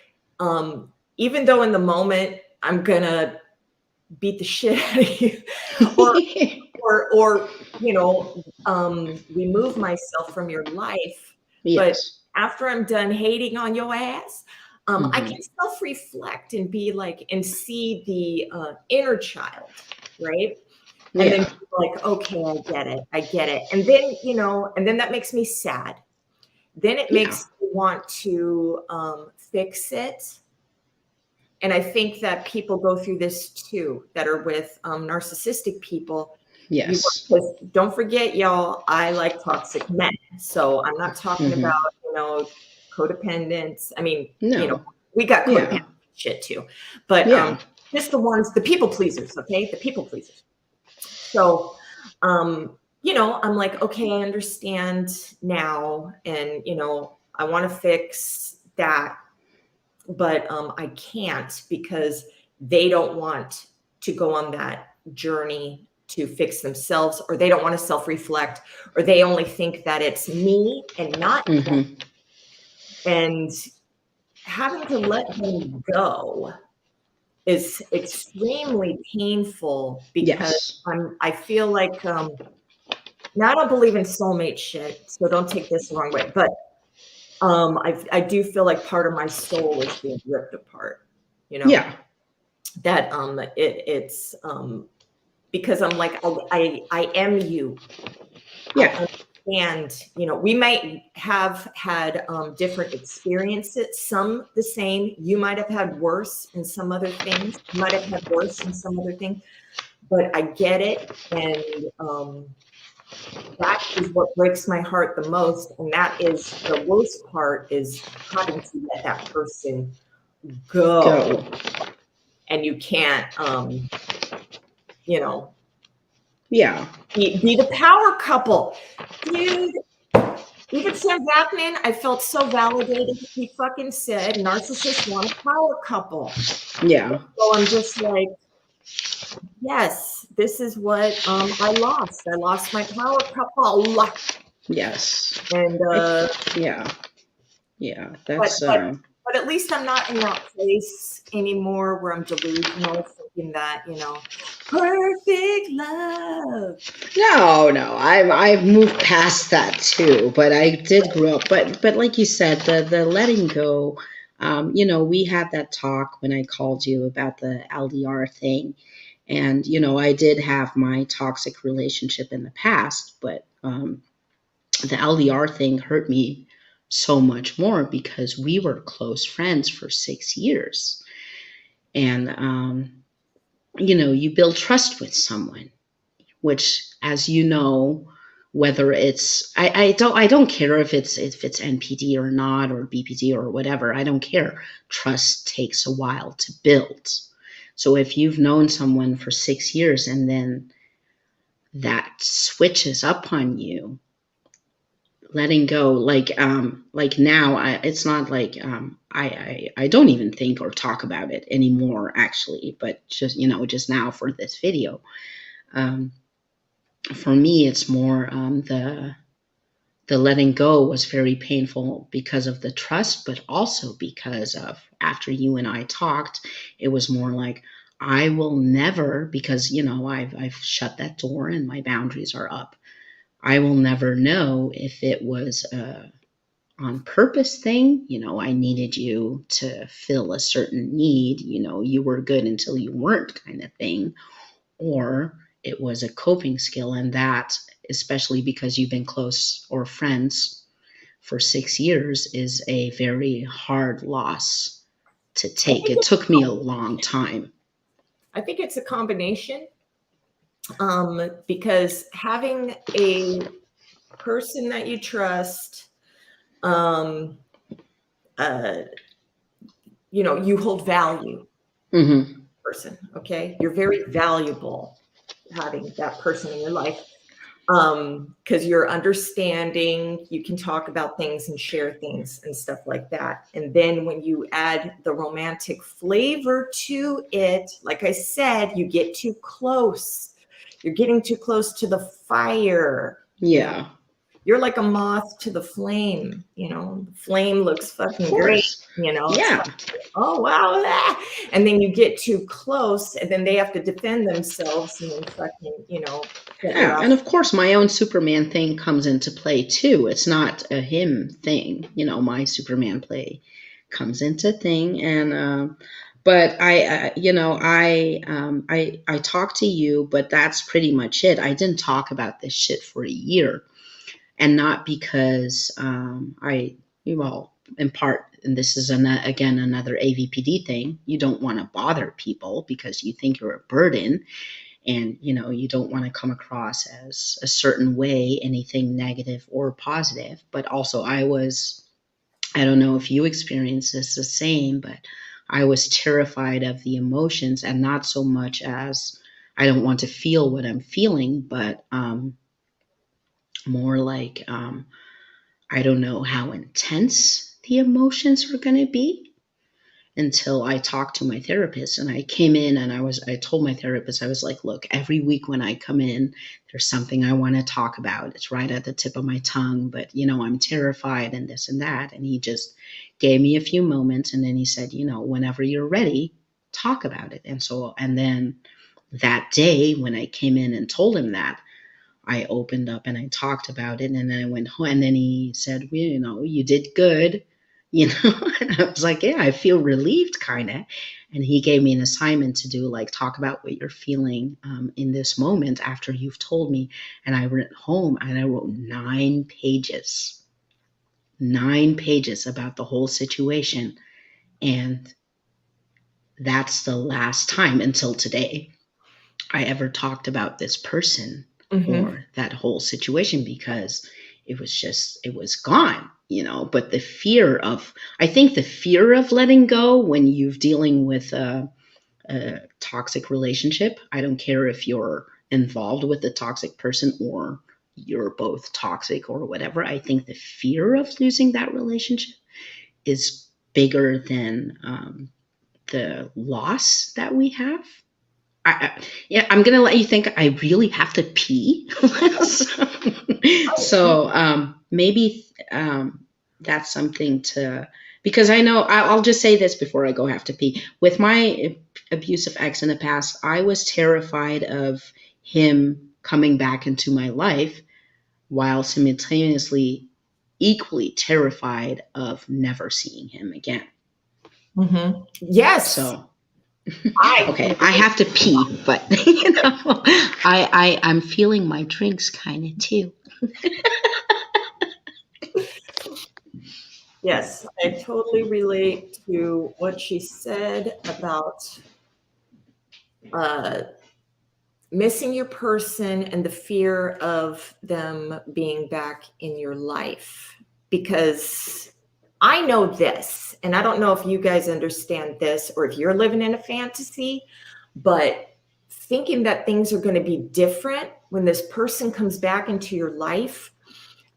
even though in the moment I'm gonna beat the shit out of you, or remove myself from your life. But after I'm done hating on your ass, I can self-reflect and be like, and see the inner child, right? And then be like, okay, I get it. And then, and then that makes me sad then it Yeah. makes you want to fix it. And I think that people go through this too, that are with narcissistic people. Yes. Because don't forget, y'all, I like toxic men. So I'm not talking about, you know, codependents. I mean, you know, No. we got Yeah. codependent shit too. But Yeah. just the ones, the people pleasers, okay? The people pleasers. So, you know, I'm like, okay, I understand now. And, you know, I want to fix that. But I can't because they don't want to go on that journey to fix themselves, or they don't want to self-reflect, or they only think that it's me and not them. And having to let them go is extremely painful because Yes. I feel like now I don't believe in soulmate shit, so don't take this the wrong way, but I do feel like part of my soul is being ripped apart, you know. Yeah. That it's because I'm like, I am you. Yeah. And you know, we might have had different experiences, some the same. You might have had worse in some other things. You might have had worse in some other things, but I get it. And that is what breaks my heart the most. And that is the worst part, is having to let that person go. And you can't, you know, Yeah. be the power couple. Dude, even Sam Vaknin, I felt so validated. He fucking said narcissists want a power couple. Yeah. So I'm just like, yes, this is what I lost. I lost my power couple. Yes. And yeah. Yeah. That's but at least I'm not in that place anymore where I'm delusional, thinking that, you know, perfect love. No. I've moved past that too, but I did grow up. But like you said, the letting go. You know, we had that talk when I called you about the LDR thing, and you know, I did have my toxic relationship in the past, but the LDR thing hurt me so much more because we were close friends for 6 years. And, you know, you build trust with someone, which, as you know, whether it's, I don't care if it's NPD or not, or BPD or whatever. I don't care. Trust takes a while to build. So if you've known someone for 6 years and then that switches up on you, letting go, like now, it's not like I don't even think or talk about it anymore, actually, but just, you know, just now for this video, for me it's more the letting go was very painful because of the trust, but also because of, after you and I talked, it was more like, I will never, because, you know, I've shut that door and my boundaries are up. I will never know if it was a on purpose thing. You know, I needed you to fill a certain need. You know, you were good until you weren't, kind of thing. Or it was a coping skill. And that, especially because you've been close or friends for 6 years, is a very hard loss to take. It took me a long time. I think it's a combination. Because having a person that you trust, you know, you hold value. Person, okay, you're very valuable having that person in your life, because you're understanding, you can talk about things and share things and stuff like that. And then when you add the romantic flavor to it, like I said, you get too close. You're getting too close to the fire. Yeah. You know? You're like a moth to the flame, you know, the flame looks fucking great, you know. Yeah. Like, oh, wow. Ah. And then you get too close and then they have to defend themselves and then fucking, you know. Yeah. And of course, my own Superman thing comes into play too. It's not a him thing, you know, my Superman play comes into thing. And, but you know, I talked to you, but that's pretty much it. I didn't talk about this shit for a year. and not because well, in part, and this is again another AvPD thing, you don't want to bother people because you think you're a burden, and you don't want to come across as a certain way, anything negative or positive. But also I don't know if you experience this the same, but I was terrified of the emotions, and not so much as I don't want to feel what I'm feeling, but more like I don't know how intense the emotions are going to be until I talked to my therapist. And I came in and I told my therapist, I was like, look, every week when I come in, there's something I want to talk about. It's right at the tip of my tongue, but I'm terrified and this and that. And he just gave me a few moments. And then he said, whenever you're ready, talk about it. And then that day when I came in and told him that, I opened up and I talked about it, and then I went home, and then he said, well, you did good, and I was like, yeah, I feel relieved kind of. And he gave me an assignment to do, like, talk about what you're feeling in this moment after you've told me. And I went home and I wrote 9 pages about the whole situation. And that's the last time until today I ever talked about this person or that whole situation, because it was gone, but I think the fear of letting go when you're dealing with a toxic relationship, I don't care if you're involved with a toxic person or you're both toxic or whatever. I think the fear of losing that relationship is bigger than the loss that we have. I'm going to let you think I really have to pee. So maybe that's something because I know, I'll just say this before I go have to pee. With my abusive ex in the past, I was terrified of him coming back into my life, while simultaneously equally terrified of never seeing him again. Yes. So okay, I have to pee, but I'm feeling my drinks kind of too. Yes, I totally relate to what she said about missing your person and the fear of them being back in your life. Because I know this, and I don't know if you guys understand this or if you're living in a fantasy, but thinking that things are going to be different when this person comes back into your life.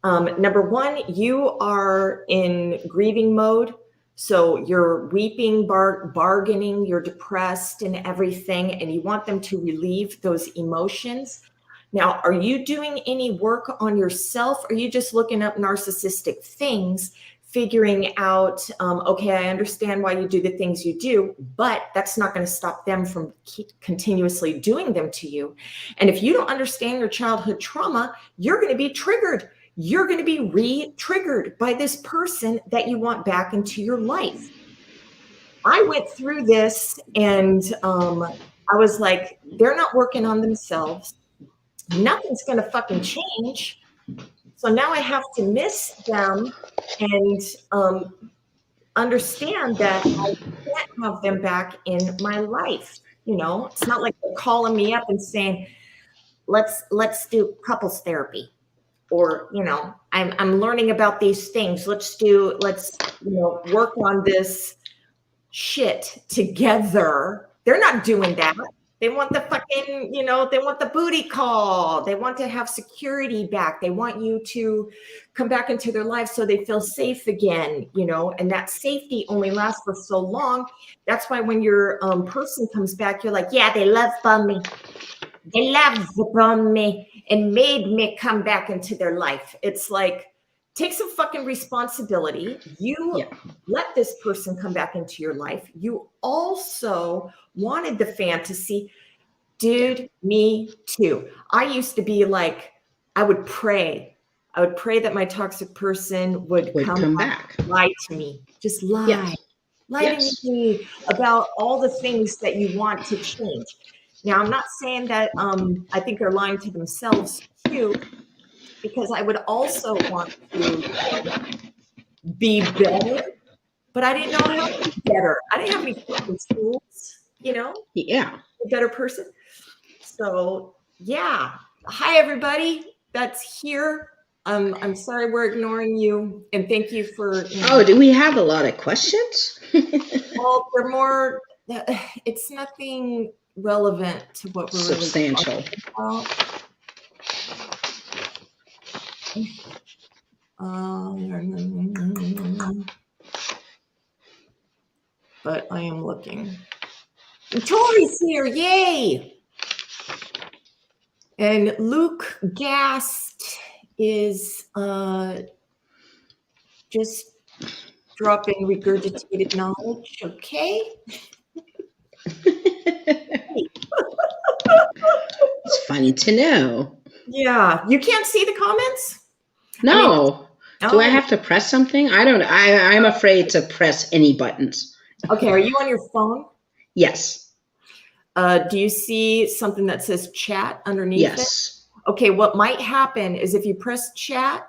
Number one, you are in grieving mode. So you're weeping, bargaining, you're depressed and everything, and you want them to relieve those emotions. Now, are you doing any work on yourself? Or are you just looking up narcissistic things, figuring out, okay, I understand why you do the things you do, but that's not going to stop them from continuously doing them to you. And if you don't understand your childhood trauma, you're going to be triggered. You're going to be re-triggered by this person that you want back into your life. I went through this and I was like, they're not working on themselves. Nothing's going to fucking change. So now I have to miss them and understand that I can't have them back in my life. It's not like they're calling me up and saying, let's do couples therapy. Or, I'm learning about these things. Let's work on this shit together. They're not doing that. They want the fucking, they want the booty call. They want to have security back. They want you to come back into their life so they feel safe again, and that safety only lasts for so long. That's why when your person comes back, you're like, yeah, they love me. They loved me and made me come back into their life. It's like, take some fucking responsibility. You let this person come back into your life. You also wanted the fantasy. Dude, me too. I used to be like, I would pray that my toxic person would come back, lie to me. Just lie. Yes. Lie to me about all the things that you want to change. Now, I'm not saying that I think they're lying to themselves too, because I would also want to be better, but I didn't know how to be better. I didn't have any fucking tools, you know? Yeah. A better person. So yeah. Hi everybody that's here. I'm sorry we're ignoring you, and thank you for. Oh, do we have a lot of questions? Well, they're more. It's nothing relevant to what we're substantial. Really talking about. But I am looking. And Tori's here, yay! And Luke Gast is just dropping regurgitated knowledge, okay? It's funny to know. Yeah, you can't see the comments? No. I mean, do I have to press something? I don't. I'm afraid to press any buttons. Okay, are you on your phone? Yes. Do you see something that says chat underneath it? Yes. Okay, what might happen is if you press chat,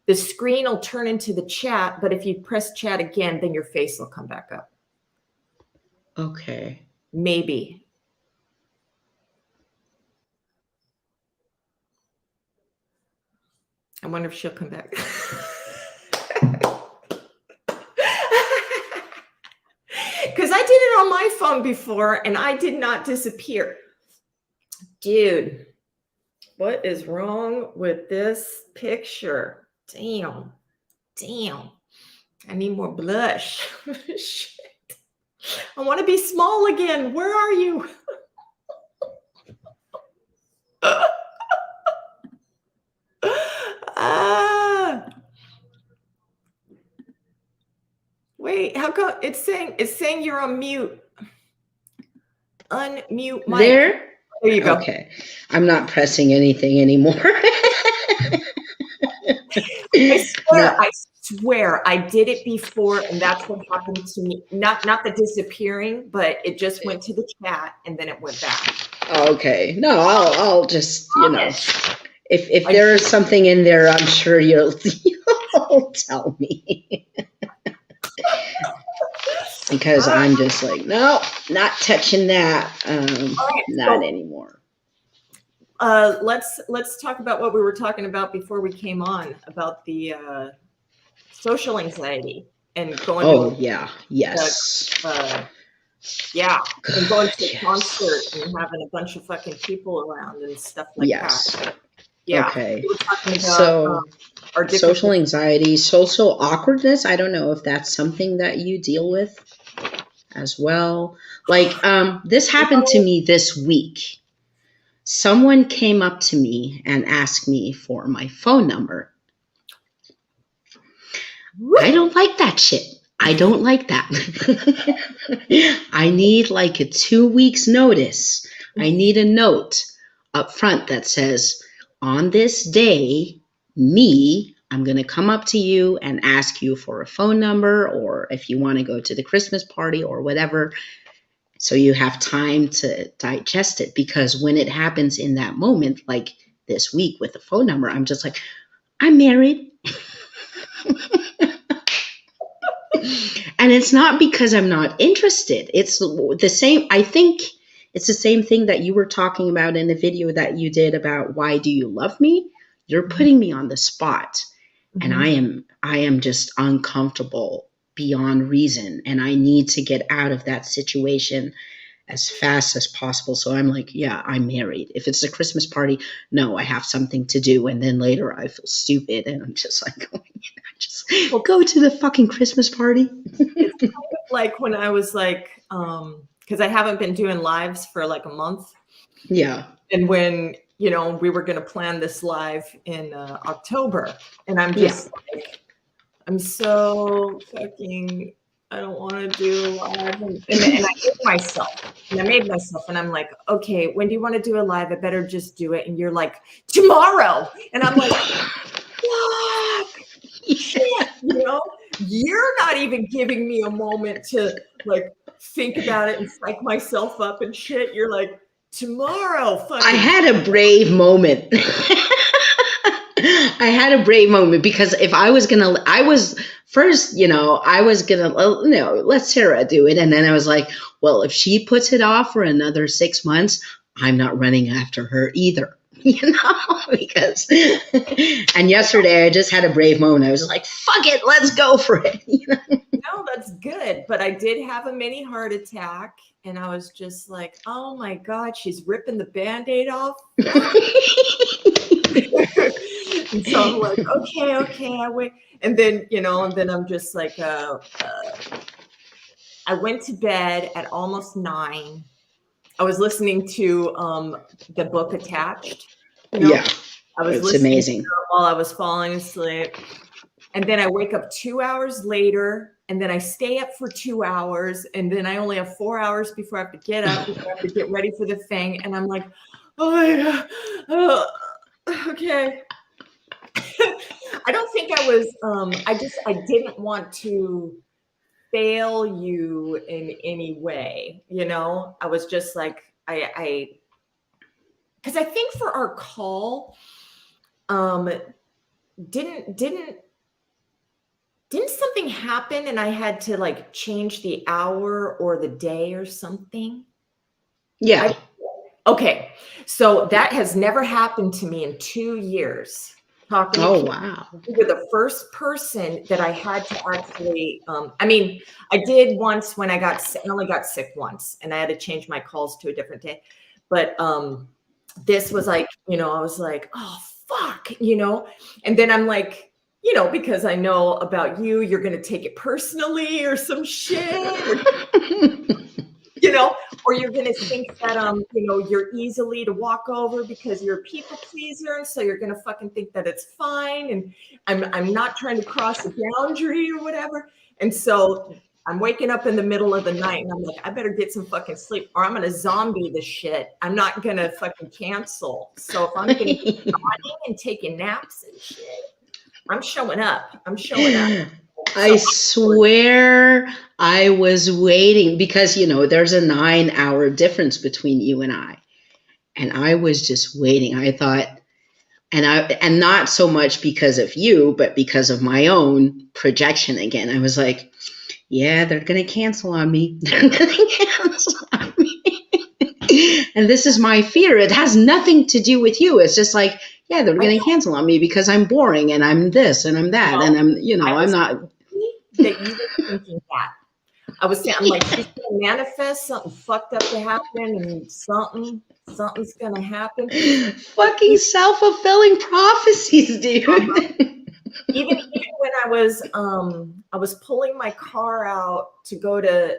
the screen will turn into the chat, but if you press chat again, then your face will come back up. Okay. Maybe. I wonder if she'll come back. Because I did it on my phone before and I did not disappear. Dude, what is wrong with this picture? Damn. Damn. I need more blush. Shit. I want to be small again. Where are you? Wait, how come it's saying you're on mute? Unmute mic. There you go. Okay. I'm not pressing anything anymore. I swear I did it before, and that's what happened to me. Not the disappearing, but it just went to the chat and then it went back. Okay. No, I'll just, if there is something in there, I'm sure you'll tell me. Because I'm just like, no, not touching that. Not anymore. Let's talk about what we were talking about before we came on, about the social anxiety and going. Oh yeah, yes. Yeah, and going to a concert and having a bunch of fucking people around and stuff like that. Yeah. Okay. We were talking about, so our social anxiety, social awkwardness. I don't know if that's something that you deal with as well. Like this happened to me this week. Someone came up to me and asked me for my phone number. I don't like that shit. I don't like that. I need like a 2 weeks notice. I need a note up front that says, on this day, I'm going to come up to you and ask you for a phone number, or if you want to go to the Christmas party or whatever. So you have time to digest it, because when it happens in that moment, like this week with the phone number, I'm just like, I'm married. And it's not because I'm not interested. It's the same. I think it's the same thing that you were talking about in the video that you did about why do you love me? You're putting me on the spot. And I am just uncomfortable beyond reason. And I need to get out of that situation as fast as possible. So I'm like, yeah, I'm married. If it's a Christmas party, no, I have something to do. And then later I feel stupid. And I'm just like, well, go to the fucking Christmas party. It's kind of like when I was like, because I haven't been doing lives for like a month. Yeah. And when, we were going to plan this live in October, and I'm just like, I'm so fucking, I don't want to do live. And I made myself, and I'm like, okay, when do you want to do a live? I better just do it. And you're like, tomorrow. And I'm like, fuck, shit, you're not even giving me a moment to like think about it and psych myself up and shit. You're like, tomorrow. I had a brave moment. I had a brave moment because if I was gonna, I was first, I was gonna, let Sarah do it, and then I was like, well, if she puts it off for another 6 months, I'm not running after her either, because. And yesterday I just had a brave moment. I was like, fuck it, let's go for it. No, that's good. But I did have a mini heart attack, and I was just like, oh my God, she's ripping the Band-Aid off. And so I'm like, okay, I wait. And then, and then I'm just like, I went to bed at almost 9. I was listening to the book Attached. Yeah, I was it's listening amazing. to it while I was falling asleep. And then I wake up 2 hours later, and then I stay up for 2 hours, and then I only have 4 hours before I have to get up, before I have to get ready for the thing. And I'm like, oh my God, okay. I don't think I was, I didn't want to fail you in any way, I was just like, because I think for our call, didn't something happen and I had to like change the hour or the day or something? Yeah. Okay. So that has never happened to me in 2 years. Talking to people. Wow. You were the first person that I had to actually, I did once when I only got sick once, and I had to change my calls to a different day. But this was like, I was like, oh, fuck, and then I'm like, because I know about you, you're going to take it personally or some shit, or you're going to think that, you're easily to walk over because you're a people pleaser. And so you're going to fucking think that it's fine. And I'm not trying to cross a boundary or whatever. And so I'm waking up in the middle of the night and I'm like, I better get some fucking sleep or I'm going to zombie this shit. I'm not going to fucking cancel. So if I'm going to be nodding and taking naps and shit, I'm showing up. I swear I was waiting because, there's a 9-hour difference between you and I. And I was just waiting. I thought, and not so much because of you, but because of my own projection again. I was like, yeah, they're going to cancel on me. They're going to cancel on me. And this is my fear. It has nothing to do with you. It's just like, yeah, they're going to cancel on me because I'm boring and I'm this and I'm that. And I'm not. That you were thinking that. I was saying, I'm like, she's going to manifest something fucked up to happen and something's going to happen. Fucking self-fulfilling prophecies, dude. Even when I was pulling my car out to go to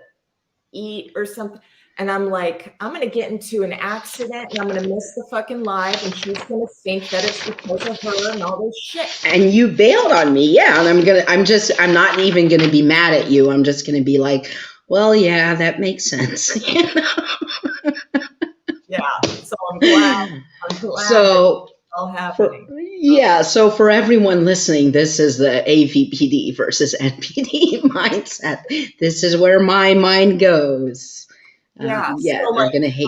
eat or something, and I'm like, I'm going to get into an accident and I'm going to miss the fucking live and she's going to think that it's because of her and all this shit. And you bailed on me. Yeah. And I'm not even going to be mad at you. I'm just going to be like, well, yeah, that makes sense. Yeah. So I'm glad so it's all happening. So for everyone listening, this is the AvPD versus NPD mindset. This is where my mind goes. Yeah, so they're going to hate.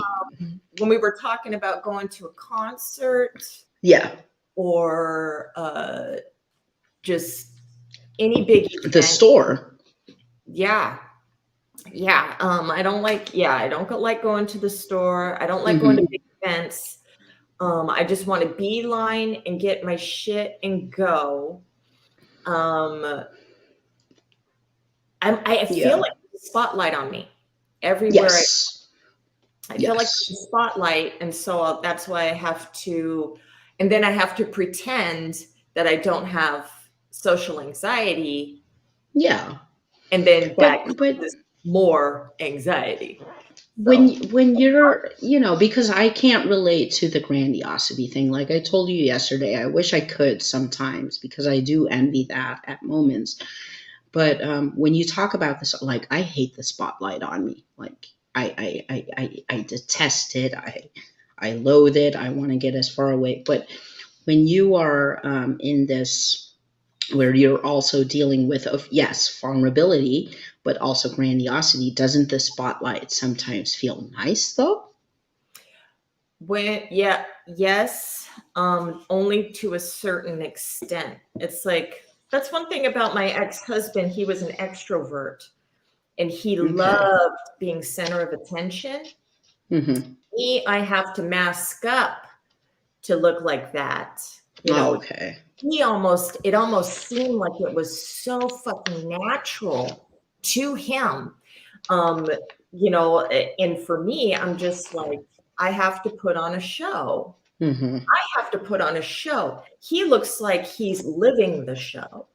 When we were talking about going to a concert. Yeah. Or just any big event. The store. Yeah. I don't like going to the store. I don't like going to big events. I just want to beeline and get my shit and go. I feel like there's a spotlight on me everywhere. Yes. I feel like there's a spotlight, and so that's why I have to, and then I have to pretend that I don't have social anxiety. Yeah. And then that is more anxiety. When you're, because I can't relate to the grandiosity thing. Like I told you yesterday, I wish I could sometimes because I do envy that at moments. But when you talk about this, like I hate the spotlight on me. Like I detest it. I loathe it. I want to get as far away. But when you are in this, where you're also dealing with, vulnerability, but also grandiosity, doesn't the spotlight sometimes feel nice though? Yes, only to a certain extent. It's like, that's one thing about my ex-husband. He was an extrovert and he loved being center of attention. Mm-hmm. Me, I have to mask up to look like that. You know, Okay. it almost seemed like it was so fucking natural to him. You know, and for me, I'm just like, I have to put on a show. Mm-hmm. I have to put on a show. He looks like he's living the show.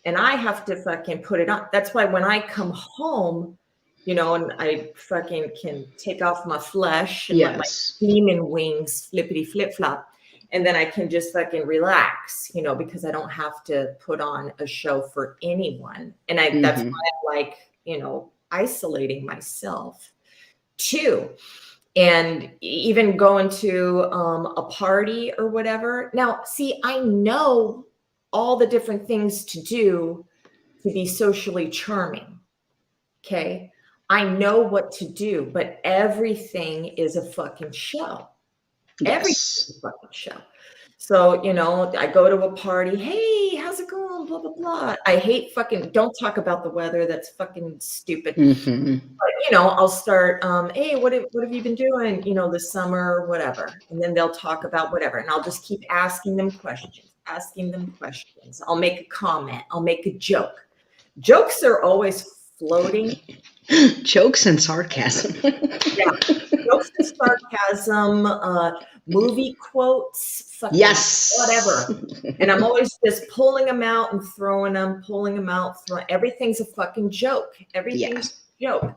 And I have to fucking put it on. That's why when I come home, you know, and I fucking can take off my flesh and let my demon wings flippity flip flop. And then I can just fucking relax, you know, because I don't have to put on a show for anyone. And that's why I like, you know, isolating myself too. And even going to a party or whatever. Now, see, I know all the different things to do to be socially charming. Okay. I know what to do, but everything is a fucking show. Everything is a fucking show. So, you know, I go to a party. Hey, how's it going? Blah, blah, blah. I hate don't talk about the weather. That's fucking stupid. Mm-hmm. But, you know, I'll start, hey, what have you been doing, you know, this summer, whatever. And then they'll talk about whatever. And I'll just keep asking them questions. I'll make a comment. I'll make a joke. Jokes are always floating. Jokes and sarcasm. Yeah. Jokes and sarcasm, movie quotes, fucking whatever. And I'm always just pulling them out and throwing them, everything's a fucking joke. Everything's a joke.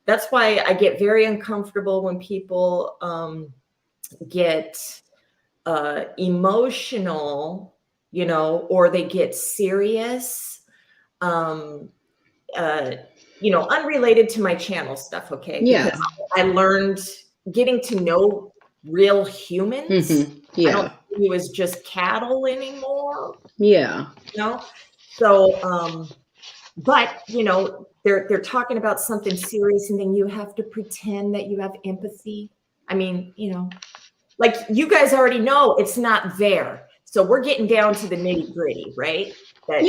That's why I get very uncomfortable when people get emotional, you know, or they get serious, you know, unrelated to my channel stuff. Okay. Yeah. Because I learned getting to know real humans. Yeah. I don't see you as just cattle anymore. Yeah. You know? So, but you know, they're talking about something serious and then you have to pretend that you have empathy. I mean, you know, like you guys already know it's not there. So we're getting down to the nitty gritty, right? That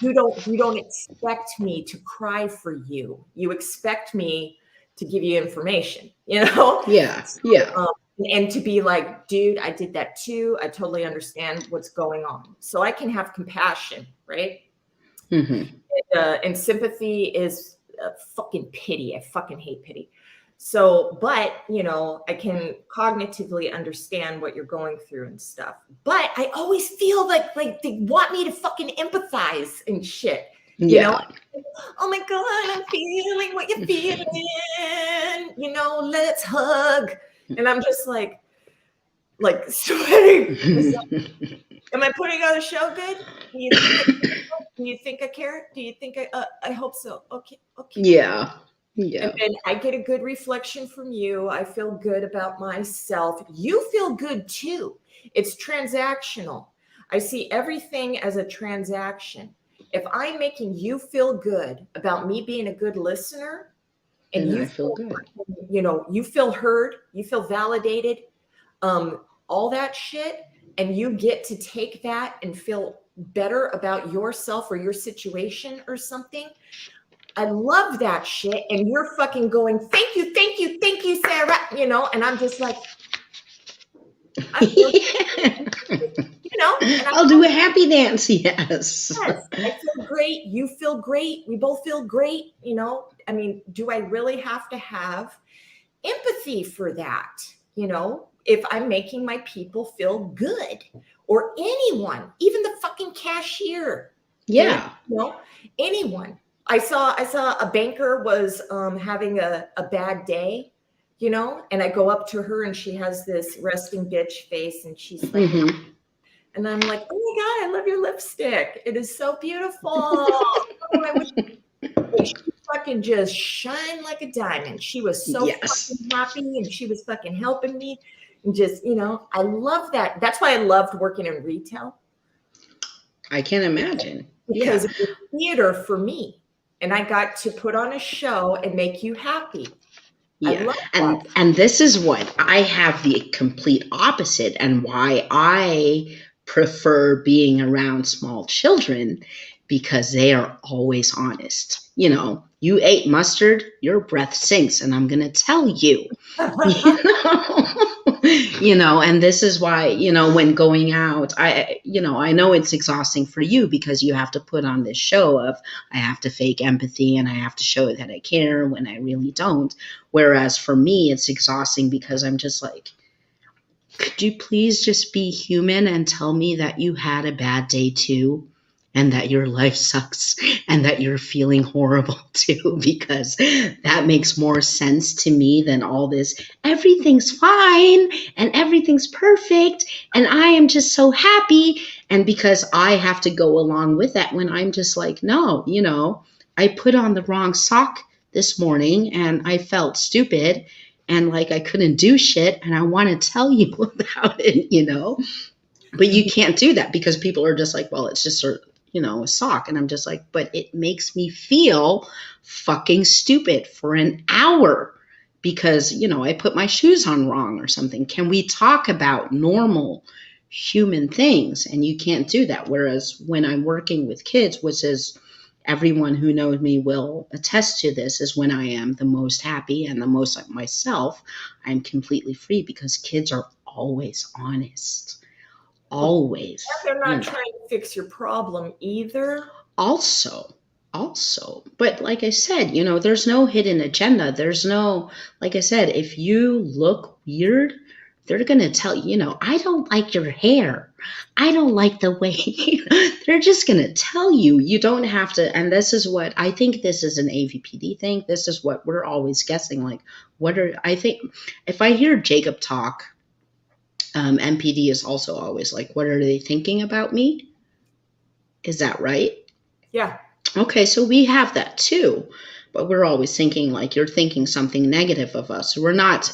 you don't expect me to cry for you. You expect me to give you information, you know? Yeah. Yeah. And to be like, dude, I did that too. I totally understand what's going on. So I can have compassion, right? Mm-hmm. And sympathy is fucking pity. I fucking hate pity. So, but, you know, I can cognitively understand what you're going through and stuff. But I always feel like they want me to fucking empathize and shit. You know? Oh my God, I'm feeling what you're feeling. You know, let's hug. And I'm just like sweating. Am I putting on a show good? Do you think I care? Do you think I hope so? Okay. Yeah. Yeah. And then I get a good reflection from you. I feel good about myself. You feel good too. It's transactional. I see everything as a transaction. If I'm making you feel good about me being a good listener, and you feel good, you know, you feel heard, you feel validated, all that shit, and you get to take that and feel better about yourself or your situation or something. I love that shit. And you're fucking going, thank you, Sarah. You know, and I'm just like, you know, I'll do a happy dance. Yes. Yes, I feel great. You feel great. We both feel great. You know, I mean, do I really have to have empathy for that? You know, if I'm making my people feel good or anyone, even the fucking cashier. Yeah. You know, anyone. I saw a banker was having a bad day, you know, and I go up to her and she has this resting bitch face and she's like, and I'm like, oh my God, I love your lipstick. It is so beautiful. Oh, I wish she fucking just shine like a diamond. She was so fucking happy and she was fucking helping me. And just, you know, I love that. That's why I loved working in retail. I can imagine. Because it was theater for me. And I got to put on a show and make you happy. Yeah. love And that. and this is what I have the complete opposite, and why I prefer being around small children, because they are always honest. You ate mustard, your breath stinks, and I'm gonna tell you. you know and this is why, when going out, I know it's exhausting for you, because you have to put on this show of, I have to fake empathy and I have to show that I care when I really don't. Whereas for me, it's exhausting, because I'm just like, could you please just be human and tell me that you had a bad day too, and that your life sucks, and that you're feeling horrible too? Because that makes more sense to me than all this, everything's fine and everything's perfect and I am just so happy. And because I have to go along with that, when I'm just like, no, I put on the wrong sock this morning and I felt stupid, and like I couldn't do shit, and I want to tell you about it. But you can't do that, because people are just like, well, it's just a sock. And I'm just like, but it makes me feel fucking stupid for an hour, because I put my shoes on wrong or something. Can we talk about normal human things? And you can't do that. Whereas when I'm working with kids, which is, everyone who knows me will attest to this, is when I am the most happy and the most like myself. I'm completely free, because kids are always honest. Always. And they're not trying to fix your problem either. Also, but like I said, there's no hidden agenda. There's no, like I said, if you look weird, they're going to tell you, I don't like your hair. I don't like the way they're just going to tell you. You don't have to. And this is what I think, this is an AvPD thing. This is what we're always guessing. Like, I think if I hear Jacob talk, MPD is also always like, what are they thinking about me? Is that right? Yeah. Okay, so we have that too. But we're always thinking like, you're thinking something negative of us. We're not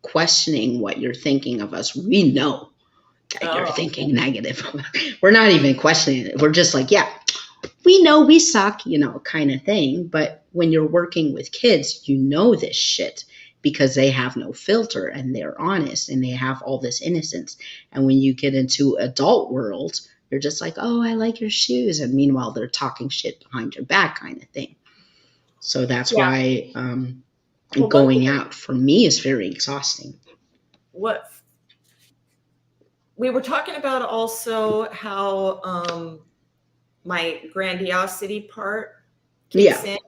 questioning what you're thinking of us. We know that you're thinking negative of us. We're not even questioning it. We're just like, yeah, we know we suck, kind of thing. But when you're working with kids, this shit, because they have no filter and they're honest and they have all this innocence. And when you get into adult world, you're just like, oh, I like your shoes. And meanwhile, they're talking shit behind your back, kind of thing. So that's why going out for me is very exhausting. What we were talking about also, how my grandiosity part kicks in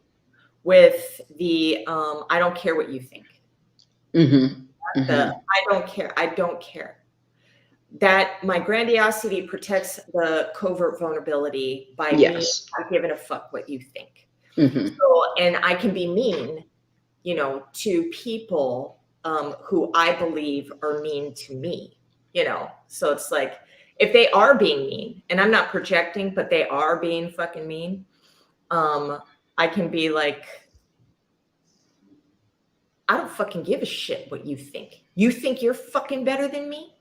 with the I don't care what you think. Mm-hmm. I don't care. That my grandiosity protects the covert vulnerability by me not giving a fuck what you think. Mm-hmm. So, and I can be mean, to people who I believe are mean to me, So it's like, if they are being mean, and I'm not projecting, but they are being fucking mean, I can be like, I don't fucking give a shit what you think. You think you're fucking better than me?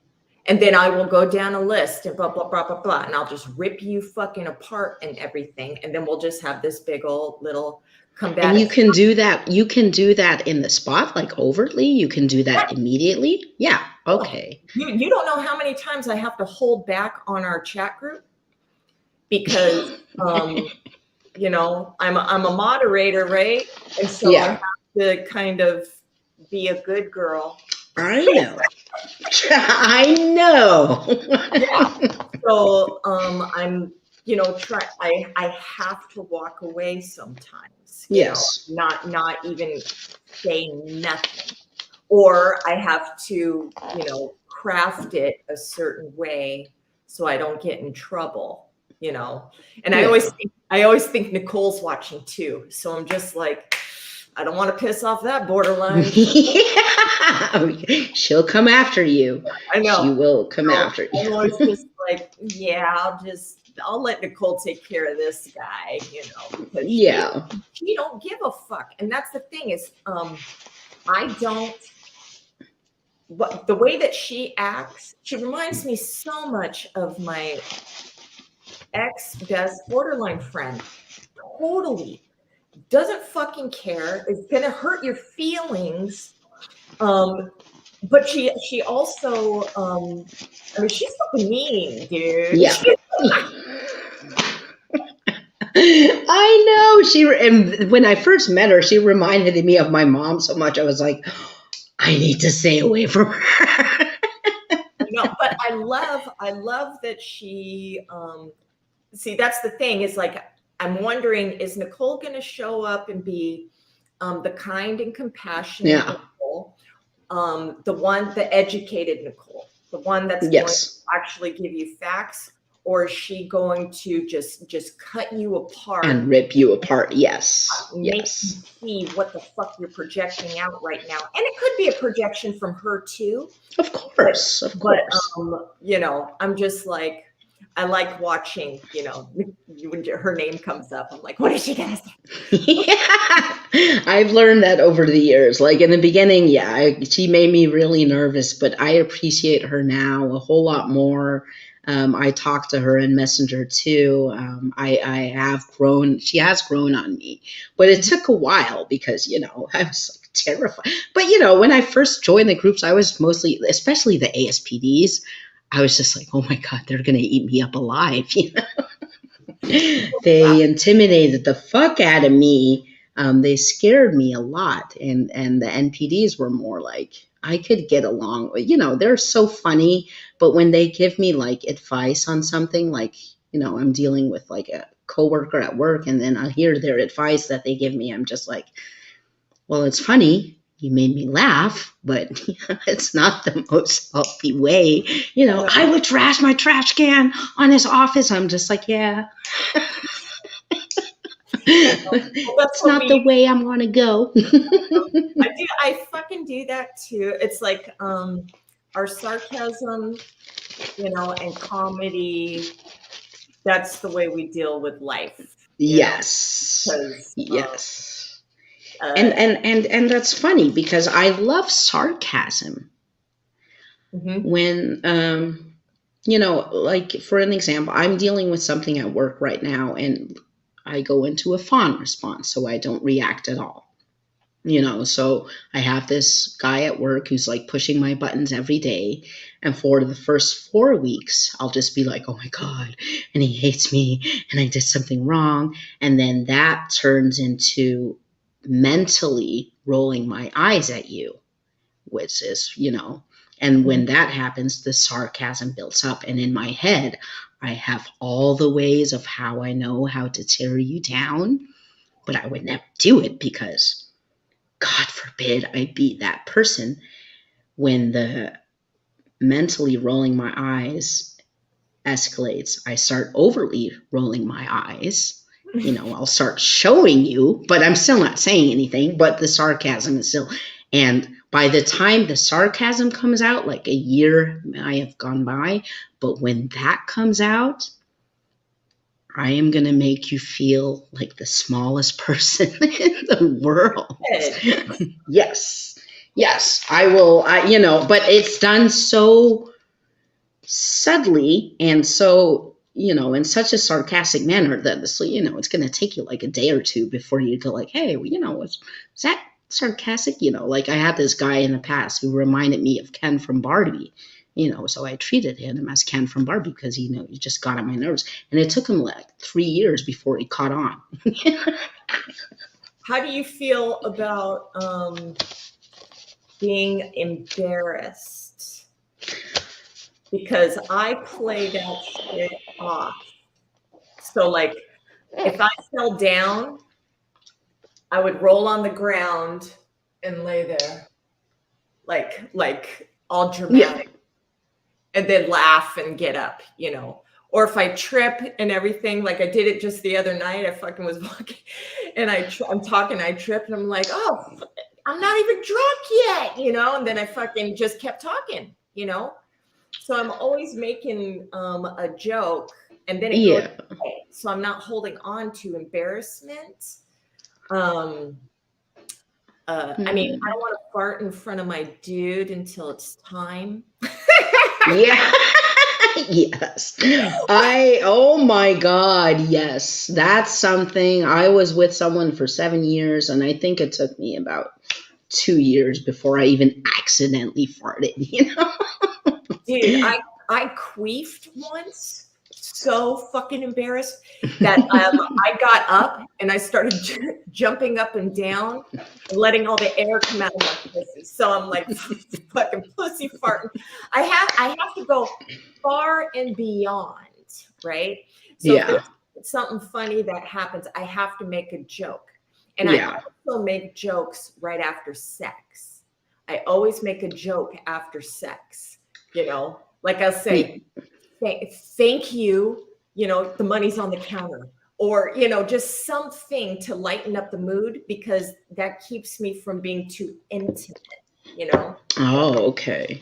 And then I will go down a list and blah, blah, blah, blah, blah. And I'll just rip you fucking apart and everything. And then we'll just have this big old little combative. And you can do that. You can do that in the spot, like overtly. You can do that immediately. Yeah. Okay. You don't know how many times I have to hold back on our chat group, because, I'm a moderator, right? And so I have to kind of be a good girl. I know. I know. Yeah. So I'm, I have to walk away sometimes. Yes. Not even say nothing. Or I have to, craft it a certain way so I don't get in trouble, And I always think Nicole's watching too. So I'm just like, I don't want to piss off that borderline. She'll come after you. I know. She will come after you. I'm always just like, I'll let Nicole take care of this guy, because she don't give a fuck. And that's the thing is, but the way that she acts, she reminds me so much of my ex-best borderline friend. Totally. doesn't fucking care, is gonna hurt your feelings. But she also, I mean, she's fucking mean, dude. Yeah. I know and when I first met her, she reminded me of my mom so much. I was like, I need to stay away from her. No, but I love that she, see, that's the thing is like, I'm wondering, is Nicole going to show up and be the kind and compassionate Nicole, the educated Nicole, the one that's going to actually give you facts, or is she going to just cut you apart and rip you apart? Yes. Make you see what the fuck you're projecting out right now. And it could be a projection from her too. Of course. But you know, I'm just like, I like watching, you know, when her name comes up, I'm like, what is she gonna say? Yeah. I've learned that over the years. Like in the beginning, she made me really nervous, but I appreciate her now a whole lot more. I talk to her in Messenger too. I have grown. She has grown on me, but it took a while because, you know, I was like terrified. But, you know, when I first joined the groups, I was mostly, especially the ASPDs, I was just like, oh my God, they're going to eat me up alive. You know, they intimidated the fuck out of me. They scared me a lot. And the NPDs were more like, I could get along with, you know, they're so funny, but when they give me like advice on something, like, you know, I'm dealing with like a coworker at work and then I hear their advice that they give me, I'm just like, well, it's funny. You made me laugh, but it's not the most healthy way. You know, I would trash my trash can on his office. I'm just like, yeah. That's not the way I'm going to go. I fucking do that too. It's like our sarcasm, you know, and comedy. That's the way we deal with life. Yes. Yes. And that's funny because I love sarcasm. When you know, like for an example, I'm dealing with something at work right now and I go into a fawn response, so I don't react at all. You know, so I have this guy at work who's like pushing my buttons every day. And for the first 4 weeks, I'll just be like, oh my God, and he hates me and I did something wrong. And then that turns into mentally rolling my eyes at you, which is, you know, and when that happens, the sarcasm builds up. And in my head, I have all the ways of how I know how to tear you down, but I would never do it because God forbid I be that person. When the mentally rolling my eyes escalates, I start overly rolling my eyes. You know, I'll start showing you, but I'm still not saying anything, but the sarcasm is still. And by the time the sarcasm comes out, like a year I have gone by, but when that comes out, I am going to make you feel like the smallest person in the world. Yes. Yes, I will. You know, but it's done so subtly and so, you know, in such a sarcastic manner that, so, you know, it's going to take you like a day or two before you go like, hey, well, you know, is that sarcastic? You know, like I had this guy in the past who reminded me of Ken from Barbie. You know, so I treated him as Ken from Barbie because, you know, he just got on my nerves. And it took him like 3 years before he caught on. How do you feel about being embarrassed? Because I play that shit off. So like, if I fell down, I would roll on the ground and lay there like all dramatic. And then laugh and get up, you know. Or if I trip and everything, like I did it just the other night, I fucking was walking and I'm talking, I tripped and I'm like, oh, I'm not even drunk yet, you know. And then I fucking just kept talking, you know. So I'm always making a joke and then it goes away. So I'm not holding on to embarrassment. I mean, I don't want to fart in front of my dude until it's time. Yeah. Yes. Oh my God, yes. That's something. I was with someone for 7 years, and I think it took me about 2 years before I even accidentally farted, Dude, I queefed once, so fucking embarrassed that I got up and I started jumping up and down and letting all the air come out of my pussy. So I'm like fucking pussy farting. I have to go far and beyond, right? So if Yeah. there's something funny that happens, I have to make a joke. And Yeah. I also make jokes right after sex. I always make a joke after sex. Like I'll say, thank you, the money's on the counter, or, just something to lighten up the mood, because that keeps me from being too intimate, Oh, okay.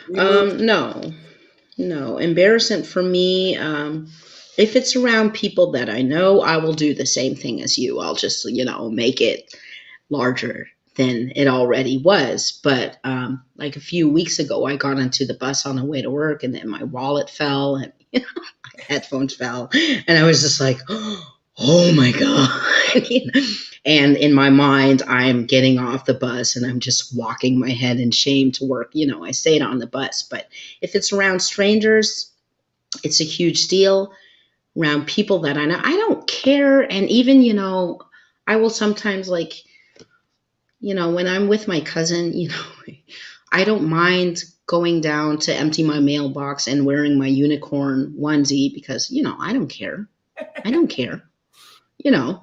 No. Embarrassment for me, if it's around people that I know, I will do the same thing as you. I'll just, make it larger than it already was. But like a few weeks ago, I got into the bus on the way to work, and then my wallet fell, and my headphones fell, and I was just like, oh my God. And in my mind, I'm getting off the bus and I'm just walking my head in shame to work. I stayed on the bus. But if it's around strangers, it's a huge deal. Around people that I know, I don't care. And even, I will sometimes, like, when I'm with my cousin, I don't mind going down to empty my mailbox and wearing my unicorn onesie because, I don't care. I don't care.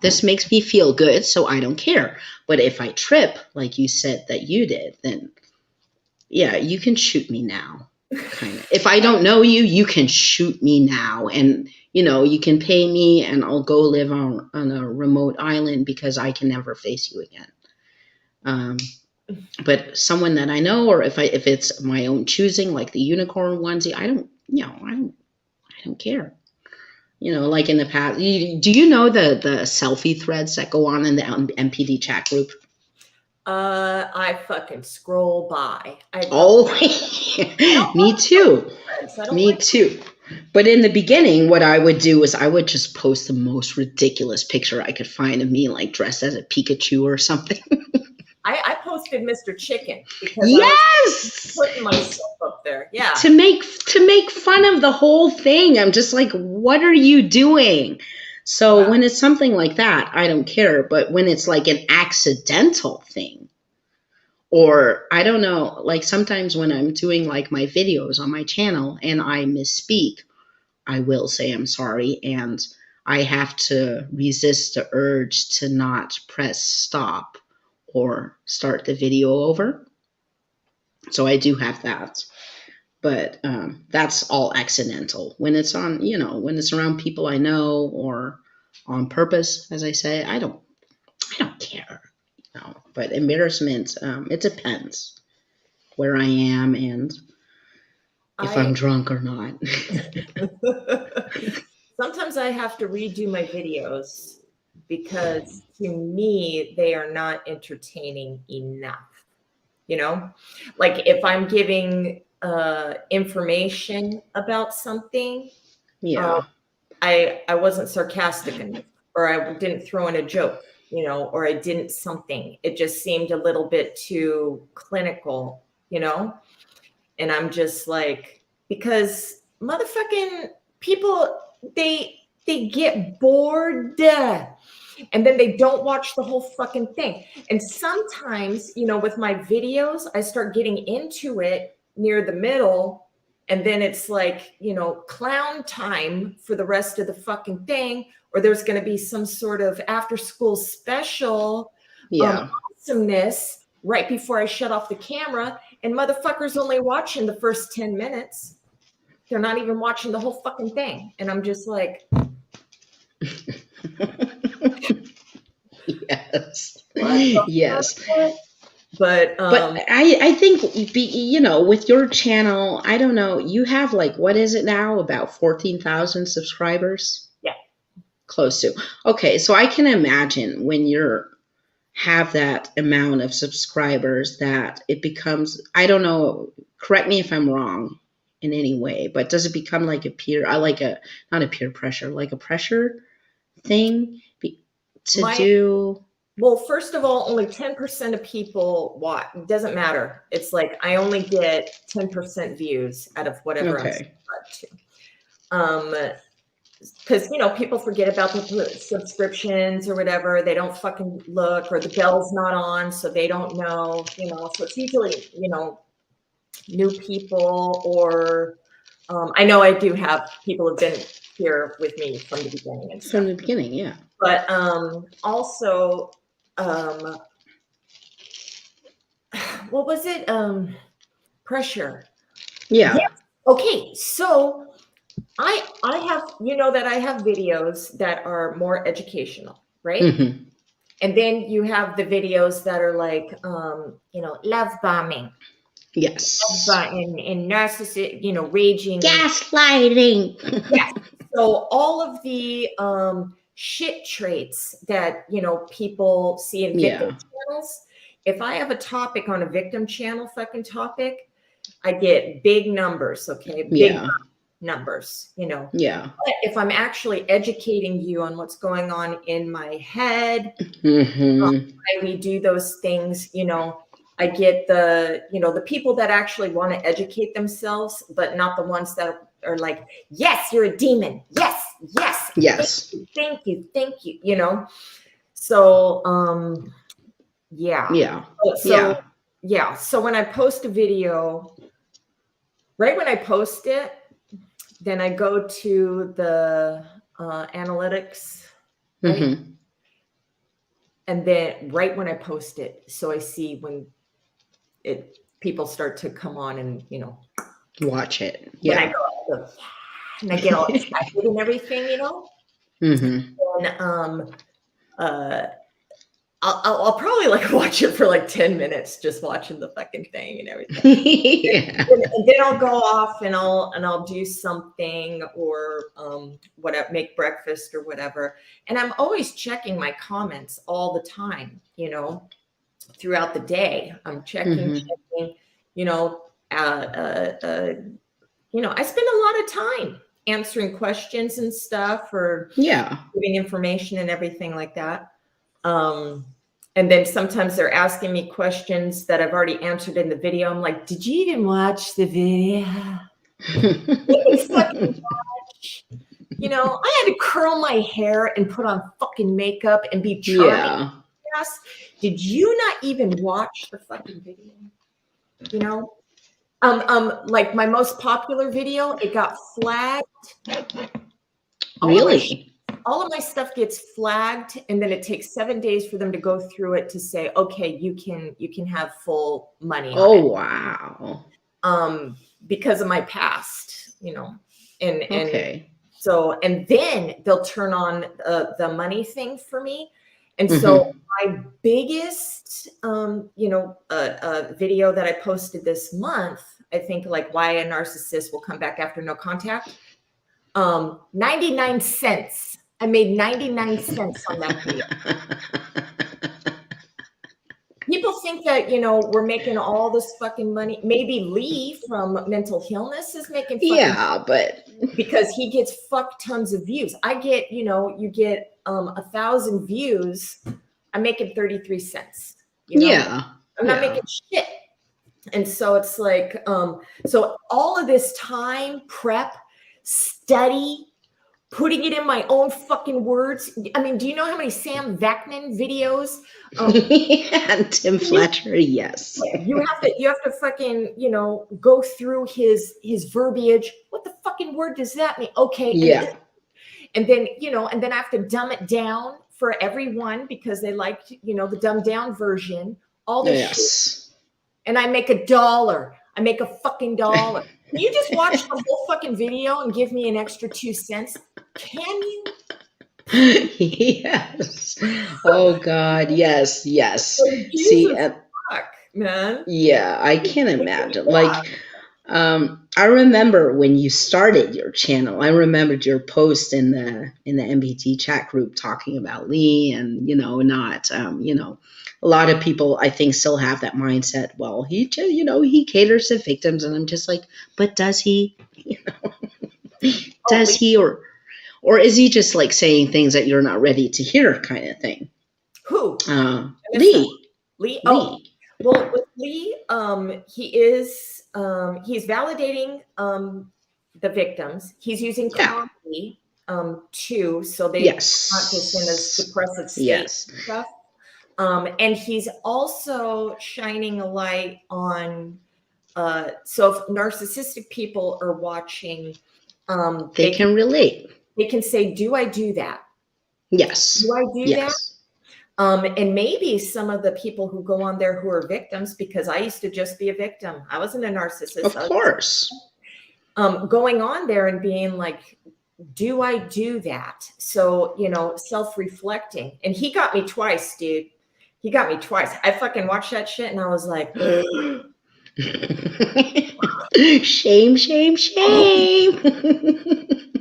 This makes me feel good, so I don't care. But if I trip, like you said that you did, then yeah, you can shoot me now. Kind of. If I don't know you, you can shoot me now. And, you can pay me and I'll go live on a remote island because I can never face you again. But someone that I know, or if it's my own choosing, like the unicorn onesie, I don't care. Like in the past, do you know the selfie threads that go on in the MPD chat group? I fucking scroll by. Me too. Me too. But in the beginning, what I would do is I would just post the most ridiculous picture I could find of me, like dressed as a Pikachu or something. I posted Mr. Chicken because yes, I was putting myself up there. Yeah. To make fun of the whole thing. I'm just like, what are you doing? So when it's something like that, I don't care. But when it's like an accidental thing, or I don't know, like sometimes when I'm doing like my videos on my channel and I misspeak, I will say I'm sorry, and I have to resist the urge to not press stop or start the video over. So I do have that. But that's all accidental. When it's on, when it's around people I know or on purpose, as I say, I don't care. But embarrassment, it depends where I am and if I'm drunk or not. Sometimes I have to redo my videos because to me, they are not entertaining enough. Like if I'm giving information about something, Yeah. I wasn't sarcastic enough, or I didn't throw in a joke, or I didn't something. It just seemed a little bit too clinical, and I'm just like, because motherfucking people, they get bored and then they don't watch the whole fucking thing. And sometimes, with my videos, I start getting into it near the middle, and then it's like, clown time for the rest of the fucking thing, or there's going to be some sort of after school special awesomeness right before I shut off the camera, and motherfuckers only watching the first 10 minutes. They're not even watching the whole fucking thing. And I'm just like, yes. Yes. But I think, with your channel, I don't know, you have like, what is it now? About 14,000 subscribers? Yeah. Close to. Okay. So I can imagine when you're have that amount of subscribers that it becomes, I don't know, correct me if I'm wrong, in any way, but does it become like a peer, not a peer pressure, like a pressure thing do? Well, first of all, only 10% of people watch. It doesn't matter. It's like I only get 10% views out of whatever I'm subscribed to. Because, you know, people forget about the subscriptions or whatever. They don't fucking look, or the bell's not on, so they don't know, you know. So it's usually, you know, new people, or I know I do have people who've been here with me from the beginning and stuff. From the beginning, yeah. But also, what was it? Pressure. Yeah. Yes. Okay, so I have, you know, that I have videos that are more educational, right? Mm-hmm. And then you have the videos that are like, you know, love bombing. Yes. And narcissist, you know, raging. Gaslighting. Yes. So all of the shit traits that, you know, people see in victim channels. If I have a topic on a victim channel fucking topic, I get big numbers, okay? Big numbers, you know. Yeah. But if I'm actually educating you on what's going on in my head, we do those things, you know, I get the, you know, the people that actually want to educate themselves, but not the ones that are like, yes, you're a demon. Yes, yes. Yes. Thank you. Thank you. You know? So, yeah. Yeah. So, yeah. So when I post a video, right when I post it, then I go to the analytics, right? Mm-hmm. And then right when I post it, so I see when people start to come on and, you know, watch it. Yeah. And I get all excited and everything, you know. Mm-hmm. And I'll probably like watch it for like 10 minutes, just watching the fucking thing and everything. And then I'll go off and I'll do something, or whatever, make breakfast or whatever. And I'm always checking my comments all the time, you know, throughout the day. I'm checking, you know, you know, I spend a lot of time answering questions and stuff, or giving information and everything like that. And then sometimes they're asking me questions that I've already answered in the video. I'm like, did you even watch the video? You know, I had to curl my hair and put on fucking makeup and be charming. Yes. Did you not even watch the fucking video? You know? Like my most popular video, it got flagged. Really? All of my stuff gets flagged, and then it takes 7 days for them to go through it to say, okay, you can have full money. Oh, wow. Because of my past, you know, and so, and then they'll turn on the money thing for me. And so my biggest, you know, video that I posted this month, I think, like, why a narcissist will come back after no contact. 99 cents. I made 99 cents on that video. People think that, you know, we're making all this fucking money. Maybe Lee from Mental Illness is making fucking but because he gets fuck tons of views. I get, you know, you get 1,000 views. I'm making 33 cents. You know? I'm not making shit. And so it's like, so all of this time, prep, study, putting it in my own fucking words. I mean, do you know how many Sam Vaknin videos? And Tim Fletcher, yes. You have to fucking, you know, go through his verbiage. What the fucking word does that mean? Okay. Yeah. And then, you know, and then I have to dumb it down for everyone because they like, you know, the dumbed down version, all this shit. And I make $1. I make a fucking $1. Can you just watch the whole fucking video and give me an extra 2 cents? Can you? Yes. Oh God. Yes. Yes. So, see, fuck, man. Yeah, I can't imagine. Like, I remember when you started your channel, I remembered your post in the MBT chat group talking about Lee and, not, a lot of people I think still have that mindset. Well, he just, he caters to victims. And I'm just like, but does he, does he, or is he just like saying things that you're not ready to hear kind of thing? Who? Lee. Lee. Oh, well, with Lee, he is, he's validating the victims. He's using comedy too, so they not just in a suppressive state stuff. And he's also shining a light on. So if narcissistic people are watching, they can relate. They can say, "Do I do that? Yes. Do I do that?" And maybe some of the people who go on there who are victims, because I used to just be a victim. I wasn't a narcissist. Of course. Going on there and being like, do I do that? So, self-reflecting. And he got me twice, dude. He got me twice. I fucking watched that shit and I was like, shame, shame, shame.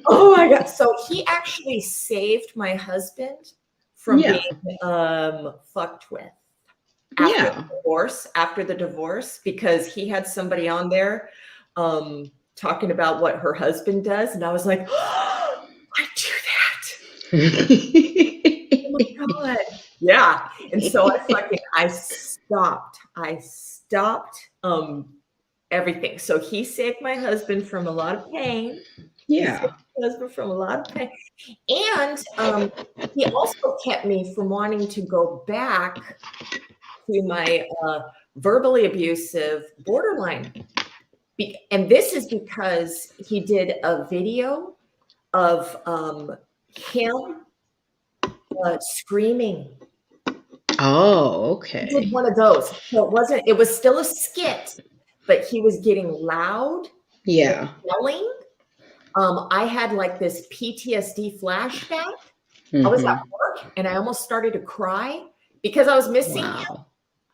Oh my God. So he actually saved my husband from being fucked with after the divorce, because he had somebody on there talking about what her husband does. And I was like, oh, I do that. Oh my God. Yeah. And so I stopped everything. So he saved my husband from a lot of pain. Yeah. Husband from a lot of pain. And he also kept me from wanting to go back to my verbally abusive borderline. And this is because he did a video of him screaming. Oh, okay. He did one of those. So it was still a skit, but he was getting loud. Yeah. Yelling. I had like this PTSD flashback. I was at work and I almost started to cry because I was missing him.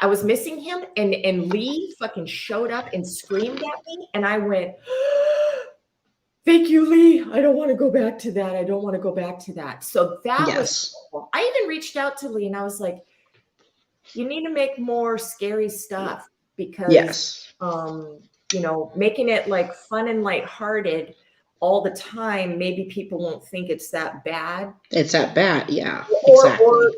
I was missing him, and Lee fucking showed up and screamed at me, and I went, thank you, Lee. I don't want to go back to that. I don't want to go back to that. So that was cool. I even reached out to Lee and I was like, you need to make more scary stuff, because making it like fun and lighthearted all the time, maybe people won't think it's that bad. It's that bad, yeah. Or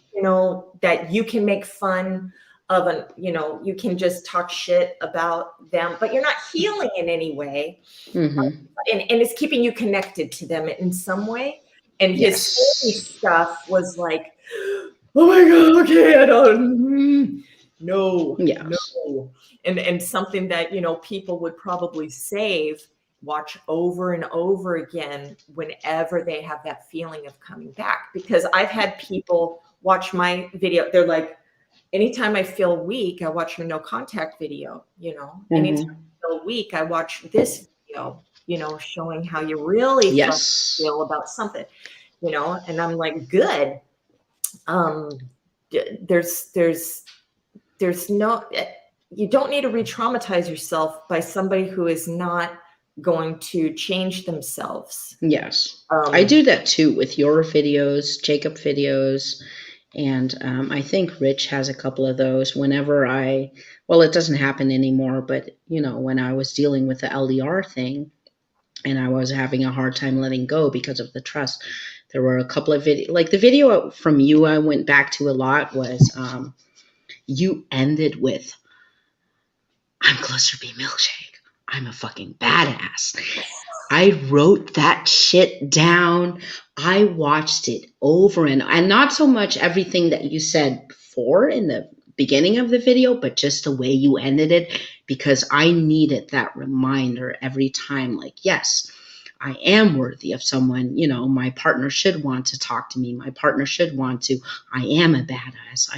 that you can make fun of you can just talk shit about them, but you're not healing in any way. And it's keeping you connected to them in some way. And his stuff was like, oh my God, okay, I don't no. And something that people would probably watch over and over again whenever they have that feeling of coming back. Because I've had people watch my video, they're like, anytime I feel weak, I watch your no contact video, anytime I feel weak, I watch this video, showing how you really feel about something, and I'm like, good. There's no, you don't need to re-traumatize yourself by somebody who is not going to change themselves. Yes. I do that too with your videos, Jacob videos. And I think Rich has a couple of those whenever it doesn't happen anymore, but when I was dealing with the LDR thing and I was having a hard time letting go because of the trust, there were a couple of videos, like the video from you I went back to a lot was you ended with, I'm cLuStEr B MiLkShAkE. I'm a fucking badass. I wrote that shit down. I watched it over and not so much everything that you said before in the beginning of the video, but just the way you ended it, because I needed that reminder every time, like, yes, I am worthy of someone, my partner should want to talk to me. My partner should want to, I am a badass.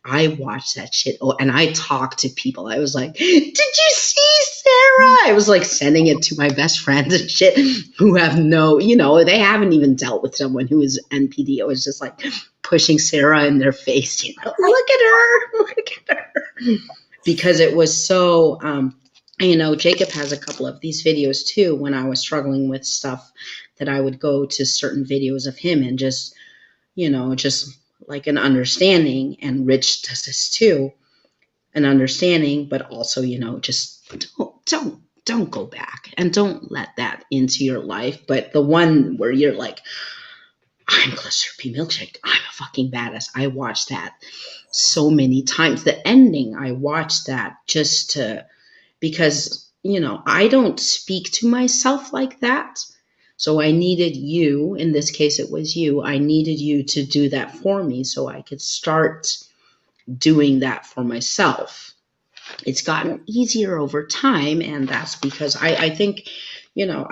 I watched that shit. Oh, and I talked to people. I was like, did you see Sarah? I was like sending it to my best friends and shit who have they haven't even dealt with someone who is NPD. I was just like pushing Sarah in their face, look at her. Because it was so, You know, Jacob has a couple of these videos too. When I was struggling with stuff, that I would go to certain videos of him and just, you know, just like an understanding, and Rich does this too, an understanding, but also, you know, just don't go back and don't let that into your life. But the one where you're like, I'm cLuStEr MiLkShAkE, I'm a fucking badass. I watched that so many times. The ending, I watched that just to, because, you know, I don't speak to myself like that. So I needed you, in this case it was you, I needed you to do that for me so I could start doing that for myself. It's gotten easier over time, and that's because I think, you know,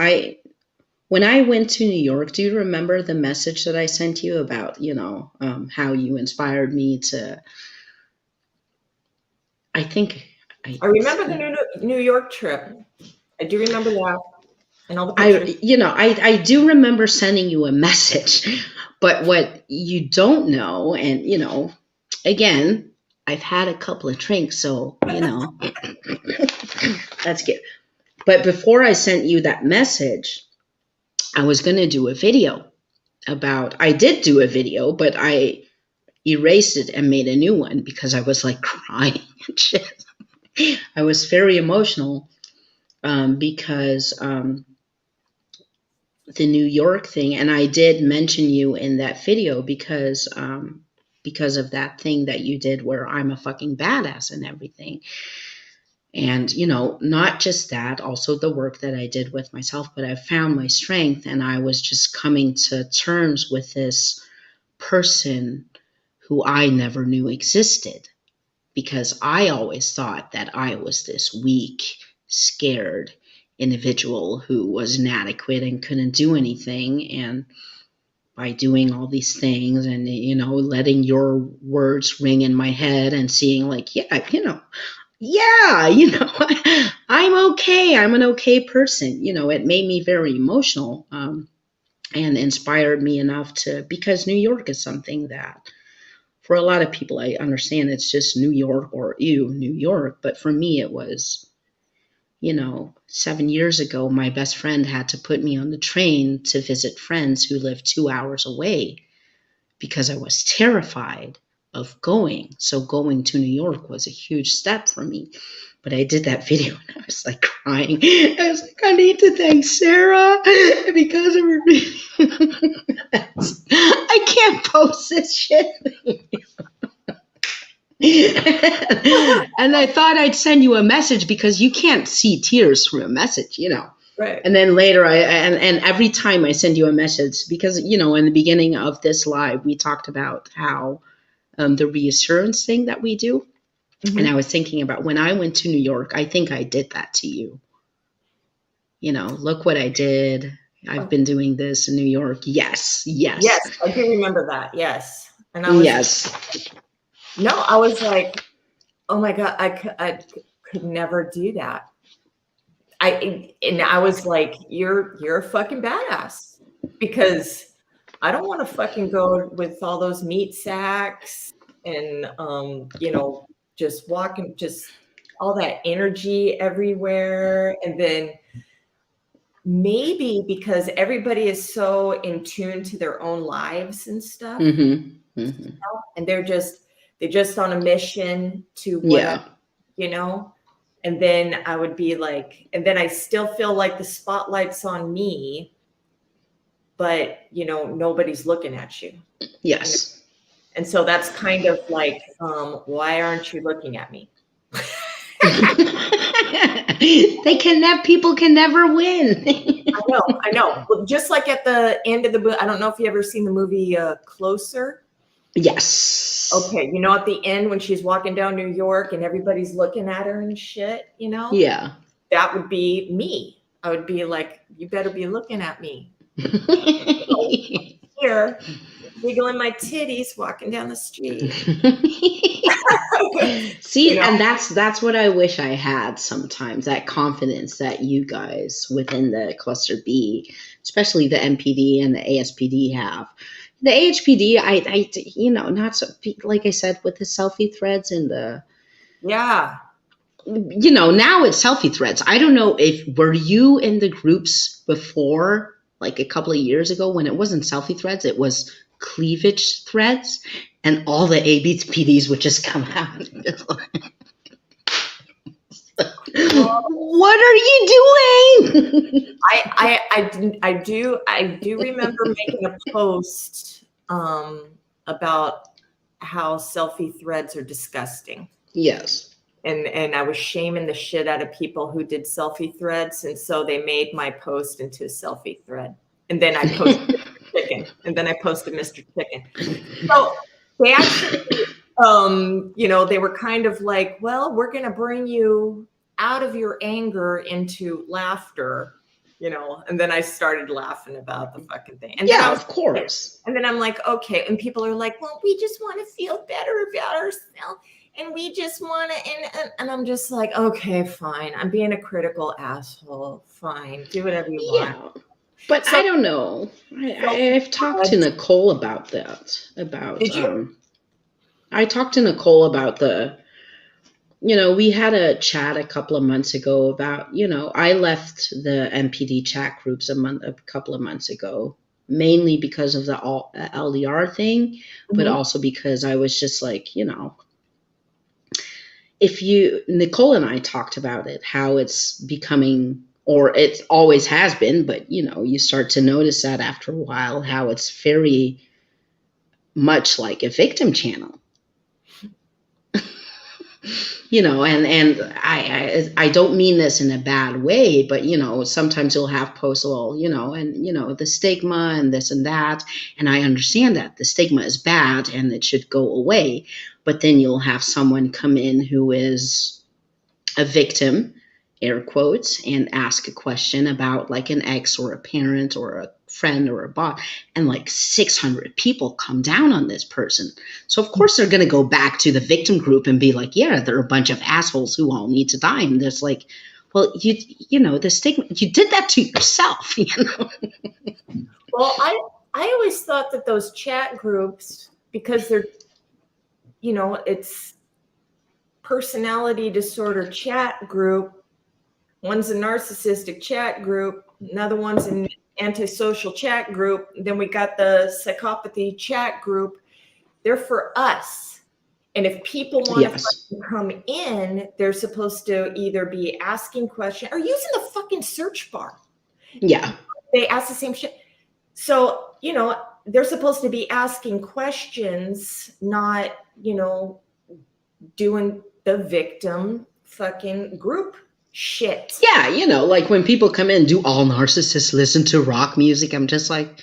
when I went to New York, do you remember the message that I sent you about, you know, how you inspired me to, I think. I remember the New York trip. I do remember that. And all the pictures. I do remember sending you a message, but what you don't know, and, you know, again, I've had a couple of drinks, so, you know, that's good. But before I sent you that message, I was going to do a video I did do a video, but I erased it and made a new one because I was like crying and shit. I was very emotional because the New York thing, and I did mention you in that video because of that thing that you did where I'm a fucking badass and everything. And, you know, not just that, also the work that I did with myself, but I found my strength, and I was just coming to terms with this person who I never knew existed, because I always thought that I was this weak, scared individual who was inadequate and couldn't do anything. And by doing all these things and, you know, letting your words ring in my head and seeing like, yeah, you know, I'm okay. I'm an okay person. You know, it made me very emotional and inspired me enough to, because New York is something that for a lot of people, I understand it's just New York or New York. But for me, it was, you know, 7 years ago, my best friend had to put me on the train to visit friends who lived 2 hours away because I was terrified of going. So going to New York was a huge step for me. But I did that video and I was like crying. I was like, I need to thank Sarah because of her video. I can't post this shit. And I thought I'd send you a message because you can't see tears through a message, you know. Right. And then later and every time I send you a message, because, you know, in the beginning of this live, we talked about how the reassurance thing that we do. Mm-hmm. And I was thinking about when I went to New York, I think I did that to you. You know, look what I did. I've been doing this in New York. Yes. I do remember that. Yes. And I was, no, I was like, oh my God, I could never do that. I was like, you're a fucking badass, because I don't want to fucking go with all those meat sacks and, you know, just walking, just all that energy everywhere. And then maybe because everybody is so in tune to their own lives and stuff, mm-hmm. Mm-hmm. And they're just on a mission to whatever, you know. And then I would be like, and then I still feel like the spotlight's on me, but, you know, nobody's looking at you. Yes. And so that's kind of like, why aren't you looking at me? People can never win. I know. Well, just like at the end of the book, I don't know if you ever seen the movie cLuStEr. Yes. Okay. You know, at the end when she's walking down New York and everybody's looking at her and shit, you know? Yeah. That would be me. I would be like, you better be looking at me. Here, wiggling my titties, walking down the street. See, you know? And that's what I wish I had sometimes, that confidence that you guys within the cLuStEr B, especially the MPD and the ASPD have. The AHPD, I you know, not so, like I said, with the selfie threads and the now it's selfie threads. I don't know were you in the groups before, like a couple of years ago, when it wasn't selfie threads, it was cleavage threads, and all the AvPDs would just come out. What are you doing? I do remember making a post about how selfie threads are disgusting. Yes. And I was shaming the shit out of people who did selfie threads, and so they made my post into a selfie thread. And then I posted Mr. Chicken, and then I posted Mr. Chicken. So they actually, they were kind of like, well, we're going to bring you out of your anger into laughter, and then I started laughing about the fucking thing. And yeah, of course. And then I'm like, okay. And people are like, well, we just want to feel better about ourselves. And we just want to, and I'm just like, okay, fine. I'm being a critical asshole. Fine. Do whatever you want. Yeah. But so, I don't know. I've talked to Nicole about that. Did you? I talked to Nicole about we had a chat a couple of months ago about, I left the MPD chat groups a couple of months ago, mainly because of the LDR thing, but also because I was just like, Nicole and I talked about it, how it's becoming, or it always has been, but you start to notice that after a while, how it's very much like a victim channel. And I don't mean this in a bad way, but sometimes you'll have posts, the stigma and this and that, and I understand that the stigma is bad and it should go away, but then you'll have someone come in who is a victim, air quotes, and ask a question about like an ex or a parent or a friend or a boss, and like 600 people come down on this person. So of course they're going to go back to the victim group and be like, yeah, they're a bunch of assholes who all need to die. And there's like, well, the stigma, you did that to yourself. Well, I always thought that those chat groups, because they're, it's personality disorder chat group. One's a narcissistic chat group. Another one's an antisocial chat group. Then we got the psychopathy chat group. They're for us. And if people want to come in, they're supposed to either be asking questions or using the fucking search bar. Yeah. They ask the same shit. So, they're supposed to be asking questions, not, doing the victim fucking group shit. Yeah, like when people come in, do all narcissists listen to rock music? I'm just like,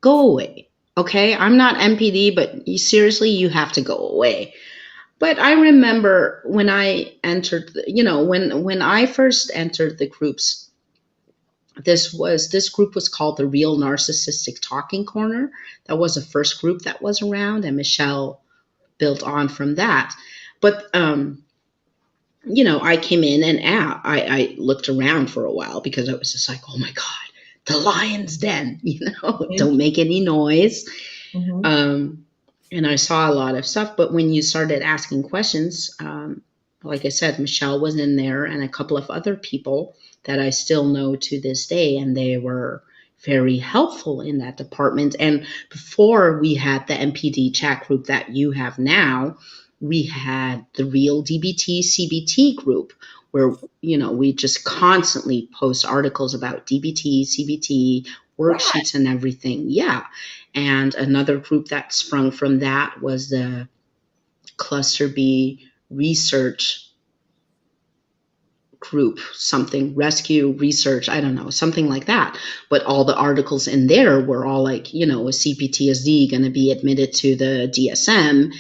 go away. Okay, I'm not MPD, but seriously, you have to go away. But I remember when I entered, when I first entered the groups, this group was called the Real Narcissistic Talking Corner. That was the first group that was around, and Michelle built on from that. But I came in and out. I looked around for a while because I was just like, oh my God, the lion's den, don't make any noise. And I saw a lot of stuff. But when you started asking questions, like I said, Michelle was in there and a couple of other people that I still know to this day. And they were very helpful in that department. And before we had the MPD chat group that you have now, we had the Real DBT CBT group where, we just constantly post articles about DBT, CBT, worksheets and everything. Yeah. And another group that sprung from that was the Cluster B research group, something, rescue research, I don't know, something like that. But all the articles in there were all like, a CPTSD going to be admitted to the DSM,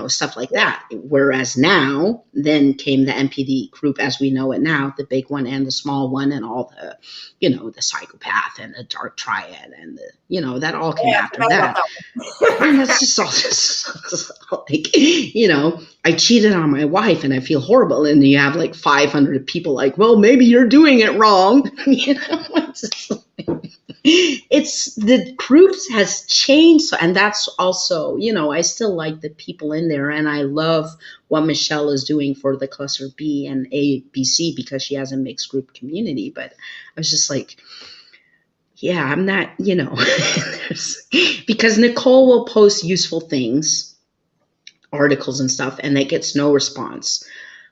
stuff like that. Whereas now, then came the MPD group as we know it now, the big one and the small one, and all the, the psychopath and the dark triad and the, that all came after that. And that's just all like, I cheated on my wife and I feel horrible. And you have like 500 people like, well, maybe you're doing it wrong. it's the groups has changed, and that's also, I still like the people in there, and I love what Michelle is doing for the cluster B and ABC because she has a mixed group community. But I was just like, yeah, I'm not, because Nicole will post useful things, articles and stuff, and it gets no response.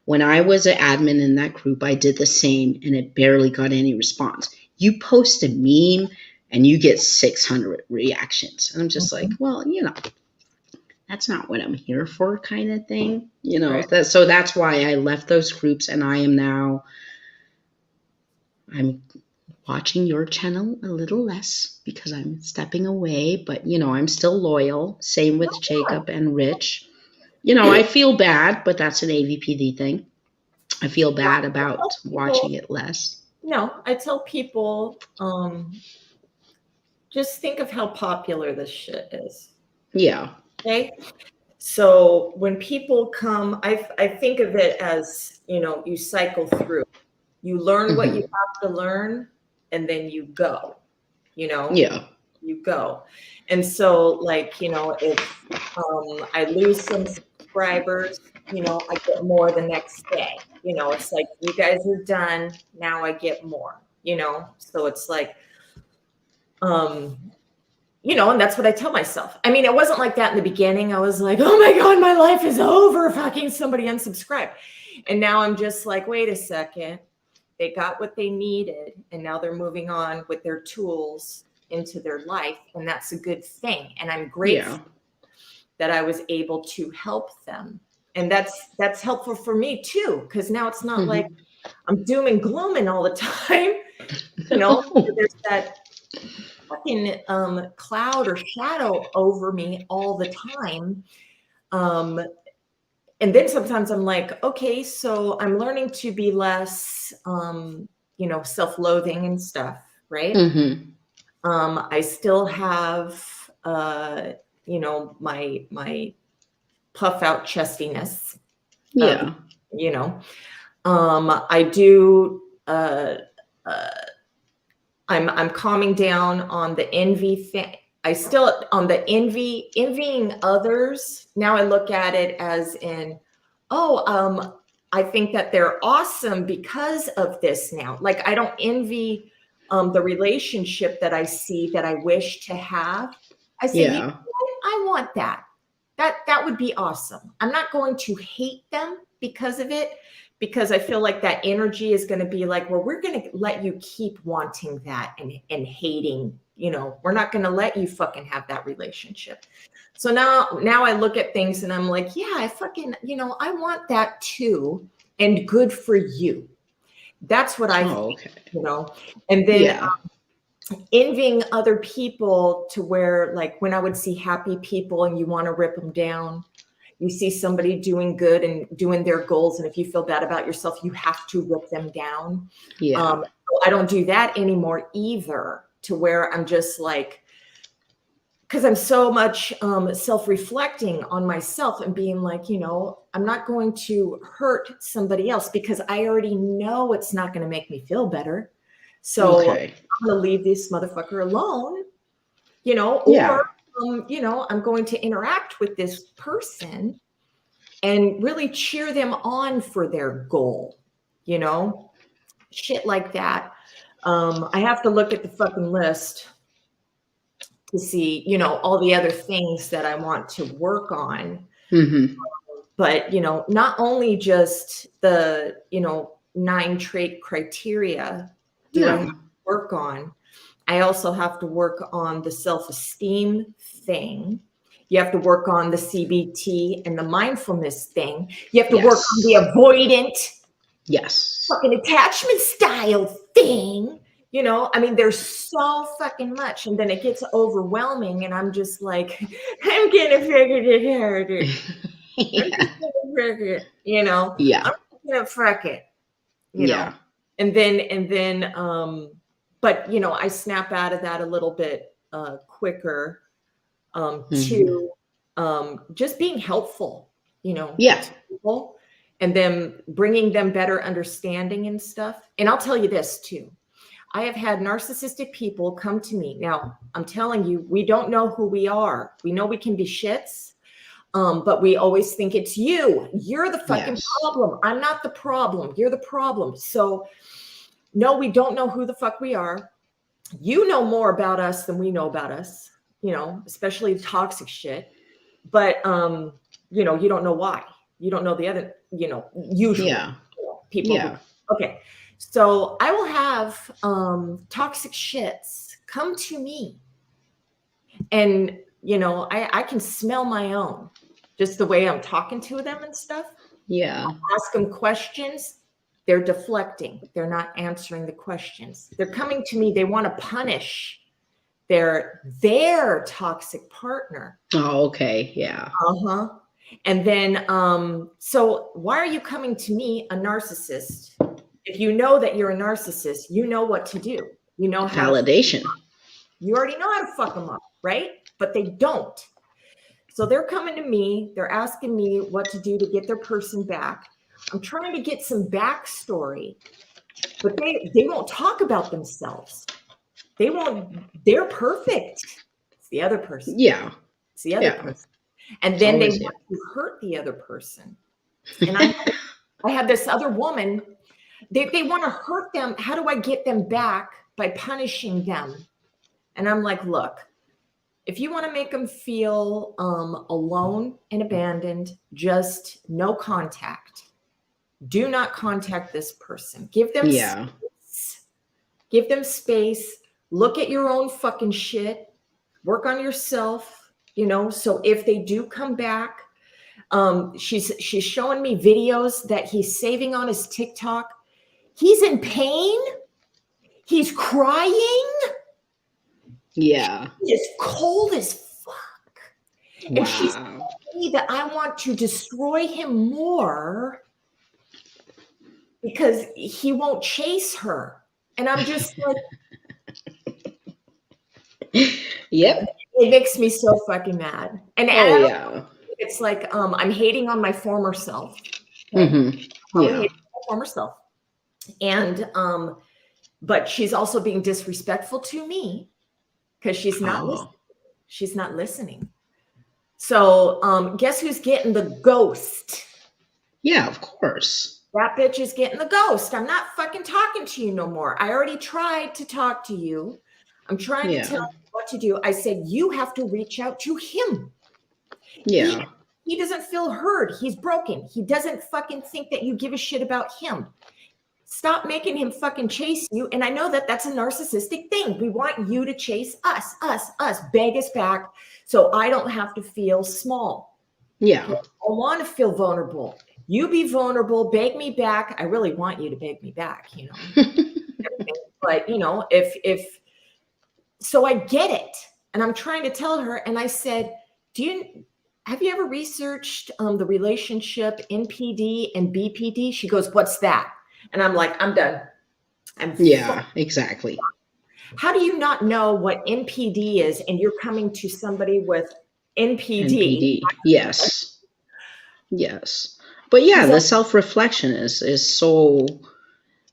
When I was an admin in that group, I did the same, and it barely got any response. You post a meme and you get 600 reactions. And I'm just like, well, that's not what I'm here for, kind of thing. Right. So that's why I left those groups, and I'm watching your channel a little less because I'm stepping away, but I'm still loyal. Same with Jacob and Rich. I feel bad, but that's an AvPD thing. I feel bad about watching it less. No, I tell people, just think of how popular this shit is. Yeah. Okay. So when people come, I think of it as, you cycle through. You learn what you have to learn, and then you go. Yeah. You go. And so, like, if I lose some subscribers, I get more the next day. It's like, you guys are done. Now I get more, so it's like, and that's what I tell myself. I mean, it wasn't like that in the beginning. I was like, oh my God, my life is over. Fucking somebody unsubscribe. And now I'm just like, wait a second. They got what they needed, and now they're moving on with their tools into their life. And that's a good thing. And I'm grateful that I was able to help them. And that's helpful for me too, because now it's not like I'm doom and glooming all the time. There's that fucking cloud or shadow over me all the time. And then sometimes I'm like, okay, so I'm learning to be less, self-loathing and stuff, right? I still have, my puff out chestiness. Yeah. I do, I'm calming down on the envy thing. I still, on the envying others. Now I look at it as in, I think that they're awesome because of this now. Like, I don't envy the relationship that I see that I wish to have. I say, I want that. That would be awesome. I'm not going to hate them because of it, because I feel like that energy is going to be like, well, we're going to let you keep wanting that and hating, we're not going to let you fucking have that relationship. So now I look at things and I'm like, yeah, I fucking, I want that too. And good for you. That's what I think, and then envying other people to where, like, when I would see happy people and you want to rip them down, you see somebody doing good and doing their goals, and if you feel bad about yourself, you have to rip them down. I don't do that anymore either, to where I'm just like, because I'm so much self-reflecting on myself and being like, I'm not going to hurt somebody else because I already know it's not going to make me feel better. So I'm going to leave this motherfucker alone, or, I'm going to interact with this person and really cheer them on for their goal, shit like that. I have to look at the fucking list to see, all the other things that I want to work on. But, not only just the, 9 trait criteria do I have to work on. I also have to work on the self-esteem thing. You have to work on the CBT and the mindfulness thing. You have to work on the avoidant, fucking attachment style thing. I mean, there's so fucking much, and then it gets overwhelming, and I'm just like, I'm gonna figure it out. I'm gonna frack it, and then, but I snap out of that a little bit quicker, to just being helpful, to people, and then bringing them better understanding and stuff. And I'll tell you this too. I have had narcissistic people come to me. Now, I'm telling you, we don't know who we are. We know we can be shits, but we always think it's you. You're the fucking problem. I'm not the problem. You're the problem. So, no, we don't know who the fuck we are. You know more about us than we know about us, you know, especially the toxic shit. But, you know, you don't know why. You don't know the other, you know, usually people. Yeah. Okay. So I will have toxic shits come to me. And, you know, I can smell my own, just the way I'm talking to them and stuff. Yeah. I'll ask them questions. They're deflecting. They're not answering the questions. They're coming to me. They want to punish their toxic partner. Oh, okay. Yeah. Uh-huh. And then, so why are you coming to me, a narcissist? If you know that you're a narcissist, you know what to do. You know how Validation. you already know how to fuck them up, right? But they don't. So they're coming to me. They're asking me what to do to get their person back. I'm trying to get some backstory, but they won't talk about themselves. They're perfect. It's the other person. Yeah. It's the other person. And then they want to hurt the other person. And I have this other woman. They want to hurt them. How do I get them back? By punishing them. And I'm like, look, if you want to make them feel alone and abandoned, just no contact. Do not contact this person. Give them space. Give them space. Look at your own fucking shit. Work on yourself, you know. So if they do come back, she's showing me videos that he's saving on his TikTok. He's in pain. He's crying. Yeah. He is cold as fuck. Wow. And she's telling me that I want to destroy him more because he won't chase her. And I'm just like, yep. It makes me so fucking mad. And it's like I'm hating on my former self. Okay? Mm-hmm. Yeah. My former self. And but she's also being disrespectful to me because she's not listening. She's not listening. So guess who's getting the ghost? Yeah, of course. That bitch is getting the ghost. I'm not fucking talking to you no more. I already tried to talk to you. I'm trying to tell you what to do. I said, you have to reach out to him. Yeah. He doesn't feel heard. He's broken. He doesn't fucking think that you give a shit about him. Stop making him fucking chase you. And I know that that's a narcissistic thing. We want you to chase us, beg us back so I don't have to feel small. Yeah. I want to feel vulnerable. You be vulnerable, beg me back. I really want you to beg me back, you know. But, you know, so I get it. And I'm trying to tell her. And I said, have you ever researched the relationship NPD and BPD? She goes, what's that? And I'm like, I'm done. Exactly. How do you not know what NPD is and you're coming to somebody with NPD? Yes. But yeah, the self-reflection is so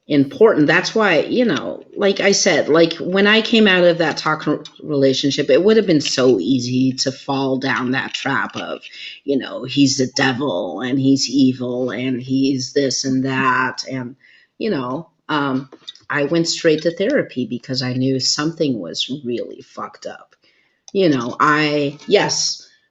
important. That's why, you know, like I said, like when I came out of that toxic relationship, it would have been so easy to fall down that trap of, you know, he's the devil and he's evil and he's this and that. And, you know, I went straight to therapy because I knew something was really fucked up. You know,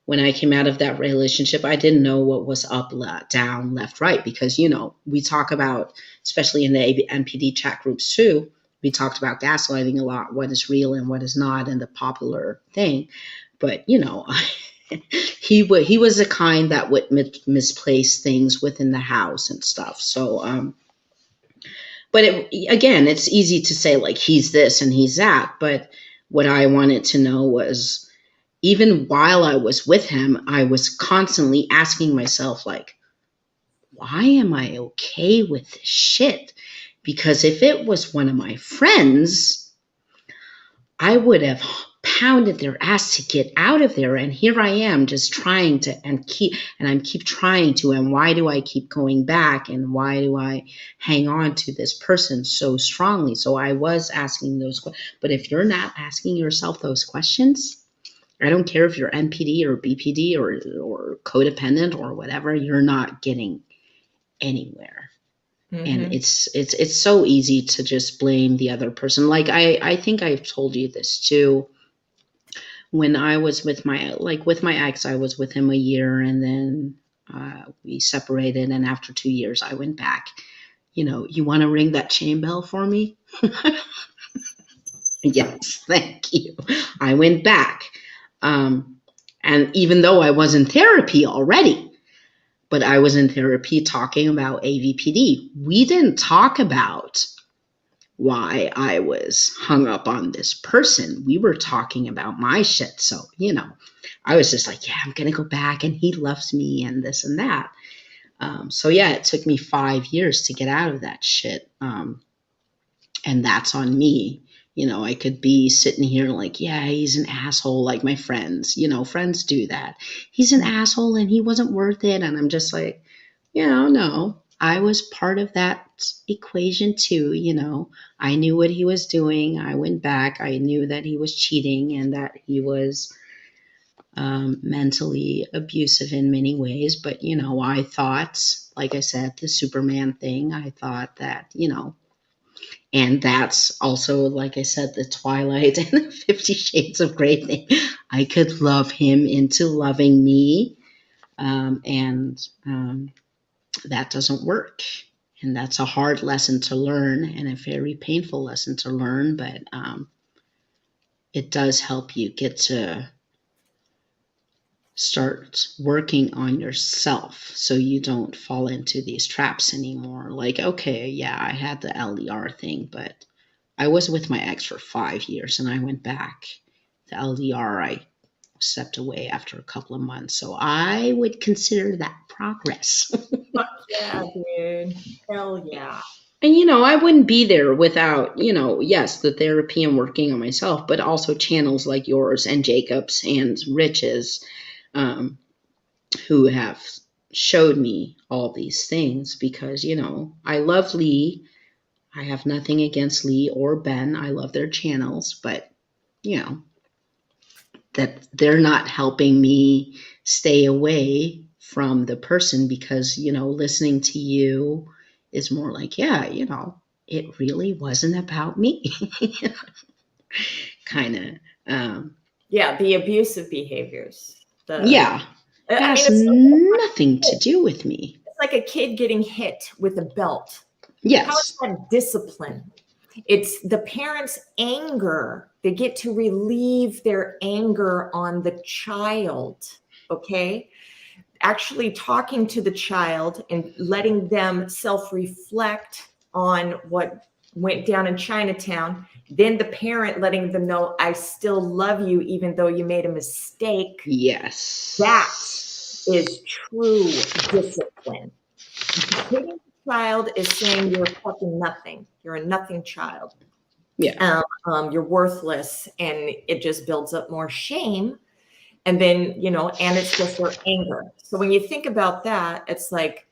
when I came out of that relationship, I didn't know what was up, down, left, right, because, you know, we talk about, especially in the MPD chat groups too, we talked about gaslighting a lot, what is real and what is not, and the popular thing. But, you know, he was the kind that would misplace things within the house and stuff. So, but again, it's easy to say like he's this and he's that. But what I wanted to know was, even while I was with him, I was constantly asking myself, like, why am I okay with this shit? Because if it was one of my friends, I would have pounded their ass to get out of there. And here I am just trying to, and I'm keep trying to, and why do I keep going back? And why do I hang on to this person so strongly? So I was asking those questions. But if you're not asking yourself those questions, I don't care if you're NPD or BPD or codependent or whatever, you're not getting anywhere. And it's so easy to just blame the other person. Like I think I've told you this too. When I was with my ex, I was with him a year, and then we separated. And after 2 years, I went back. You want to ring that chain bell for me? Yes, thank you. I went back. And even though I was in therapy already, but I was in therapy talking about AvPD. We didn't talk about why I was hung up on this person. We were talking about my shit. So, I was just like, yeah, I'm going to go back, and he loves me and this and that. So yeah, it took me 5 years to get out of that shit. And that's on me. I could be sitting here like, yeah, he's an asshole, like my friends. Friends do that. He's an asshole and he wasn't worth it. And I'm just like, no, I was part of that equation too. I knew what he was doing. I went back. I knew that he was cheating and that he was mentally abusive in many ways. But, I thought, like I said, the Superman thing, I thought that, and that's also, like I said, the Twilight and the 50 Shades of Grey thing. I could love him into loving me. And that doesn't work. And that's a hard lesson to learn and a very painful lesson to learn. But it does help you get to start working on yourself so you don't fall into these traps anymore. Like, okay, yeah, I had the LDR thing, but I was with my ex for 5 years and I went back. The LDR, I stepped away after a couple of months. So I would consider that progress. Fuck yeah, dude. Hell yeah. And, I wouldn't be there without, yes, the therapy and working on myself, but also channels like yours and Jacob's and Rich's, who have showed me all these things because, I love Lee. I have nothing against Lee or Ben. I love their channels, but, that they're not helping me stay away from the person because, listening to you is more like, yeah, it really wasn't about me. Kind of. Yeah, the abusive behaviors. Yeah. It has nothing to do with me. It's like a kid getting hit with a belt. Yes. How is that discipline? It's the parents' anger. They get to relieve their anger on the child, okay? Actually talking to the child and letting them self-reflect on what went down in Chinatown. Then the parent letting them know, I still love you, even though you made a mistake. Yes. That is true discipline. Hitting the child is saying you're fucking nothing. You're a nothing child. Yeah. You're worthless. And it just builds up more shame. And then, and it's just their anger. So when you think about that, it's like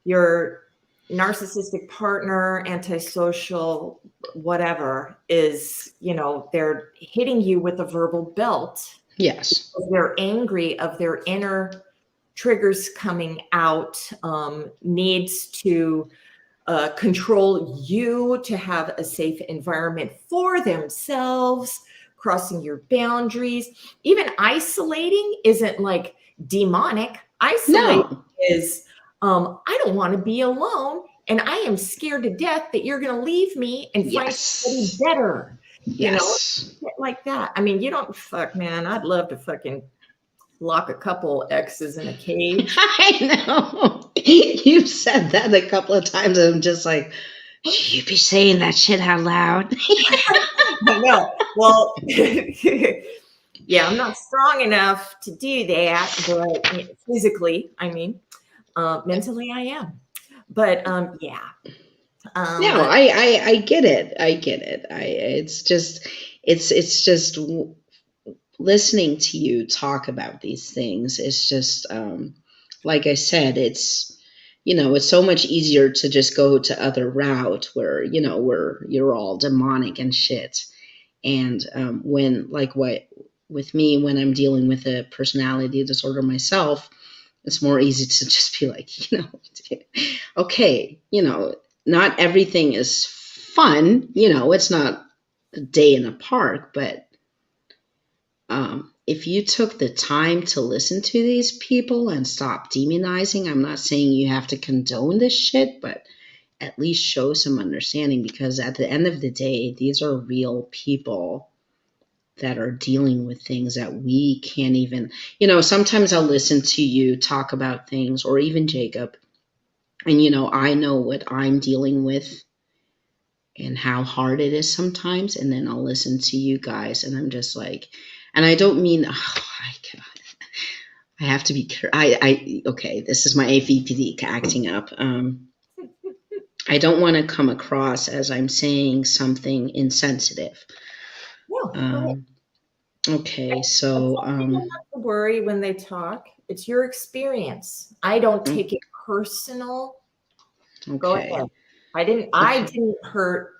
your narcissistic partner, antisocial, whatever is, they're hitting you with a verbal belt. Yes. They're angry of their inner triggers coming out, needs to control you, to have a safe environment for themselves, crossing your boundaries. Even isolating isn't like demonic. Isolating is, I don't want to be alone, and I am scared to death that you're going to leave me and find somebody better. Yes. Like that. I mean, you don't man. I'd love to fucking lock a couple exes in a cage. I know. You've said that a couple of times, and I'm just like, should you be saying that shit out loud? I know. Well, yeah, I'm not strong enough to do that, but physically, I mean, mentally I am. But yeah. No, I get it. I get it. It's just, it's just listening to you talk about these things. It's just, like I said, it's, it's so much easier to just go to other route where, where you're all demonic and shit. And when, like what with me, when I'm dealing with a personality disorder myself, it's more easy to just be like, okay, not everything is fun, it's not a day in the park, but if you took the time to listen to these people and stop demonizing, I'm not saying you have to condone this shit, but at least show some understanding, because at the end of the day, these are real people that are dealing with things that we can't even, sometimes I'll listen to you talk about things, or even Jacob, and, I know what I'm dealing with and how hard it is sometimes. And then I'll listen to you guys and I'm just like, and I don't mean, I have to be okay, this is my AvPD acting up. I don't want to come across as I'm saying something insensitive. Okay, so don't have to worry when they talk. It's your experience. I don't take it personal. Okay. Go ahead. I didn't hurt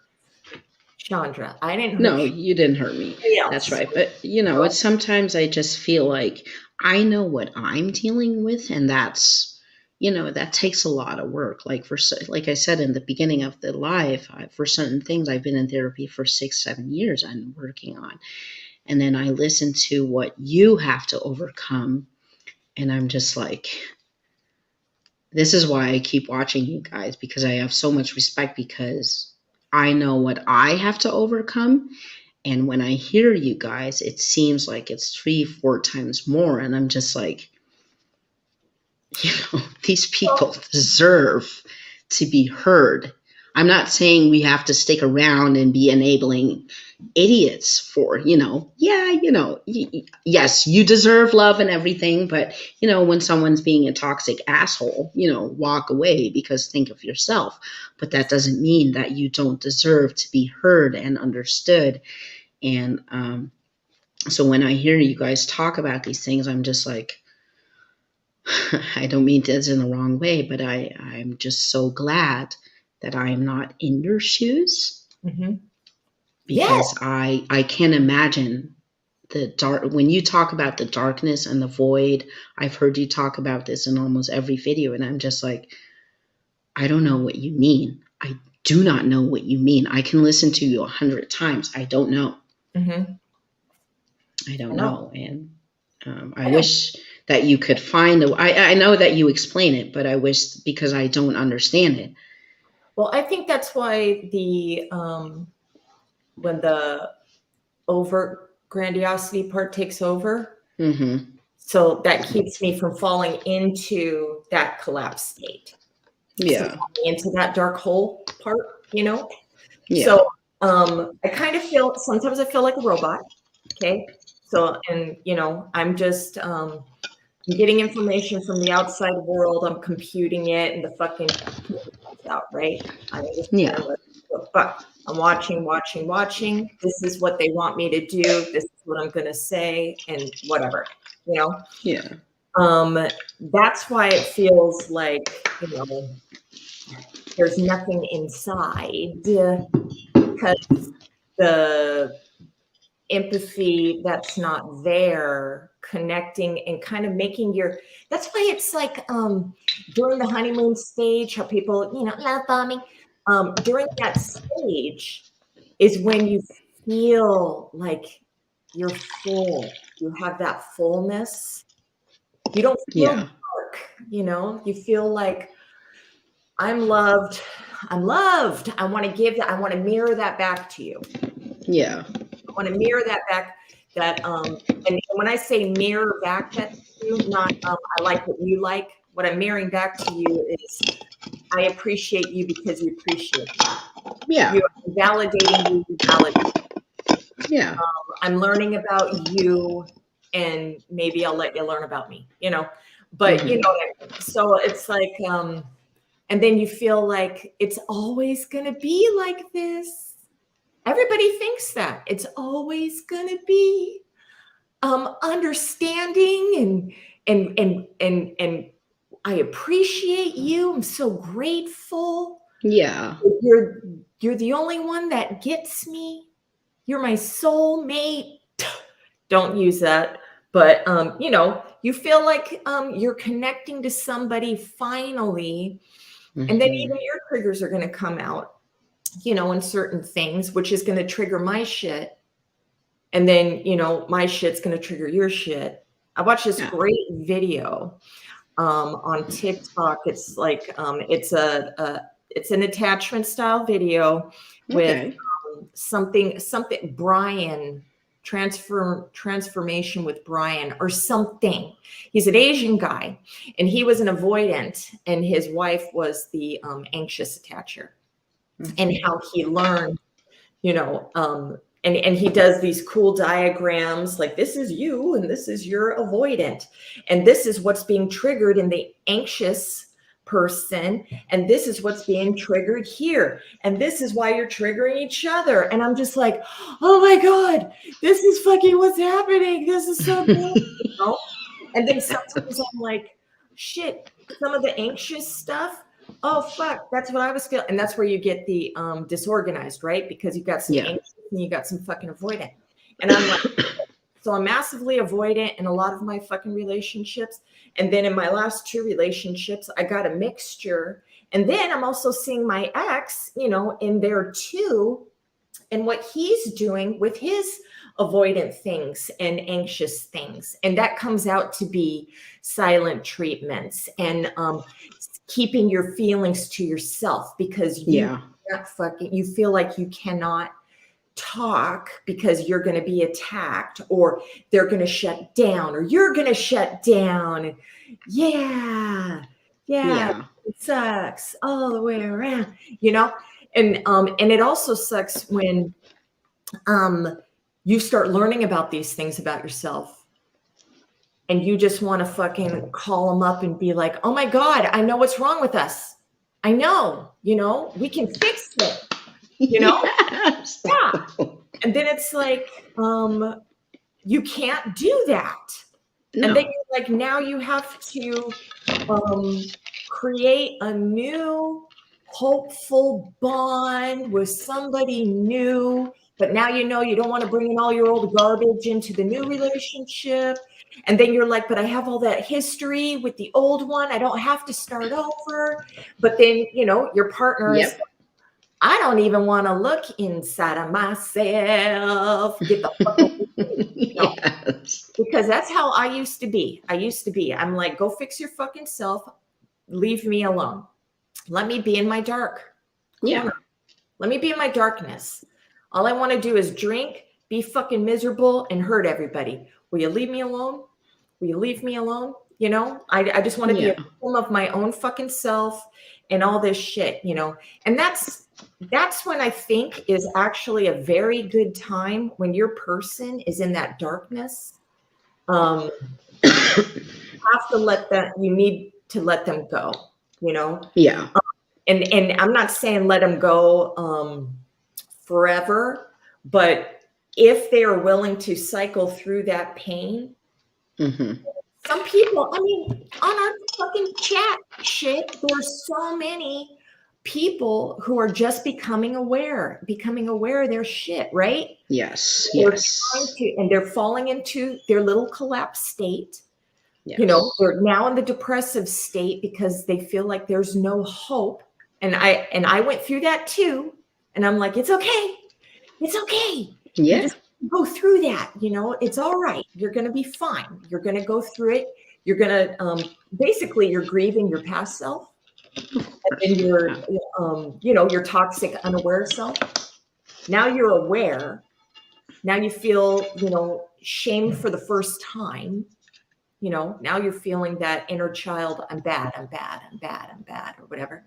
Chandra. I didn't hurt No, you didn't hurt me. That's right. But it's sometimes I just feel like I know what I'm dealing with, and that's that takes a lot of work. Like I said in the beginning of the live, for certain things I've been in therapy for 6-7 years. I'm working on, and then I listen to what you have to overcome, and I'm just like, this is why I keep watching you guys, because I have so much respect, because I know what I have to overcome. And when I hear you guys, it seems like it's 3-4 times more. And I'm just like, these people deserve to be heard. I'm not saying we have to stick around and be enabling idiots for, yes, you deserve love and everything. But, when someone's being a toxic asshole, walk away, because think of yourself. But that doesn't mean that you don't deserve to be heard and understood. And so when I hear you guys talk about these things, I'm just like, I don't mean this in the wrong way, but I'm just so glad that I am not in your shoes. Mm-hmm. Because I can't imagine the dark, when you talk about the darkness and the void. I've heard you talk about this in almost every video, and I'm just like, I don't know what you mean. I do not know what you mean. I can listen to you 100 times. I don't know. Mm-hmm. I don't know. And I wish that you could find I know that you explain it, but I wish, because I don't understand it. Well, I think that's why when the overt grandiosity part takes over, so that keeps me from falling into that collapse state. Yeah. So into that dark hole part, Yeah. So I kind of feel, sometimes I feel like a robot. Okay. So, and I'm just I'm getting information from the outside world. I'm computing it, and the fucking comes out, right? I understand but I'm watching. This is what they want me to do. This is what I'm gonna say, and whatever, Yeah. That's why it feels like, there's nothing inside, because the empathy that's not there, connecting and kind of making that's why it's like during the honeymoon stage, how people, love bombing, during that stage is when you feel like you're full. You have that fullness. You don't feel dark, you feel like, I'm loved. I want to give that. I want to mirror that back to you. Yeah. I want to mirror that back. And when I say mirror back that to you, not I like what you like. What I'm mirroring back to you is, I appreciate you because you appreciate me. Yeah. You're validating you. Validate. Yeah. I'm learning about you, and maybe I'll let you learn about me. But so it's like. And then you feel like it's always going to be like this. Everybody thinks that it's always going to be understanding and I appreciate you. I'm so grateful. Yeah. You're the only one that gets me. You're my soulmate. Don't use that. But you feel like you're connecting to somebody finally. And then even your triggers are going to come out, in certain things, which is going to trigger my shit. And then, my shit's going to trigger your shit. I watched this great video on TikTok. It's like, it's an attachment style video with something Brian, transformation with Brian or something. He's an Asian guy and he was an avoidant and his wife was the anxious attacher. And how he learned, and he does these cool diagrams like this is you and this is your avoidant and this is what's being triggered in the anxious person and this is what's being triggered here and this is why you're triggering each other. And I'm just like, oh my God, this is fucking what's happening. This is so cool. And then sometimes I'm like, shit, some of the anxious stuff, oh fuck, that's what I was feeling. And that's where you get the disorganized, right? Because you've got some anxious and you got some fucking avoidant. And I'm like, so I'm massively avoidant in a lot of my fucking relationships. And then in my last 2 relationships, I got a mixture. And then I'm also seeing my ex, in there too, and what he's doing with his avoidant things and anxious things. And that comes out to be silent treatments and keeping your feelings to yourself because you feel like you cannot talk because you're going to be attacked or they're going to shut down or you're going to shut down. Yeah. It sucks all the way around, and it also sucks when you start learning about these things about yourself and you just want to fucking call them up and be like, oh my God, I know what's wrong with us. I know, we can fix it. Yes. Yeah. And then it's like, you can't do that. No. And then you're like, now you have to create a new hopeful bond with somebody new. But now you don't want to bring in all your old garbage into the new relationship. And then you're like, but I have all that history with the old one. I don't have to start over. But then, your partner is, I don't even want to look inside of myself. Get the fuck away. Yes. Because that's how I used to be. I'm like, go fix your fucking self. Leave me alone. Let me be in my dark corner. Yeah. Let me be in my darkness. All I want to do is drink, be fucking miserable, and hurt everybody. Will you leave me alone? Will you leave me alone? I just want to be a victim of my own fucking self and all this shit, And that's when I think is actually a very good time when your person is in that darkness. You need to let them go, Yeah. And I'm not saying let them go forever, but if they are willing to cycle through that pain, some people, on our fucking chat shit, there's so many people who are just becoming aware of their shit, right? Yes. And they're falling into their little collapse state. Yes. They're now in the depressive state because they feel like there's no hope. And I went through that too. And I'm like, it's okay. It's okay. Yeah. You just go through that. It's all right. You're going to be fine. You're going to go through it. You're going to, basically you're grieving your past self. And then your toxic, unaware self. Now you're aware. Now you feel, shame for the first time. Now you're feeling that inner child, I'm bad, or whatever.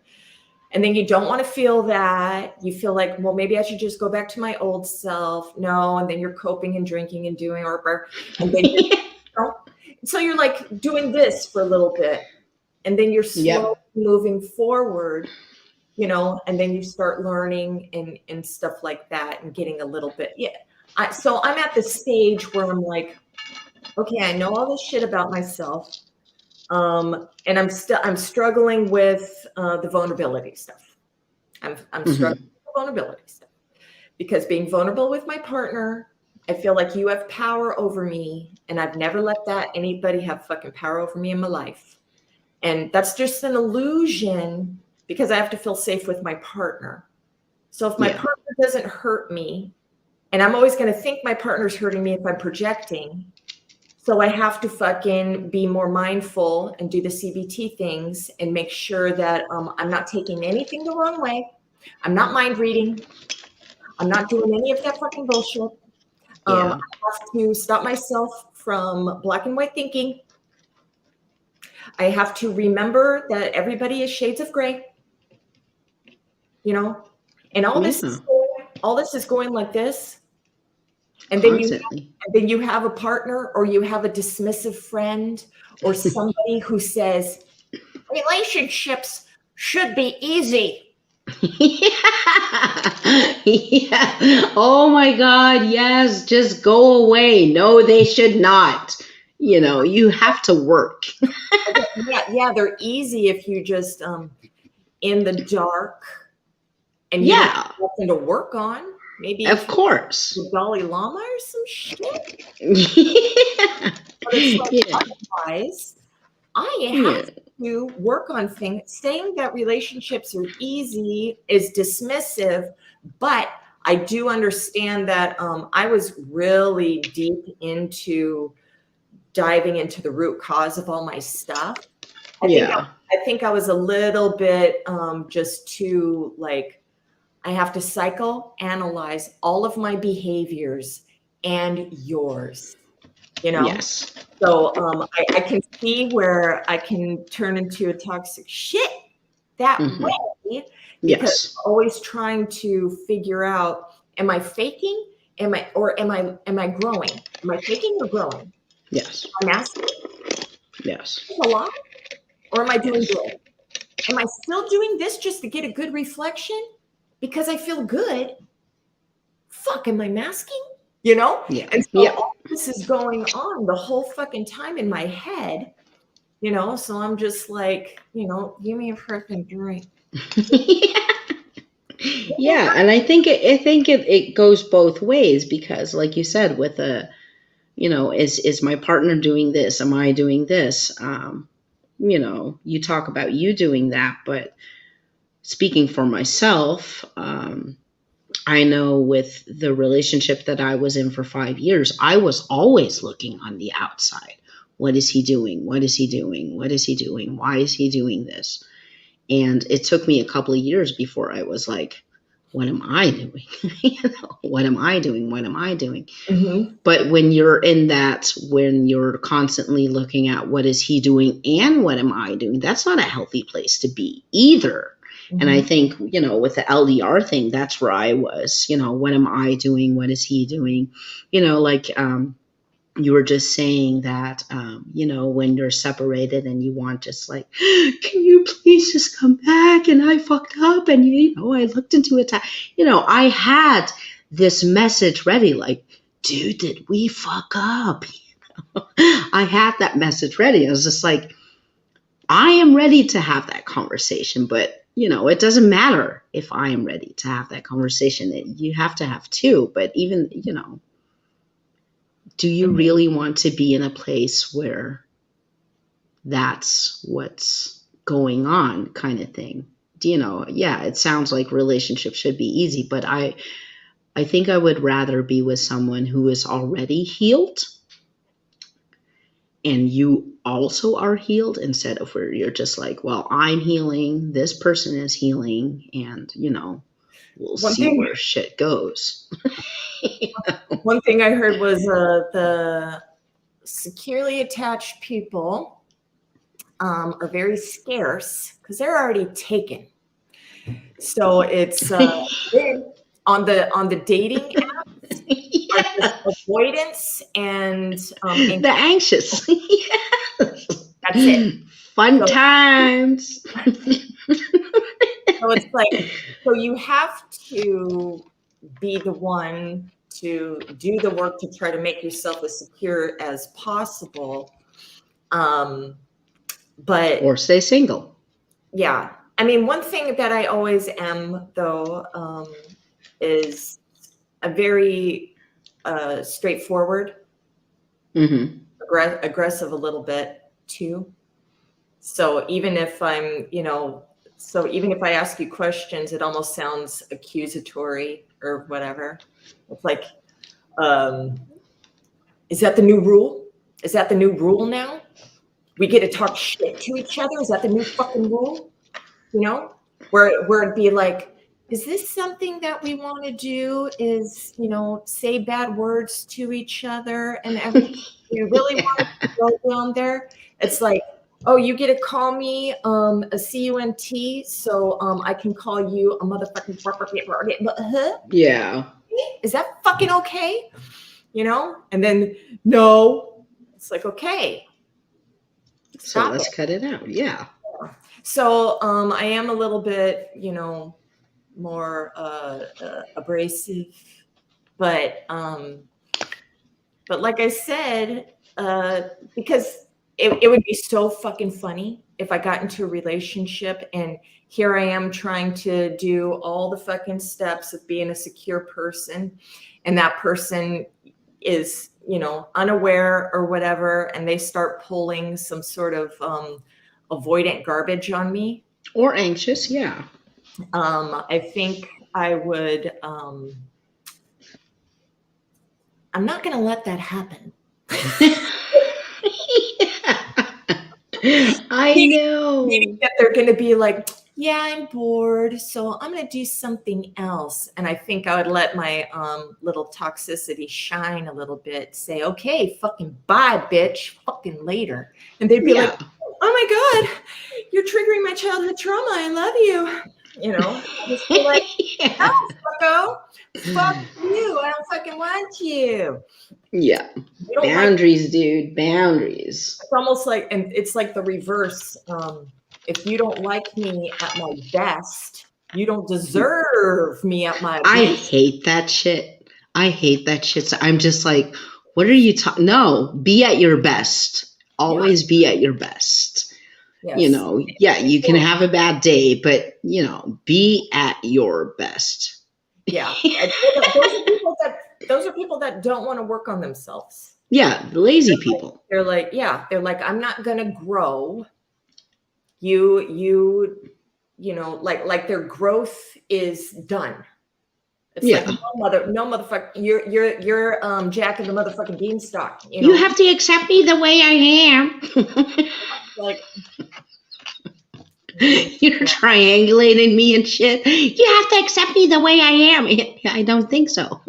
And then you don't want to feel that. You feel like, well, maybe I should just go back to my old self. No. And then you're coping and drinking and doing, and then so you're like doing this for a little bit. And then you're slowly moving forward you know, and then you start learning and stuff like that and getting a little bit, so I'm at the stage where I'm like, okay, I know all this shit about myself. And I'm struggling with the vulnerability stuff. I'm struggling with the vulnerability stuff because being vulnerable with my partner, I feel like you have power over me, and I've never let anybody have fucking power over me in my life. And that's just an illusion because I have to feel safe with my partner. So if my partner doesn't hurt me, and I'm always going to think my partner's hurting me if I'm projecting, so I have to fucking be more mindful and do the CBT things and make sure that I'm not taking anything the wrong way. I'm not mind reading. I'm not doing any of that fucking bullshit. I have to stop myself from black and white thinking. I have to remember that everybody is shades of gray, you know, and all this is going like this. And then you have a partner, or you have a dismissive friend, or somebody who says relationships should be easy. Oh my God, yes, just go away. No, they should not. You know, you have to work. Yeah, they're easy if you just in the dark and you have nothing to work on. Maybe of course the Dalai Lama or some shit. But it's like, otherwise, I have to work on things. Saying that relationships are easy is dismissive, but I do understand that I was really deep into diving into the root cause of all my stuff. I think I was a little bit just too like, I have to psychoanalyze all of my behaviors and yours, you know? Yes. So I can see where I can turn into a toxic shit that way, because I'm always trying to figure out, am I faking? Am I growing? Am I faking or growing? Yes. I'm asking. Yes. A lot? Or am I doing good? Am I still doing this just to get a good reflection? Because I feel good. Fuck, am I masking? You know? Yeah. And so all this is going on the whole fucking time in my head, you know? So I'm just like, you know, give me a freaking drink. Yeah. And I think it goes both ways, because like you said, with you know, is my partner doing this? Am I doing this? You know, you talk about you doing that, but speaking for myself, I know with the relationship that I was in for 5 years, I was always looking on the outside. What is he doing? What is he doing? What is he doing? Why is he doing this? And it took me a couple of years before I was like, what am I doing? You know, what am I doing? What am I doing? But when you're in that, when you're constantly looking at what is he doing and what am I doing, that's not a healthy place to be either. And I think, you know, with the LDR thing, that's where I was, you know, what am I doing? What is he doing? You know, like you were just saying that, you know, when you're separated and you want just like, can you please just come back? And I fucked up. And, you know, I looked into it. You know, I had this message ready, like, dude, did we fuck up? You know? I had that message ready. I was just like, I am ready to have that conversation, but you know, it doesn't matter if I am ready to have that conversation. You have to have two. But even, you know, do you really want to be in a place where that's what's going on, kind of thing? Do you know? Yeah, it sounds like relationships should be easy, but I think I would rather be with someone who is already healed and you also are healed, instead of where you're just like, well, I'm healing, this person is healing, and, you know, we'll see where shit goes. One thing I heard was the securely attached people are very scarce because they're already taken. So it's on the dating apps, avoidance and the anxious. That's it. Fun times. So it's like, so you have to be the one to do the work to try to make yourself as secure as possible. But or stay single. yeah, I mean, one thing that I always am though, is a very straightforward, aggressive a little bit too. So even if I'm, so even if I ask you questions, it almost sounds accusatory or whatever. It's like, is that the new rule? Is that the new rule now? We get to talk shit to each other? Is that the new fucking rule? Where it'd be like, is this something that we want to do? Is, say bad words to each other and everything? You really want to go down there? It's like, oh, you get to call me a CUNT, so I can call you a motherfucking Yeah. Is that fucking okay? And then no, it's like, okay. So let's cut it out. Yeah. So I am a little bit, more abrasive, but like I said, because it would be so fucking funny if I got into a relationship and here I am trying to do all the fucking steps of being a secure person, and that person is, unaware or whatever, and they start pulling some sort of avoidant garbage on me. Or anxious, yeah. I think I would, I'm not going to let that happen. I know. Meaning that they're going to be like, yeah, I'm bored, so I'm going to do something else. And I think I would let my little toxicity shine a little bit, say, okay, fucking bye, bitch, fucking later. And they'd be like, oh my God, you're triggering my childhood trauma. I love you. Just be like, no, fucko, fuck you. I don't fucking want you. Yeah. Boundaries, dude. Boundaries. It's almost like, and it's like the reverse. If you don't like me at my best, you don't deserve me at my best. I hate that shit. So I'm just like, what are you talking? No, be at your best. Always be at your best. Yes. You can have a bad day, but be at your best. Yeah. Those are people that don't want to work on themselves. Yeah, the lazy people. They're like, I'm not gonna grow. Like their growth is done. It's like no motherfucker. You're Jack of the motherfucking beanstalk. You have to accept me the way I am. Like you're triangulating me and shit. You have to accept me the way I am. I don't think so.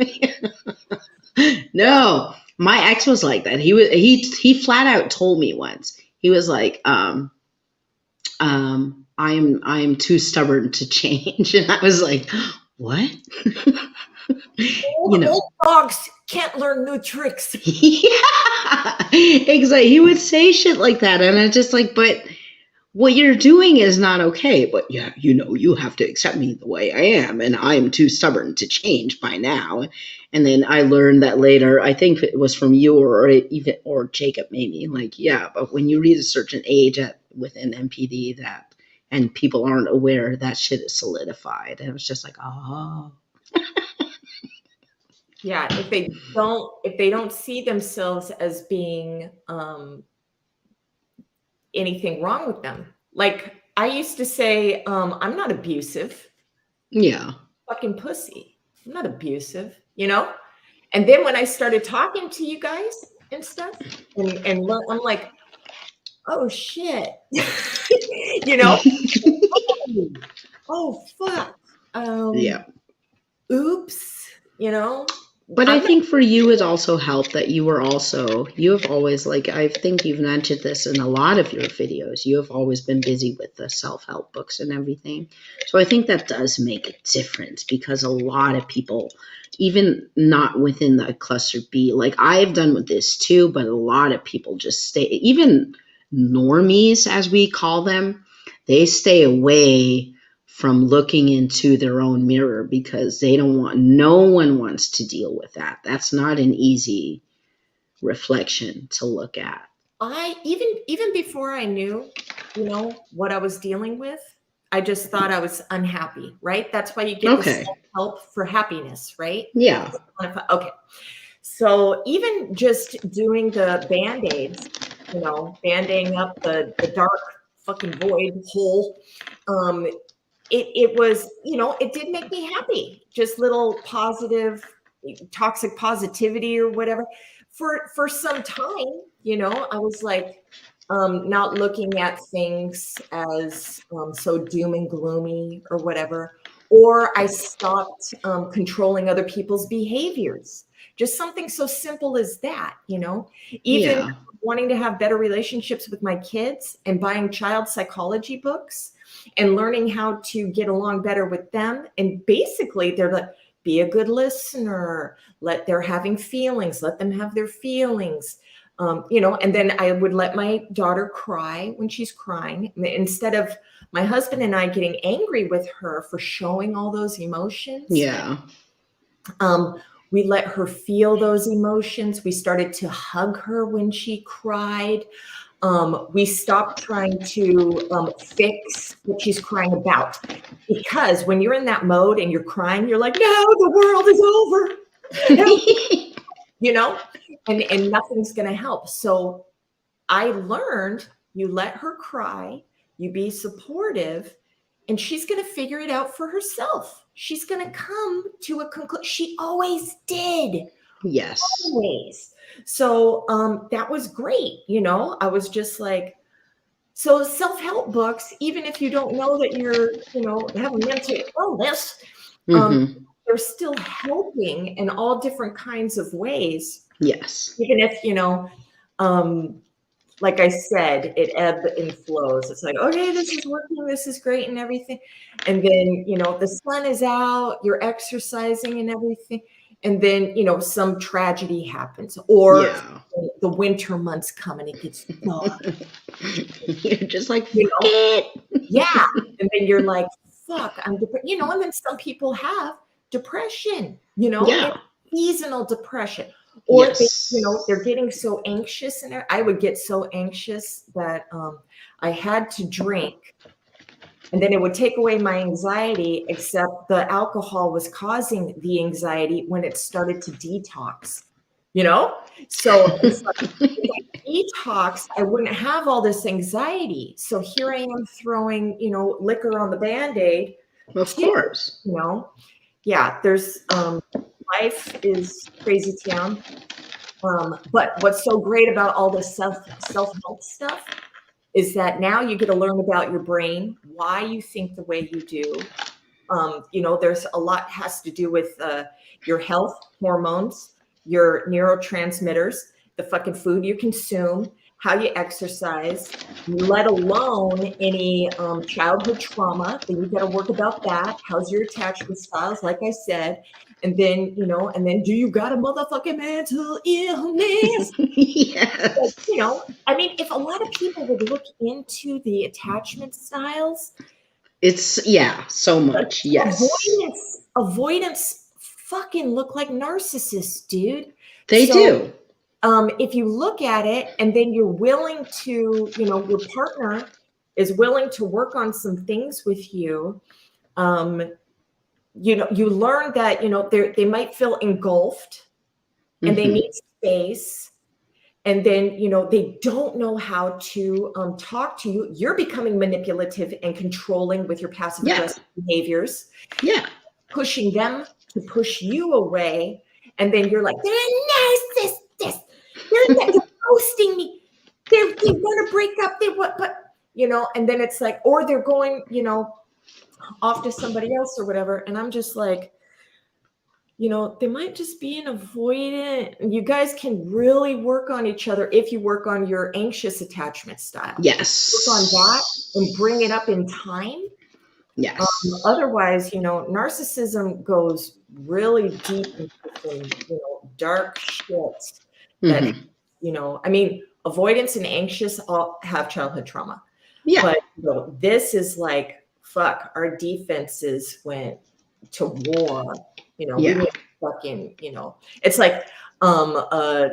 No, my ex was like that. He flat out told me once. He was like, I'm too stubborn to change. And I was like, what? Old dogs can't learn new tricks. Yeah, exactly. He would say shit like that. And I'm just like, but what you're doing is not okay. But yeah, you have to accept me the way I am. And I'm too stubborn to change by now. And then I learned that later, I think it was from you or Jacob maybe, like, yeah, but when you reach a certain age within MPD and people aren't aware, that shit is solidified. And it was just like, oh. Yeah, if they don't see themselves as being anything wrong with them. Like I used to say, I'm not abusive. Yeah. Fucking pussy. I'm not abusive, And then when I started talking to you guys and stuff, and I'm like, oh shit. Oh fuck. Yeah. Oops, But I think for you it also helped that you have always, like, I think you've mentioned this in a lot of your videos, you have always been busy with the self-help books and everything. So I think that does make a difference because a lot of people, even not within the cluster B, like I've done with this too, but a lot of people just stay, even normies as we call them, they stay away from looking into their own mirror, because no one wants to deal with that. That's not an easy reflection to look at. I even before I knew, what I was dealing with, I just thought I was unhappy, right? That's why you get the self-help for happiness, right? Yeah. Okay. So even just doing the Band-Aids, band-aiding up the dark fucking void hole, it was, it did make me happy. Just little positive, toxic positivity or whatever. For some time, I was like, not looking at things as so doom and gloomy or whatever. Or I stopped controlling other people's behaviors. Just something so simple as that, even wanting to have better relationships with my kids and buying child psychology books and learning how to get along better with them. And basically they're like, be a good listener, they're having feelings, let them have their feelings. And then I would let my daughter cry when she's crying. Instead of my husband and I getting angry with her for showing all those emotions. Yeah. We let her feel those emotions. We started to hug her when she cried. We stopped trying to fix what she's crying about. Because when you're in that mode and you're crying, you're like, no, the world is over. And nothing's going to help. So I learned, you let her cry, you be supportive, and she's going to figure it out for herself. She's going to come to a conclusion. She always did. Yes. Always. So that was great. I was just like, so self-help books, even if you don't know that you're, have a mental illness, they're still helping in all different kinds of ways. Yes. Even if, like I said, it ebbs and flows. It's like, okay, this is working, this is great and everything. And then, the sun is out, you're exercising and everything. And then, some tragedy happens, or the winter months come and it gets dark. You're just like, yeah. And then you're like, fuck, I'm depressed. And then some people have depression, seasonal depression. Or they're getting so anxious, and I would get so anxious that I had to drink, and then it would take away my anxiety, except the alcohol was causing the anxiety when it started to detox, So it's like, if I detox, I wouldn't have all this anxiety. So here I am throwing, liquor on the Band-Aid. Of course. Yeah, there's life is crazy town. But what's so great about all this self-help stuff is that now you get to learn about your brain, why you think the way you do. There's a lot has to do with your health, hormones, your neurotransmitters, the fucking food you consume, how you exercise, let alone any childhood trauma. Then you got to work about that. How's your attachment styles? Like I said, and then, do you got a motherfucking mental illness? Yes. If a lot of people would look into the attachment styles, it's so much. Yes. Avoidance fucking look like narcissists, dude. They do. If you look at it and then you're willing to, your partner is willing to work on some things with you, you learn that, they might feel engulfed and they need space. And then, they don't know how to talk to you. You're becoming manipulative and controlling with your passive aggressive behaviors. Yeah. Pushing them to push you away. And then you're like, they're narcissists. They're ghosting me. They want to break up. And then it's like, or they're going, off to somebody else or whatever. And I'm just like, they might just be an avoidant. You guys can really work on each other if you work on your anxious attachment style. Yes. Work on that and bring it up in time. Yes. Otherwise, narcissism goes really deep into dark shit. That avoidance and anxious all have childhood trauma. Yeah. But this is like fuck, our defenses went to war. You know, we Yeah. were fucking, you know, it's like a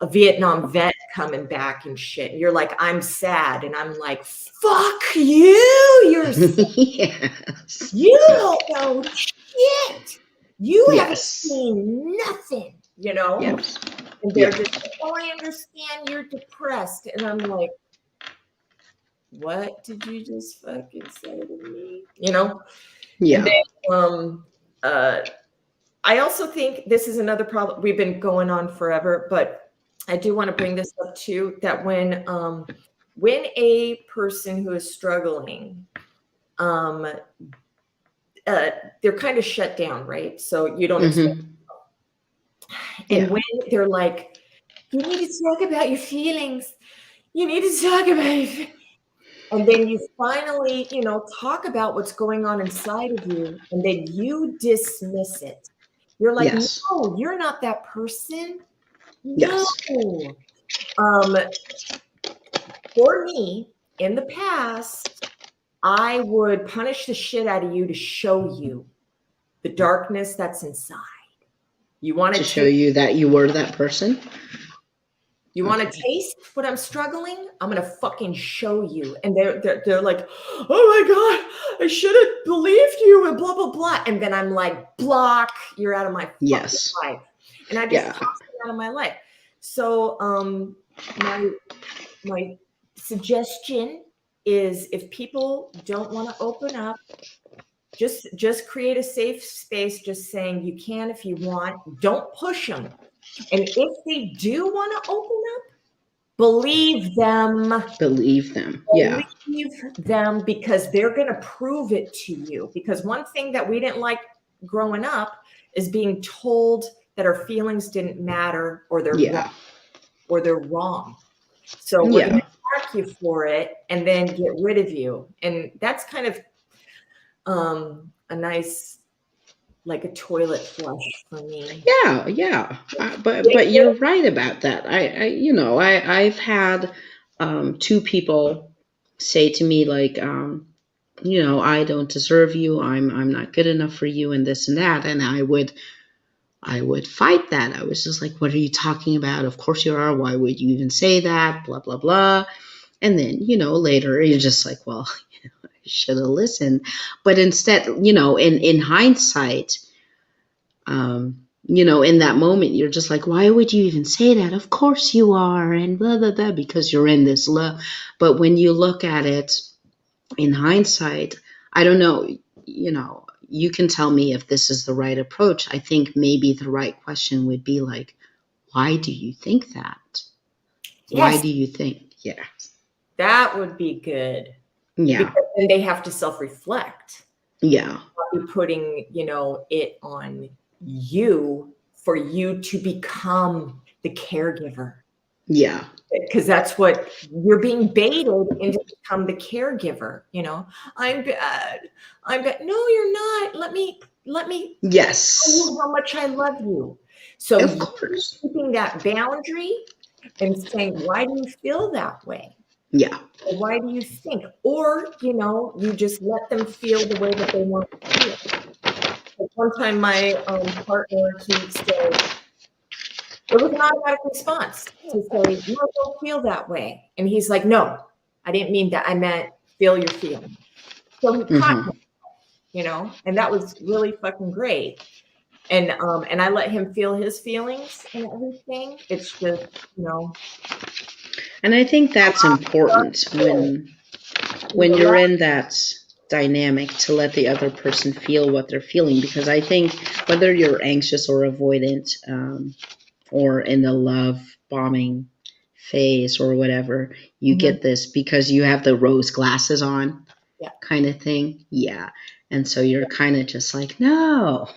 Vietnam vet coming back and shit. And you're like, I'm sad. And I'm like, fuck you. You're sad. Yes. You don't know shit. You haven't Yes. seen nothing, you know? Yes. And they're Yeah. just like, oh, I understand you're depressed. And I'm like, what did you just fucking say to me? You know? Yeah. And then, I also think this is another problem. We've been going on forever, but I do want to bring this up too, that when a person who is struggling, they're kind of shut down, right? So you don't expect. And when they're like, you need to talk about your feelings. You need to talk about it. And then you finally, you know, talk about what's going on inside of you, and then you dismiss it. You're like, no, you're not that person. No. Yes. For me, in the past, I would punish the shit out of you to show you the darkness that's inside. You want to show you that you were that person? You want to taste what I'm struggling? I'm gonna fucking show you. And they're like, oh my God, I should have believed you and blah blah blah. And then I'm like, block, you're out of my fucking life. And I just toss it out of my life. So my suggestion is, if people don't want to open up, just create a safe space, just saying you can if you want. Don't push them. And if they do want to open up, believe them. Believe them. Yeah. Believe them, because they're going to prove it to you. Because one thing that we didn't like growing up is being told that our feelings didn't matter, or they're wrong, or they're wrong. So we're going to attack you for it and then get rid of you. And that's kind of a nice, like a toilet flush for me. Yeah. But you're right about that. I've had two people say to me, like, I don't deserve you. I'm not good enough for you, and this and that. And I would fight that. I was just like, what are you talking about? Of course you are. Why would you even say that? Blah, blah, blah. And then, later you're just like, well, I should have listened. But instead, in hindsight, in that moment, you're just like, why would you even say that? Of course you are. And blah, blah, blah, because you're in this love. But when you look at it in hindsight, I don't know, you can tell me if this is the right approach. I think maybe the right question would be like, why do you think that? Yes. Why do you think? Yeah. That would be good. Yeah. Because then they have to self-reflect. Yeah. Not be putting, it on you for you to become the caregiver. Yeah. Because that's what you're being baited into, become the caregiver. I'm bad. No, you're not. Let me. Yes. Tell you how much I love you. So of course, keeping that boundary and saying, why do you feel that way? Yeah. Or why do you think? Or, you just let them feel the way that they want to feel. Like one time my partner, he said, it was an automatic response to say, no, don't feel that way. And he's like, no, I didn't mean that. I meant feel your feelings. So he caught me, and that was really fucking great. And I let him feel his feelings and everything. It's just, And I think that's important when you're in that dynamic, to let the other person feel what they're feeling. Because I think whether you're anxious or avoidant, or in the love bombing phase or whatever, you get this because you have the rose glasses on, kind of thing. Yeah. And so you're kind of just like, no,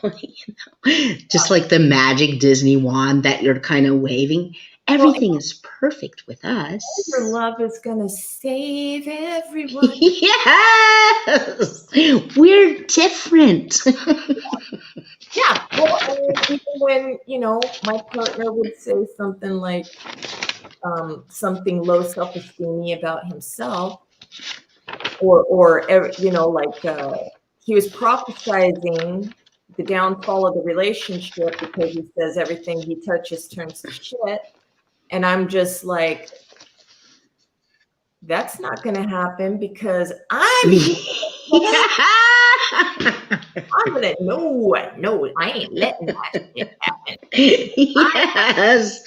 just like the magic Disney wand that you're kind of waving. Everything is perfect with us. Your love is going to save everyone. Yes. We're different. Yeah. Well, even when, my partner would say something like something low self-esteem about himself, you know, like he was prophesizing the downfall of the relationship because he says everything he touches turns to shit. And I'm just like, that's not going to happen because I'm I'm going to, no, I ain't letting that shit happen. Yes.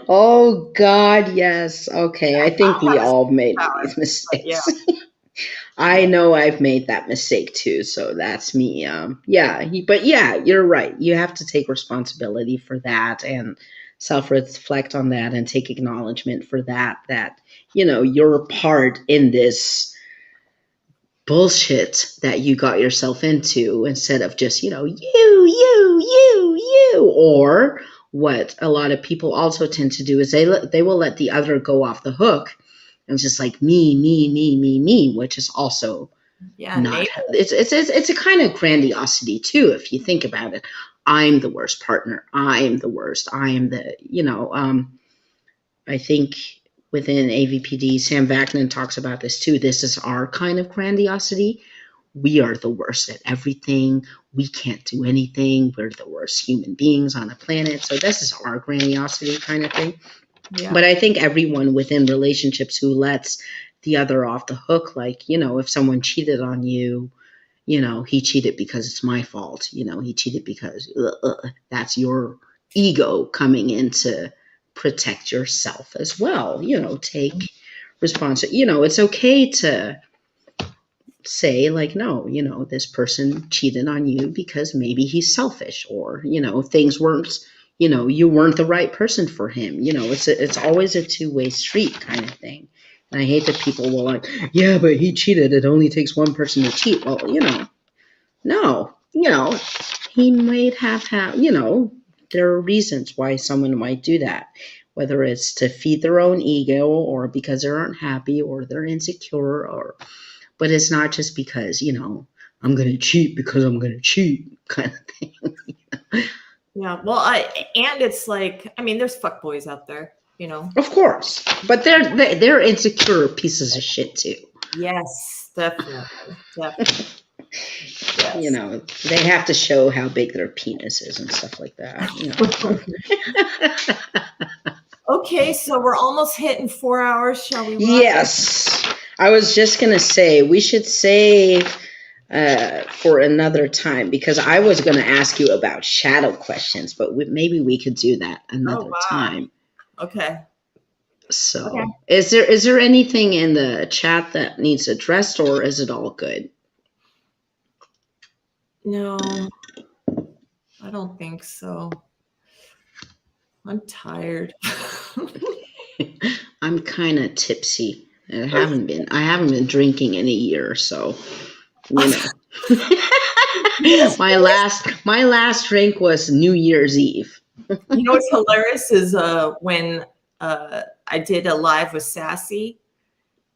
Oh God, yes. Okay, I think we all made these mistakes. Yeah. I know I've made that mistake too, so that's me. But yeah, you're right. You have to take responsibility for that and self-reflect on that and take acknowledgement for that, you know, your part in this bullshit that you got yourself into, instead of just, you know, you, or what a lot of people also tend to do is they will let the other go off the hook. And it's just like me, which is also not. It's a kind of grandiosity too, if you think about it. I'm the worst partner. I'm the worst. I am the, you know. I think within AvPD, Sam Vaknin talks about this too. This is our kind of grandiosity. We are the worst at everything. We can't do anything. We're the worst human beings on the planet. So this is our grandiosity kind of thing. Yeah. But I think everyone within relationships who lets the other off the hook, like, you know, if someone cheated on you, you know, he cheated because it's my fault. You know, he cheated because that's your ego coming in to protect yourself as well. You know, take responsibility. You know, it's okay to say like, no, you know, this person cheated on you because maybe he's selfish, or, you know, things weren't, you know, you weren't the right person for him. You know, it's always a two-way street kind of thing. And I hate that people will like, yeah, but he cheated. It only takes one person to cheat. Well, you know, no, you know, he might have, you know, there are reasons why someone might do that, whether it's to feed their own ego or because they aren't happy or they're insecure, or, but it's not just because, you know, I'm going to cheat because I'm going to cheat kind of thing. You know? Yeah. Well, and it's like, I mean, there's fuckboys out there, you know. Of course, but they're insecure pieces of shit too. Yes, definitely. Yes. You know, they have to show how big their penis is and stuff like that. You know. Okay, so we're almost hitting 4 hours. Shall we? Yes. I was just gonna say we should save for another time, because I was gonna ask you about shadow questions, but maybe we could do that another time. Okay. So, is there anything in the chat that needs addressed, or is it all good? No, I don't think so. I'm tired. I'm kind of tipsy. I haven't been drinking in a year, so you know. my last drink was New Year's Eve. You know what's hilarious is when I did a live with Sassy,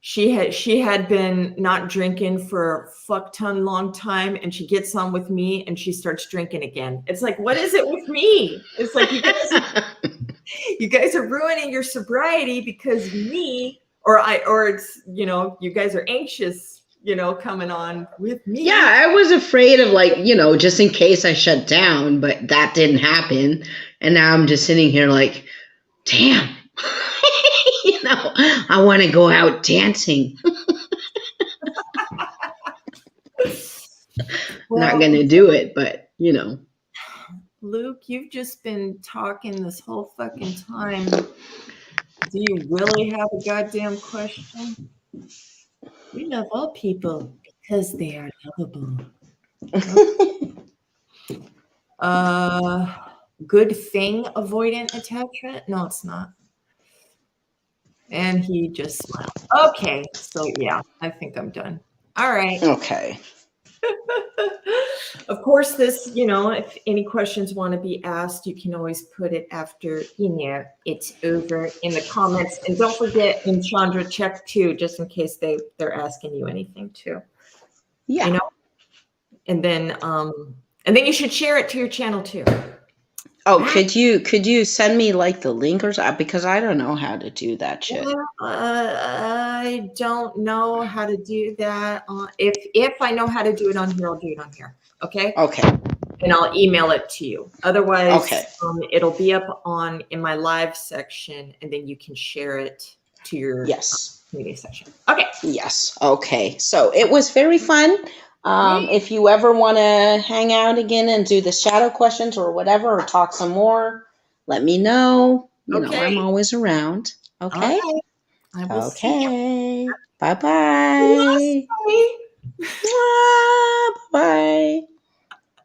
she had been not drinking for a fuck ton long time, and she gets on with me and she starts drinking again. It's like, what is it with me? It's like, you guys are ruining your sobriety because me, or it's, you know, you guys are anxious, you know, coming on with me. Yeah, I was afraid of, like, you know, just in case I shut down, but that didn't happen. And now I'm just sitting here like, damn, you know, I want to go out dancing. Not going to do it, but, you know. Luke, you've just been talking this whole fucking time. Do you really have a goddamn question? We love all people because they are lovable. Good thing avoidant attachment? No, it's not. And he just smiled. Okay, so yeah, I think I'm done. All right. Okay. Of course, this, you know, if any questions want to be asked, you can always put it after, you know, it's over in the comments. And don't forget, and Chandra, check too, just in case they're asking you anything too. Yeah. You know? And then you should share it to your channel too. Oh, could you send me like the link or something? Because I don't know how to do that shit. Well, I don't know how to do that. If I know how to do it on here, I'll do it on here. Okay. Okay. And I'll email it to you. Otherwise, Okay. It'll be up in my live section, and then you can share it to your Yes. community section. Okay. Yes. Okay. So it was very fun. Yay. If you ever want to hang out again and do the shadow questions or whatever, or talk some more, let me know. You know, Okay. I'm always around. Okay. All right. I will see you. Okay. Bye-bye. Yes, bye. Bye.